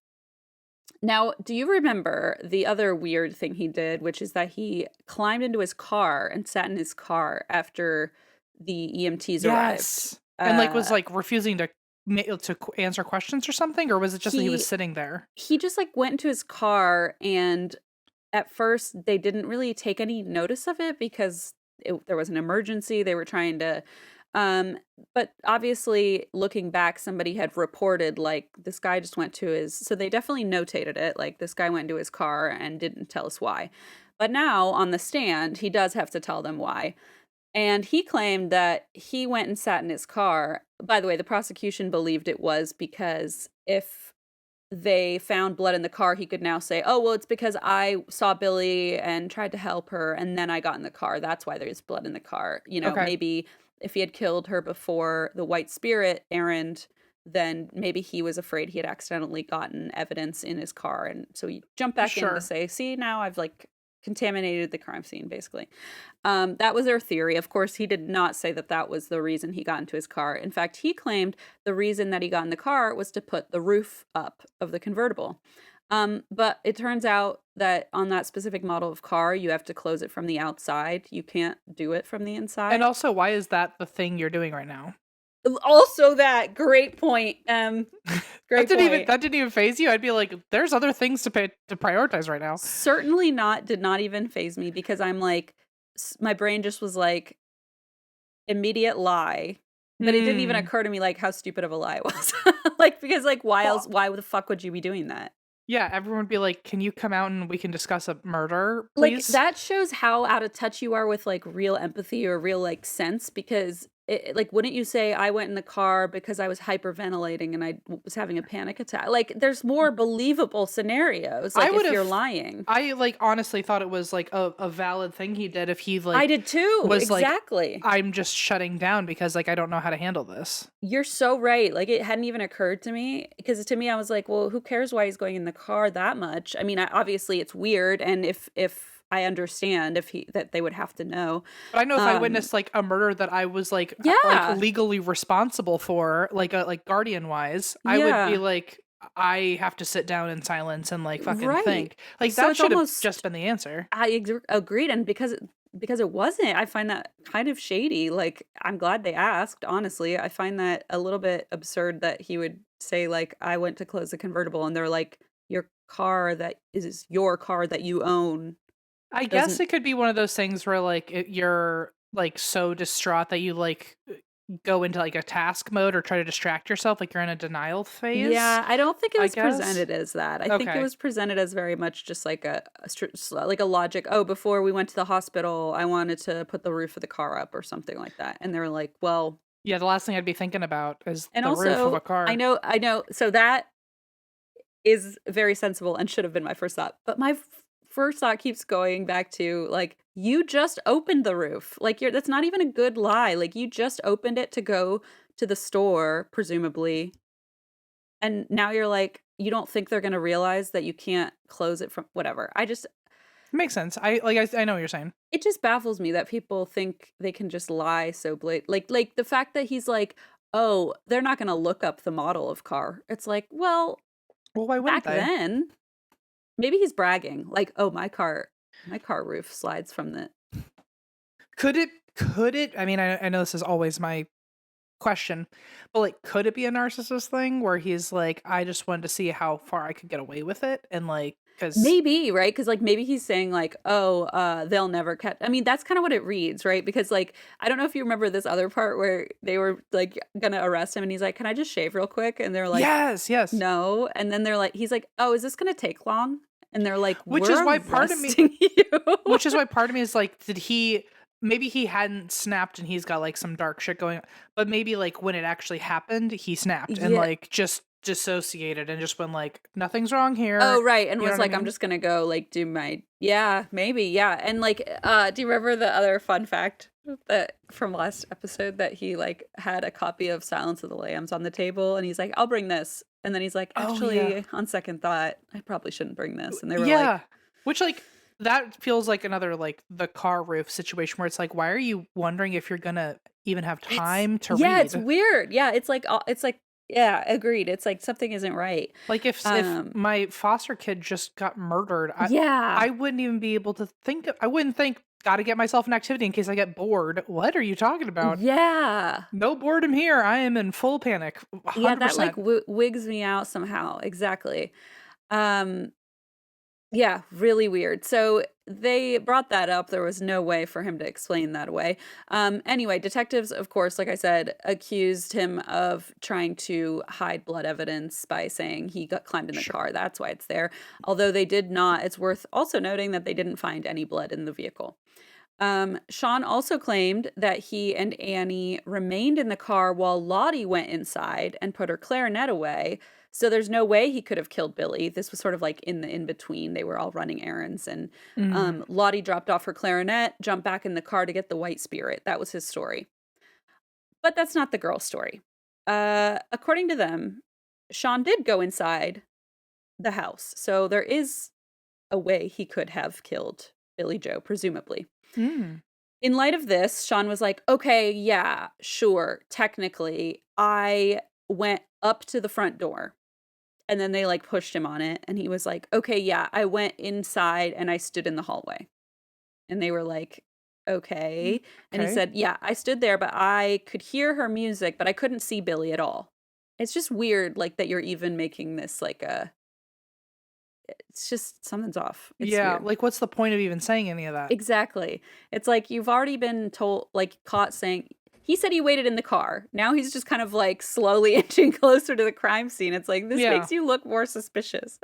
Now, do you remember the other weird thing he did, which is that he climbed into his car and sat in his car after the EMTs arrived? Yes. And like was Uh, like refusing to answer questions or something, or was it just that he was he sitting there? he just like went into his car, and at first they didn't really take any notice of it because there was an emergency. They were trying to um but obviously looking back, somebody had reported like this guy just went to his, so they definitely notated it, like this guy went into his car and didn't tell us why. But now on the stand he does have to tell them why. And he claimed that he went and sat in his car. By the way, the prosecution believed it was because if they found blood in the car, he could now say, oh, well, it's because I saw Billy and tried to help her, and then I got in the car. That's why there's blood in the car. You know, Okay. maybe if he had killed her before the white spirit errand, then maybe he was afraid he had accidentally gotten evidence in his car. And so he jumped back in to Sure. say, see, now I've like contaminated the crime scene, basically. That was their theory. Of course, he did not say that that was the reason he got into his car. In fact, he claimed the reason that he got in the car was to put the roof up of the convertible. But it turns out that on that specific model of car, you have to close it from the outside. You can't do it from the And inside. also, why is that the thing you're doing right now? Also, that great point. Great point. That didn't even phase you. I'd be like, there's other things to prioritize right now. Certainly not. Did not even phase me because I'm like, my brain just was like immediate lie. But it didn't even Hmm. occur to me like how stupid of a lie it was. Like because like why Well, else? Why the fuck would you be doing that? yeah, everyone would be like, can you come out and we can discuss a murder, Like please? that shows how out of touch you are with like real empathy or real like sense because like wouldn't you say I went in the car because I was hyperventilating and I was having a panic attack? Like there's more believable scenarios I like would if you're have, lying. I like honestly thought it was like a valid thing he did if he I like did too. was like, Exactly. I'm just shutting down because like I don't know how to handle this. You're so right. Like it hadn't even occurred to me because to me I was like, well, who cares why he's going in the car that much? I mean, obviously it's weird, and if I understand if he that they would have to know. But I know if I Um, witnessed like a murder that I was like yeah, legally responsible for, like guardian wise, I would be yeah, like, I have to sit down in silence and like fucking right. think. Like So that it's should have almost just been the answer. agreed, and because it wasn't, I find that kind of shady. Like I'm glad they asked. Honestly, I find that a little bit absurd that he would say like I went to close the convertible, and they're like your car that is your car that you own I guess doesn't. it could be one of those things where like you're like so distraught that you like go into like a task mode or try to distract yourself, like you're in a denial phase, Yeah, I don't think it I was guess. presented as that. I think it Okay. was presented as very much just like like a logic. Oh, before we went to the hospital, I wanted to put the roof of the car up or something like that. And they were like, well, Yeah, the last thing I'd be thinking about is and the roof of a also car. I know. So that is very sensible and should have been my first thought. But my first thought keeps going back to like, you just opened the roof. Like that's not even a good lie. Like you just opened it to go to the store, presumably. And now you're like, you don't think they're gonna realize that you can't close it from whatever. Makes sense. I know what you're saying. It just baffles me that people think they can just lie so blatant. Like the fact that he's like, oh, they're not gonna look up the model of car. It's like, well, Well, why wouldn't back they? then, maybe he's bragging. Like, oh, my car roof slides from the. Could it? I mean, I know this is always my question, but like, could it be a narcissist thing where he's like, I just wanted to see how far I could get away with it, and like, because Maybe, right? Because like maybe he's saying like, oh, they'll never catch. I mean, that's kind of what it reads, right? Because like, I don't know if you remember this other part where they were like gonna arrest him, and he's like, "Can I just shave real quick?" And they're like, yes, "No." And then they're like, he's like, "Oh, is this gonna take long?" And they're like, which "We're is why part of me, arresting you." which is why part of me is like, did he? Maybe he hadn't snapped, and he's got like some dark shit going on. But maybe like when it actually happened, he snapped and Yeah. like just dissociated and just went like, nothing's wrong here. Oh, right. And You know was what I like, I'm mean? just gonna go like do my maybe, yeah. And like, do you remember the other fun fact that from last episode that he like had a copy of Silence of the Lambs on the table and he's like, I'll bring this. And then he's like, Oh, actually, yeah. on second thought, I probably shouldn't bring this. And they were Yeah. like, Which like that feels like another like the car roof situation where it's like, why are you wondering if you're gonna even have time to yeah, read? it's weird. Yeah, it's like yeah, agreed. It's like something isn't right. Like if my foster kid just got murdered, Yeah. I wouldn't even be able to think. I wouldn't think. Got to get myself an activity in case I get bored. What are you talking about? Yeah. No boredom here. I am in full panic. 100%. Yeah, that like wigs me out somehow. Exactly. Yeah, really weird. So they brought that up. There was no way for him to explain that away. Anyway, detectives, of course, like I said, accused him of trying to hide blood evidence by saying he got climbed in the car. That's why it's there. Although they did not, it's worth also noting that they didn't find any blood in the vehicle. Sean also claimed that he and Annie remained in the car while Lottie went inside and put her clarinet away. So there's no way he could have killed Billy. This was sort of like in the in-between. They were all running errands and Lottie dropped off her clarinet, jumped back in the car to get the white spirit. That was his story. But that's not the girl's story. According to them, Sean did go inside the house. So there is a way he could have killed Billie Jo, presumably. Mm. In light of this, Sean was like, okay, yeah, sure. Technically, I went up to the front door and then they like pushed him on it. And he was like, okay, yeah, I went inside and I stood in the hallway. And they were like, okay. And he Okay. said, yeah, I stood there, but I could hear her music, but I couldn't see Billy at all. It's just weird, like that you're even making this like it's just something's off. It's Yeah, weird. like what's the point of even saying any of that? Exactly. It's like you've already been told, like caught saying, he said he waited in the car. Now he's just kind of like slowly inching closer to the crime scene. It's like, this Yeah. makes you look more suspicious.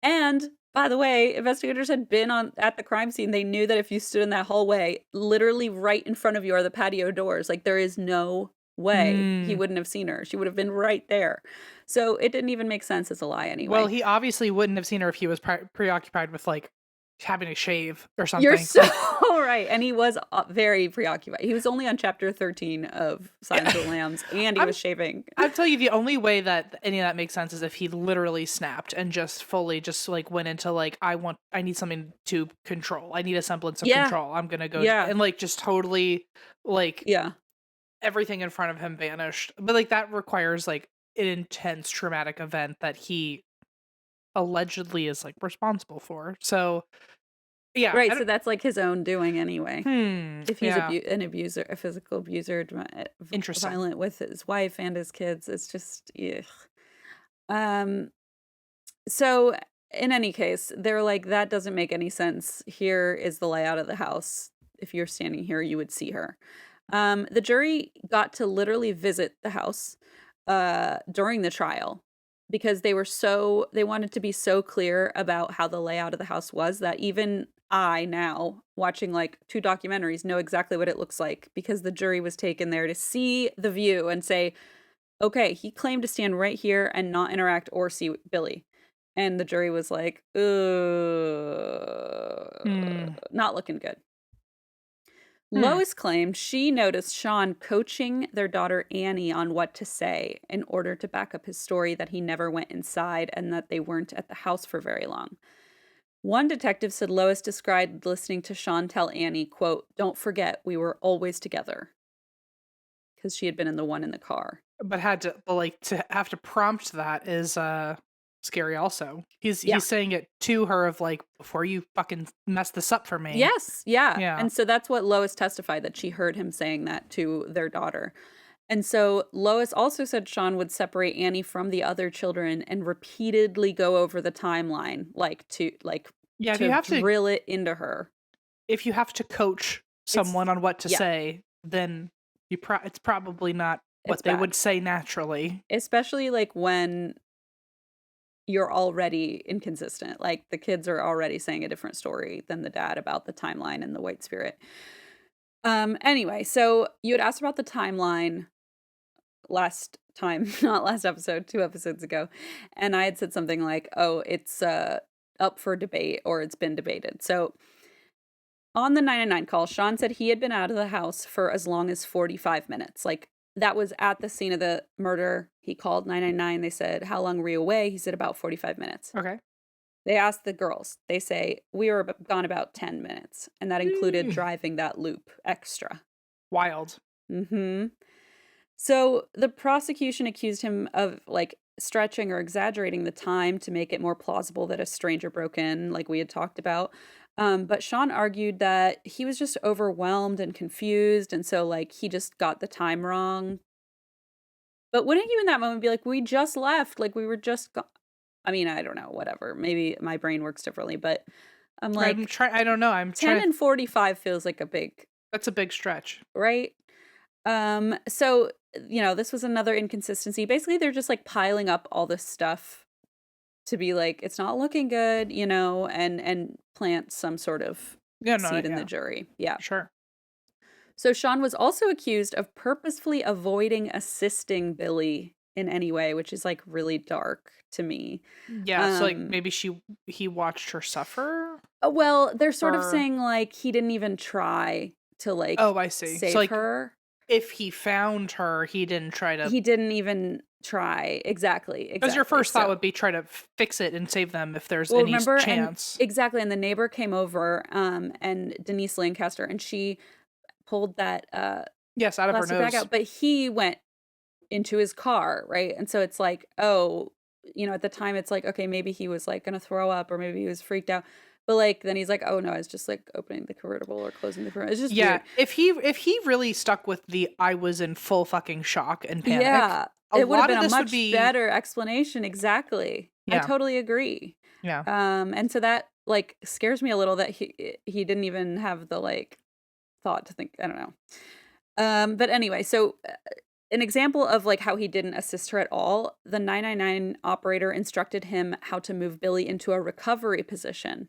And by the way, investigators had been at the crime scene. They knew that if you stood in that hallway, literally right in front of you are the patio doors. Like there is no way he wouldn't have seen her. She would have been right there. So it didn't even make sense as a lie anyway. Well, he obviously wouldn't have seen her if he was preoccupied with like having a shave or something. You're so right. And he was very preoccupied. He was only on chapter 13 of Silence of the Lambs and he was shaving. I'll tell you, the only way that any of that makes sense is if he literally snapped and just fully just like went into like, I need something to control. I need a semblance of control. I'm going to go. Yeah. And like just totally like Yeah. everything in front of him vanished. But like that requires like an intense traumatic event that he allegedly is like responsible for. So yeah. Right. So that's like his own doing anyway. If he's yeah. an abuser, a physical abuser, Interesting. violent with his wife and his kids, it's just, ugh. So in any case, they're like, that doesn't make any sense. Here is the layout of the house. If you're standing here, you would see her. The jury got to literally visit the house during the trial because they wanted to be so clear about how the layout of the house was that even I now watching like 2 documentaries know exactly what it looks like because the jury was taken there to see the view and say, okay, he claimed to stand right here and not interact or see Billy. And the jury was like, not looking good. Lois claimed she noticed Sean coaching their daughter Annie on what to say in order to back up his story that he never went inside and that they weren't at the house for very long. One detective said Lois described listening to Sean tell Annie, quote, "Don't forget, we were always together." Because she had been in the one in the car. But to have to prompt that is scary also. He's saying it to her of like, before you fucking mess this up for me. Yes, yeah. Yeah. And so that's what Lois testified, that she heard him saying that to their daughter. And so Lois also said Sean would separate Annie from the other children and repeatedly go over the timeline, to if you have to drill it into her. If you have to coach someone on what to say, then it's probably not what they would say naturally. Especially like when you're already inconsistent. Like the kids are already saying a different story than the dad about the timeline and the white spirit. Anyway, so you had asked about the timeline last time, not last episode, 2 episodes ago. And I had said something like, oh, it's up for debate, or it's been debated. So on the 999 call, Sean said he had been out of the house for as long as 45 minutes. Like, that was at the scene of the murder. He called 999. They said, "How long were you away?" He said, "About 45 minutes. Okay. They asked the girls. They say, "We were gone about 10 minutes. And that included driving that loop extra." Wild. Mm-hmm. So the prosecution accused him of like stretching or exaggerating the time to make it more plausible that a stranger broke in, like we had talked about. But Sean argued that he was just overwhelmed and confused, and so like he just got the time wrong. But wouldn't you in that moment be like, we just left, like we were just I mean, I don't know, whatever. Maybe my brain works differently, but I'm like, I don't know. 10 and 45 feels like that's a big stretch, right? So this was another inconsistency. Basically, they're just like piling up all this stuff to be like, it's not looking good, and plant some sort of seed in the jury. Yeah. Sure. So Sean was also accused of purposefully avoiding assisting Billy in any way, which is like really dark to me. Yeah, so like maybe he watched her suffer? Well, they're sort of saying like he didn't even try to like I see. save so, like, her. If he found her, he didn't even try. Exactly. Because your first thought would be try to fix it and save them if there's any chance. Exactly. And the neighbor came over, and Denise Lancaster, and she pulled that out of her nose. Bag out, but he went into his car, right? And so it's like, at the time it's like, okay, maybe he was like gonna throw up, or maybe he was freaked out. But like then he's like, oh no, I was just like opening the convertible or closing the convertible. It's just weird. If he really stuck with I was in full fucking shock and panic. Yeah, it would have been a much better explanation. Exactly. Yeah. I totally agree. Yeah. And so that like scares me a little that he didn't even have the like thought to think. I don't know. But anyway, so an example of like how he didn't assist her at all. The 999 operator instructed him how to move Billy into a recovery position.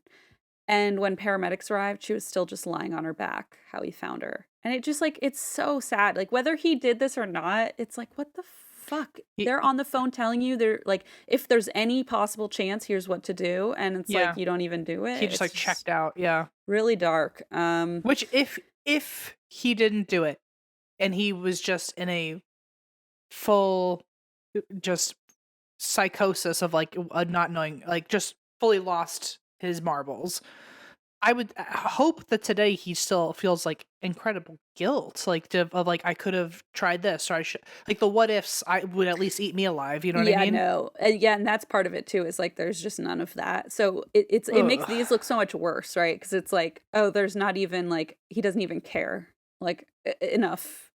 And when paramedics arrived, she was still just lying on her back, how he found her. And it just like, it's so sad. Like whether he did this or not, it's like, what the fuck? They're on the phone telling you they're like, if there's any possible chance, here's what to do. And it's like, you don't even do it. He just checked out. Yeah. Really dark. Which if he didn't do it and he was just in a full just psychosis of like not knowing, like just fully lost his marbles, I would hope that today he still feels like incredible guilt, like of like I could have tried this, or I should, like the what ifs I would at least eat me alive, you know what I mean? No, and that's part of it too, is like there's just none of that, so it makes these look so much worse, right? Because it's like, oh, there's not even like, he doesn't even care like enough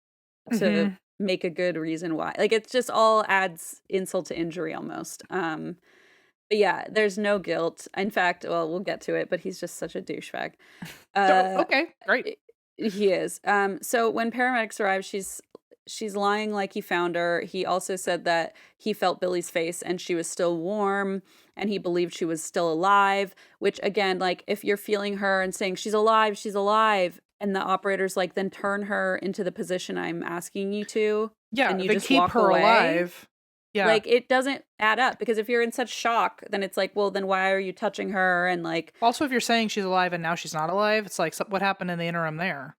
to make a good reason why, like it just all adds insult to injury almost. But yeah, there's no guilt. In fact, well, we'll get to it, but he's just such a douchebag. Okay, great. He is. So when paramedics arrive, she's lying like he found her. He also said that he felt Billy's face and she was still warm, and he believed she was still alive, which again, like if you're feeling her and saying she's alive, and the operator's like, then turn her into the position I'm asking you to. Yeah, and you they just keep walk her away. alive. Yeah. Like, it doesn't add up, because if you're in such shock, then it's like, well, then why are you touching her? And like, Also, if you're saying she's alive and now she's not alive, it's like, what happened in the interim there?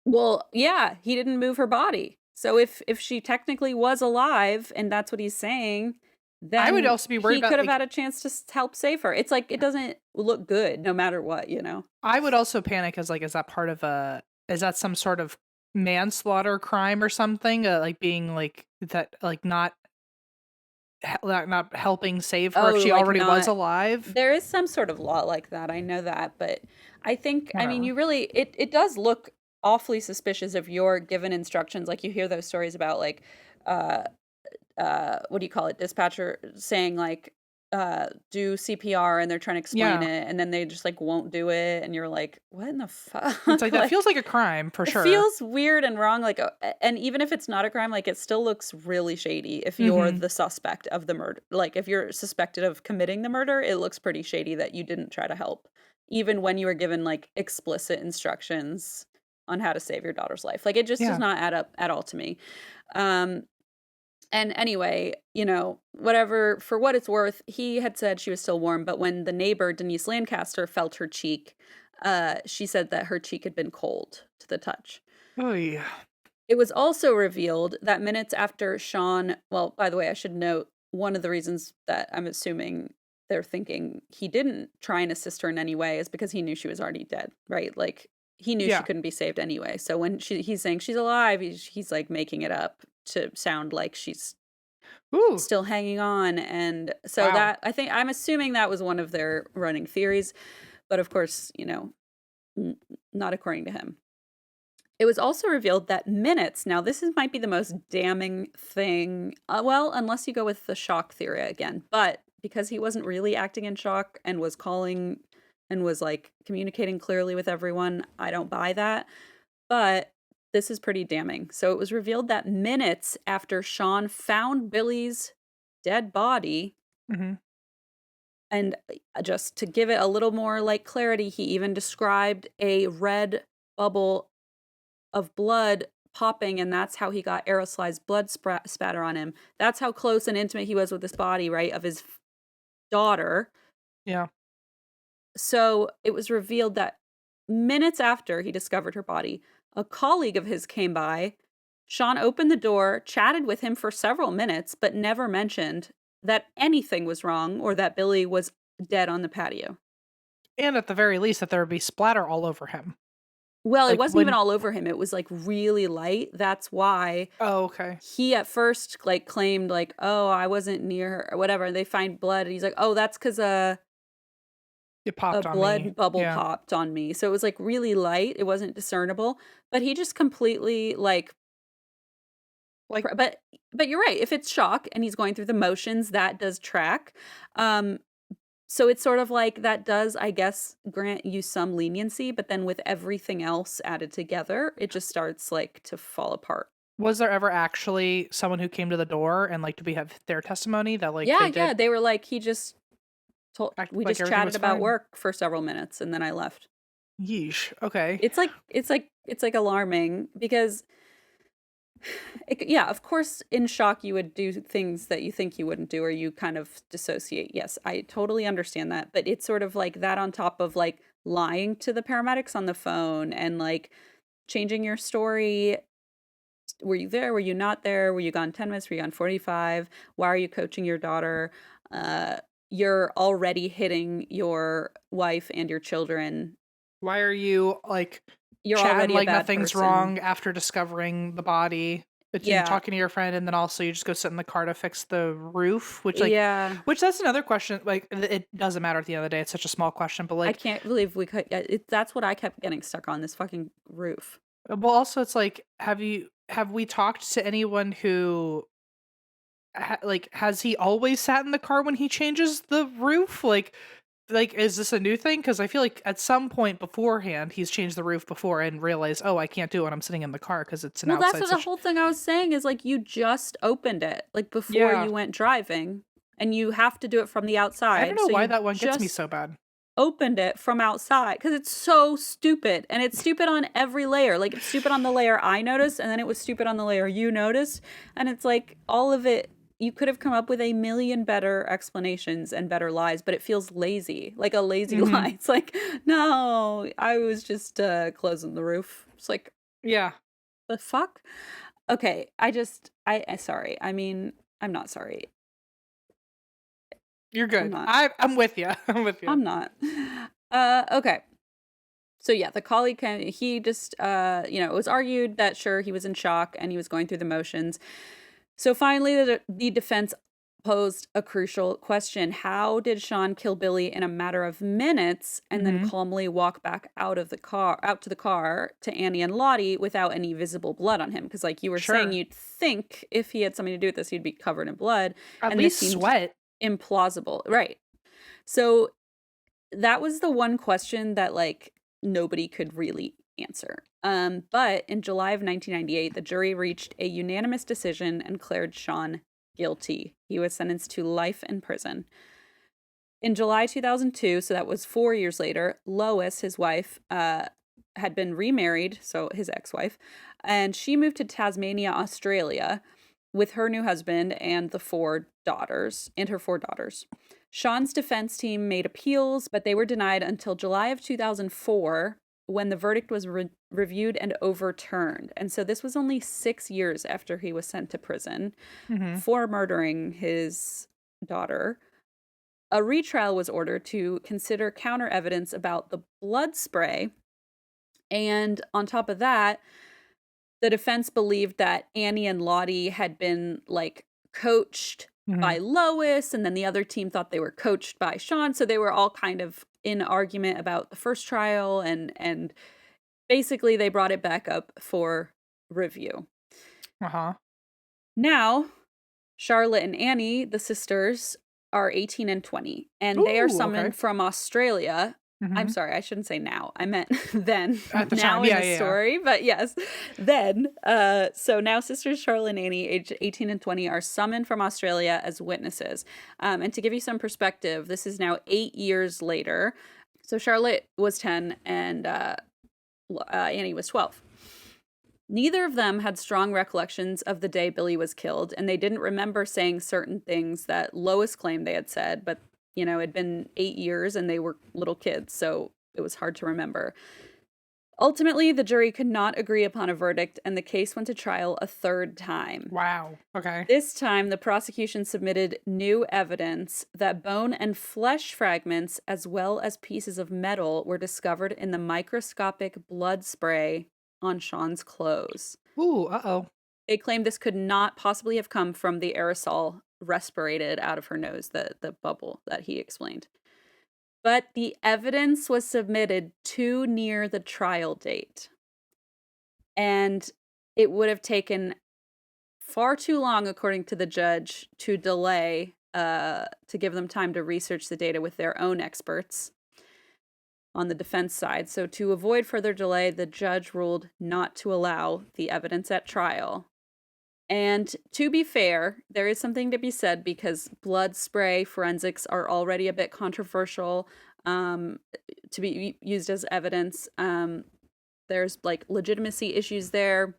well, yeah, he didn't move her body. So if she technically was alive and that's what he's saying, I would then also be worried he about, could have like, had a chance to help save her. It's like, it doesn't look good no matter what, you know? I would also panic as like, is that some sort of manslaughter crime or something? Like being like that, like not helping save her Oh, if she like already was not. alive. There is some sort of law like that. I know that, but I think, I mean, Whatever. you really, it does look awfully suspicious if you're given instructions. Like, you hear those stories about like, uh, what do you call it? Dispatcher saying like, do CPR, and they're trying to explain Yeah. it, and then they just like won't do it, and you're like, what in the fuck? It's like that Like, feels like a crime for it sure. feels weird and wrong. Like, and even if it's not a crime, like, it still looks really shady if you're Mhm. the suspect of the murder. Like, if you're suspected of committing the murder, it looks pretty shady that you didn't try to help, even when you were given like explicit instructions on how to save your daughter's life. Like, it just does Yeah. not add up at all to me. And anyway, you know, whatever, for what it's worth, he had said she was still warm, but when the neighbor, Denise Lancaster, felt her cheek, she said that her cheek had been cold to the touch. Oh yeah. It was also revealed that minutes after Sean, well, by the way, I should note, one of the reasons that I'm assuming they're thinking he didn't try and assist her in any way is because he knew she was already dead, right? Like, he knew she Yeah. couldn't be saved anyway. So when he's saying she's alive, he's like making it up to sound like she's Ooh. still hanging on. And so Wow. that, I think, I'm assuming that was one of their running theories, but of course, you know, not according to him. It was also revealed that minutes, now this might be the most damning thing, well, unless you go with the shock theory again, but because he wasn't really acting in shock and was calling and was like communicating clearly with everyone, I don't buy that. But this is pretty damning. So it was revealed that minutes after Sean found Billy's dead body, Mhm. and just to give it a little more like clarity, he even described a red bubble of blood popping, and that's how he got aerosolized blood spatter on him. That's how close and intimate he was with this body, right, of his daughter. Yeah. So it was revealed that minutes after he discovered her body, a colleague of his came by. Sean opened the door, chatted with him for several minutes, but never mentioned that anything was wrong or that Billy was dead on the patio. And at the very least, that there would be splatter all over him. Well, it Like wasn't even when. all over him. It was like really light. That's why Oh, okay. he at first like claimed like, oh, I wasn't near her or whatever. And they find blood, and he's like, oh, that's because It a popped on me. blood bubble Yeah. popped on me. So it was like really light. It wasn't discernible. But he just completely like, Like. but you're right. If it's shock and he's going through the motions, that does track. So it's sort of like that does, I guess, grant you some leniency, but then with everything else added together, it just starts like to fall apart. Was there ever actually someone who came to the door and like, did we have their testimony that like Yeah, they did they were like, he just told, act we like just everything chatted was about fine? work for several minutes, and then I left. Yeesh. Okay. It's like alarming because yeah, of course, in shock, you would do things that you think you wouldn't do, or you kind of dissociate. Yes, I totally understand that. But it's sort of like that on top of like lying to the paramedics on the phone and like changing your story. Were you there? Were you not there? Were you gone 10 minutes? Were you gone 45? Why are you coaching your daughter? You're already hitting your wife and your children. Why are you like You're chatting already a like bad nothing's person. wrong after discovering the body? But you Yeah. talking to your friend, and then also you just go sit in the car to fix the roof, which like, Yeah. which that's another question. Like, it doesn't matter at the end of the day. It's such a small question, but I like, can't believe we could. That's what I kept getting stuck on, this fucking roof. well, also it's like, have we talked to anyone who like, has he always sat in the car when he changes the roof? Like, is this a new thing? Because I feel like at some point beforehand, he's changed the roof before and realized, oh, I can't do it when I'm sitting in the car because it's an Well, that's outside what the whole thing I was saying is like you just opened it like before Yeah. you went driving, and you have to do it from the outside. I don't know so why you that one gets me just so bad. opened it from outside because it's so stupid, and it's stupid on every layer. Like, it's stupid on the layer I noticed, and then it was stupid on the layer you noticed, and it's like all of it. you could have come up with a million better explanations and better lies, but it feels lazy, like a lazy Mhm. lie. It's like, no, I was just closing the roof. It's like, Yeah. the fuck? Okay, sorry. I mean, I'm not sorry. You're I'm good. not. I'm with you. I'm with you. I'm not. Okay. So yeah, the colleague he just it was argued that sure he was in shock and he was going through the motions. So finally the defense posed a crucial question. How did Sean kill Billy in a matter of minutes and then Mhm. calmly walk back out to the car to Annie and Lottie without any visible blood on him? Because like you were saying, Sure. you'd think if he had something to do with this, he'd be covered in blood. At And this least seemed sweat. implausible. Right. So that was the one question that like nobody could really answer. But in July of 1998, the jury reached a unanimous decision and declared Sean guilty. He was sentenced to life in prison. In July 2002, so that was 4 years later, Lois, his wife, had been remarried, so his ex-wife, and she moved to Tasmania, Australia, with her new husband and her 4 daughters. Sean's defense team made appeals, but they were denied until July of 2004 when the verdict was reviewed and overturned. And so this was only 6 years after he was sent to prison Mhm. for murdering his daughter. A retrial was ordered to consider counter evidence about the blood spray. And on top of that, the defense believed that Annie and Lottie had been like coached by Mhm. Lois, and then the other team thought they were coached by Sean. So they were all kind of in argument about the first trial, and basically they brought it back up for review. Uh-huh. Now, Charlotte and Annie, the sisters, are 18 and 20, and they are Ooh, okay. summoned from Australia. I'm Mhm. sorry, I shouldn't say now. I meant then. At the Now time. in Yeah, the yeah, yeah. story, but yes, then. So now sisters Charlotte and Annie, aged 18 and 20, are summoned from Australia as witnesses. And to give you some perspective, this is now 8 years later. So Charlotte was 10 and Annie was 12. Neither of them had strong recollections of the day Billy was killed, and they didn't remember saying certain things that Lois claimed they had said, but, it had been 8 years and they were little kids, so it was hard to remember. Ultimately, the jury could not agree upon a verdict, and the case went to trial a third time. Wow. Okay. This time, the prosecution submitted new evidence that bone and flesh fragments, as well as pieces of metal, were discovered in the microscopic blood spray on Sean's clothes. Ooh, uh-oh. They claimed this could not possibly have come from the aerosol respirated out of her nose, the bubble that he explained. But the evidence was submitted too near the trial date. And it would have taken far too long, according to the judge, to delay, to give them time to research the data with their own experts on the defense side. So to avoid further delay, the judge ruled not to allow the evidence at trial. And to be fair, there is something to be said because blood spray forensics are already a bit controversial to be used as evidence. There's like legitimacy issues there.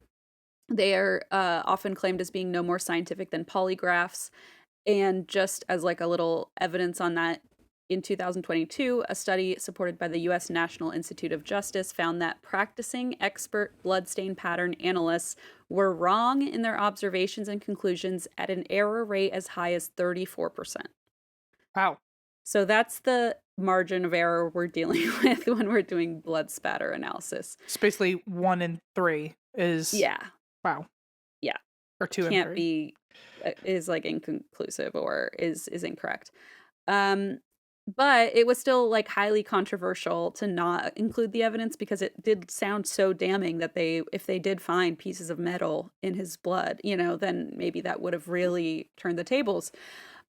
They are often claimed as being no more scientific than polygraphs. And just as like a little evidence on that, in 2022, a study supported by the U.S. National Institute of Justice found that practicing expert bloodstain pattern analysts were wrong in their observations and conclusions at an error rate as high as 34%. Wow. So that's the margin of error we're dealing with when we're doing blood spatter analysis. It's basically 1 in 3 is Yeah. wow. Yeah. Or 2 and Can't 3. be is like inconclusive or is incorrect. But it was still like highly controversial to not include the evidence because it did sound so damning that if they did find pieces of metal in his blood, then maybe that would have really turned the tables.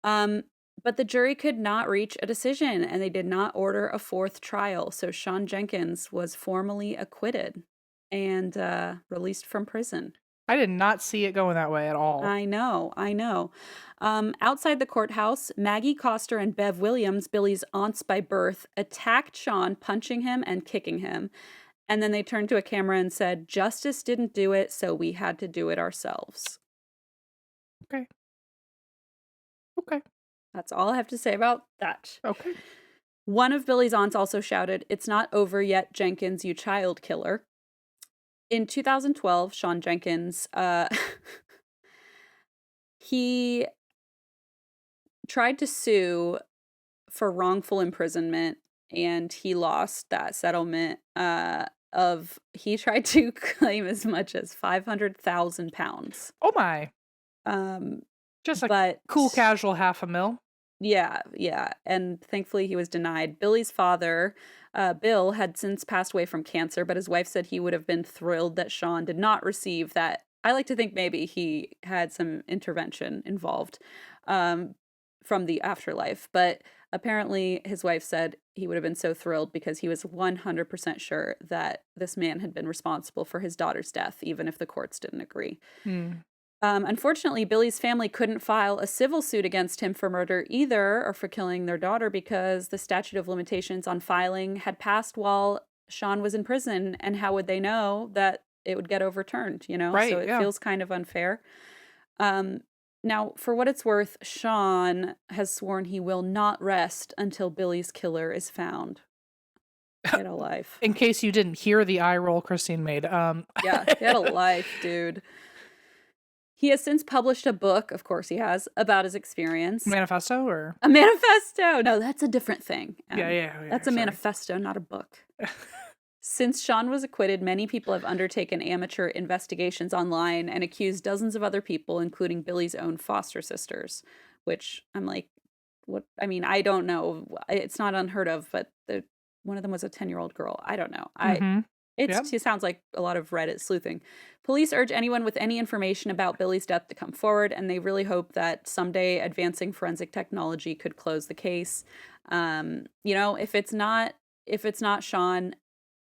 But the jury could not reach a decision and they did not order a fourth trial. So Sean Jenkins was formally acquitted and released from prison. I did not see it going that way at all. I know. Outside the courthouse, Maggie Coster and Bev Williams, Billy's aunts by birth, attacked Sean, punching him and kicking him. And then they turned to a camera and said, "Justice didn't do it, so we had to do it ourselves." Okay. Okay. That's all I have to say about that. Okay. One of Billy's aunts also shouted, "It's not over yet, Jenkins, you child killer." In 2012, Sean Jenkins, he tried to sue for wrongful imprisonment, and he lost that settlement. He tried to claim as much as £500,000. Oh my. Um, Just a but cool casual $500,000. yeah, and thankfully he was denied. Billy's father, Bill, had since passed away from cancer, but his wife said he would have been thrilled that Sean did not receive that. I like to think maybe he had some intervention involved from the afterlife, but apparently his wife said he would have been so thrilled because he was 100% sure that this man had been responsible for his daughter's death, even if the courts didn't agree. Unfortunately, Billy's family couldn't file a civil suit against him for murder either, or for killing their daughter, because the statute of limitations on filing had passed while Sean was in prison, and how would they know that it would get overturned, you know? Right, So it yeah. feels kind of unfair. Now, for what it's worth, Sean has sworn he will not rest until Billy's killer is found. Get a life. In case you didn't hear the eye roll Christine made. Yeah, get a life, dude. He has since published a book, of course he has, about his experience. Manifesto or? A manifesto! No, that's a different thing. Yeah, That's a sorry. manifesto, not a book. Since Sean was acquitted, many people have undertaken amateur investigations online and accused dozens of other people, including Billy's own foster sisters, which I'm like, what? I mean, I don't know. It's not unheard of, but one of them was a 10-year-old girl. I don't know. It sounds like a lot of Reddit sleuthing. Police urge anyone with any information about Billy's death to come forward, and they really hope that someday advancing forensic technology could close the case. If it's not Sean,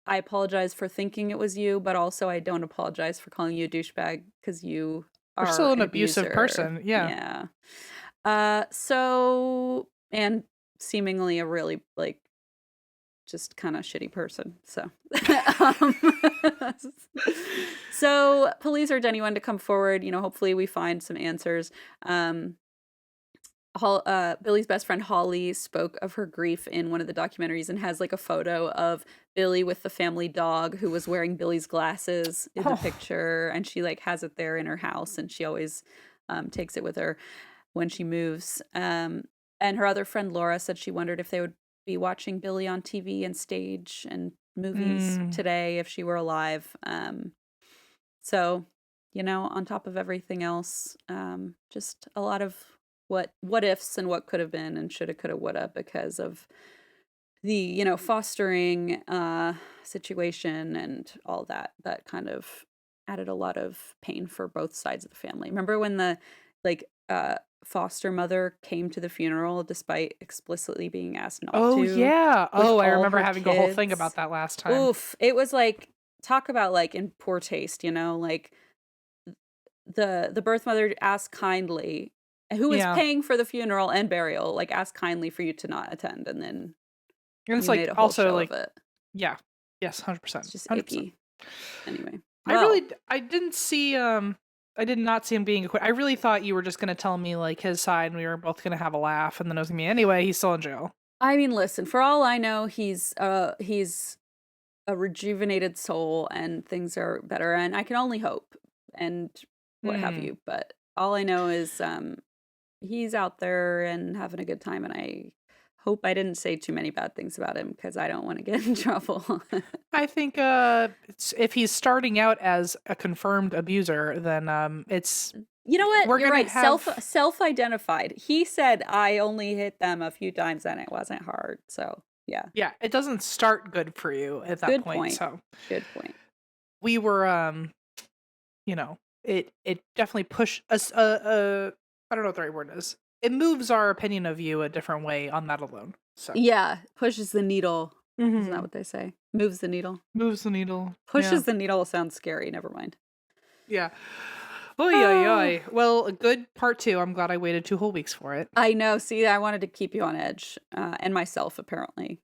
I apologize for thinking it was you, but also I don't apologize for calling you a douchebag, because you are still an abusive abuser. person. Yeah. And seemingly a really, like, just kind of shitty person. So, so police urge anyone to come forward. Hopefully we find some answers. Billy's best friend Holly spoke of her grief in one of the documentaries and has like a photo of Billy with the family dog who was wearing Billy's glasses in the picture, and she like has it there in her house, and she always takes it with her when she moves. And her other friend Laura said she wondered if they would be watching Billy on TV and stage and movies today if she were alive. So, on top of everything else, just a lot of what ifs and what could have been and shoulda, coulda, woulda, because of the, fostering situation and all that kind of added a lot of pain for both sides of the family. Remember when the foster mother came to the funeral despite explicitly being asked not to? Oh, yeah. Oh, I all remember her having a whole thing kids? about that last time. Oof. It was like, talk about like in poor taste, like the birth mother asked kindly, who is paying for the funeral and burial, like asked kindly for you to not attend, and then And it's you like made a whole also show like, of it. yeah. Yes, 100%. It's just 100%. icky. Anyway. I didn't see, I did not see him being acquitted. I really thought you were just going to tell me like his side and we were both going to have a laugh, and then it was going to be, anyway, he's still in jail. I mean, listen, for all I know, he's a rejuvenated soul and things are better, and I can only hope and what have you. But all I know is he's out there and having a good time, and I hope I didn't say too many bad things about him because I don't want to get in trouble. I think if he's starting out as a confirmed abuser, then it's... You know what? We're You're gonna right. have- Self-identified. He said, I only hit them a few times and it wasn't hard. So, yeah. Yeah, it doesn't start good for you at that Good point. point. So Good point. we were, it definitely pushed us, I don't know what the right word is. It moves our opinion of you a different way on that alone. So Yeah. Pushes the needle. Mhm. Isn't that what they say? Moves the needle. Moves the needle. Pushes the needle sounds scary. Never mind. Yeah. Oy, oy, oy. Well, a good part 2. I'm glad I waited 2 whole weeks for it. I know. See, I wanted to keep you on edge, and myself apparently.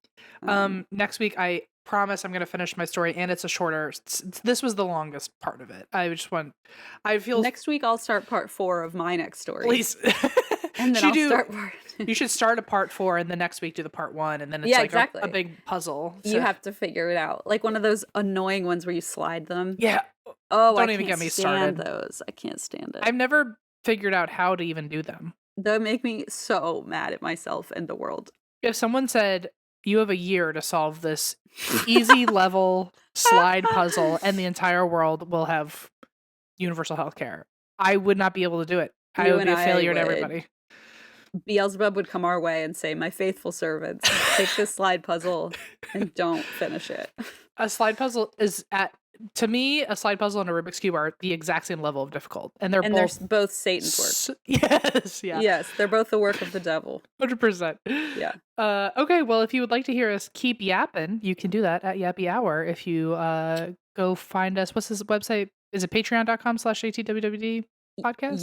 Next week, I promise I'm going to finish my story, and it's a shorter. This was the longest part of it. I feel Next week I'll start part 4 of my next story. please. and then You I'll do- start part. You should start a part 4 and the next week do the part 1, and then it's Yeah, like exactly. a big puzzle. You have to figure it out. Like one of those annoying ones where you slide them. Yeah. Oh, Don't I even can't get me stand started. those. I can't stand it. I've never figured out how to even do them. That make me so mad at myself and the world. If someone said, you have a year to solve this easy level slide puzzle and the entire world will have universal health care, I would not be able to do it. I You would be a and I failure to would. everybody. Beelzebubbe would come our way and say, "My faithful servants, take this slide puzzle and don't finish it." A slide puzzle is to me, a slide puzzle and a Rubik's Cube are the exact same level of difficult. And they're And both they're both Satan's work. Yes, yeah. Yes, they're both the work of the devil. 100%. Yeah. Okay, well, if you would like to hear us keep yapping, you can do that at Yappy Hour. If you go find us, what's this website? Is it patreon.com/ATWWD podcast?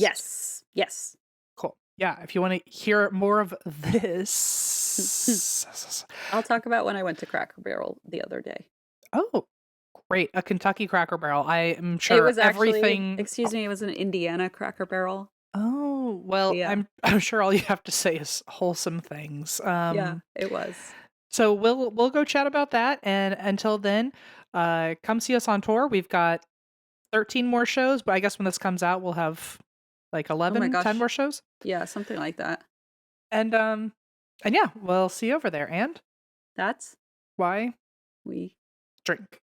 Yes. Cool. Yeah, if you want to hear more of this. I'll talk about when I went to Cracker Barrel the other day. Oh, great. A Kentucky Cracker Barrel. I am sure It was actually, everything. excuse me, it was an Indiana Cracker Barrel. Oh, well, Yeah. I'm sure all you have to say is wholesome things. Yeah, it was. So we'll go chat about that, and until then, come see us on tour. We've got 13 more shows, but I guess when this comes out, we'll have like 11, gosh. 10 more shows. Yeah, something like that. And yeah, we'll see you over there. And That's why we drink?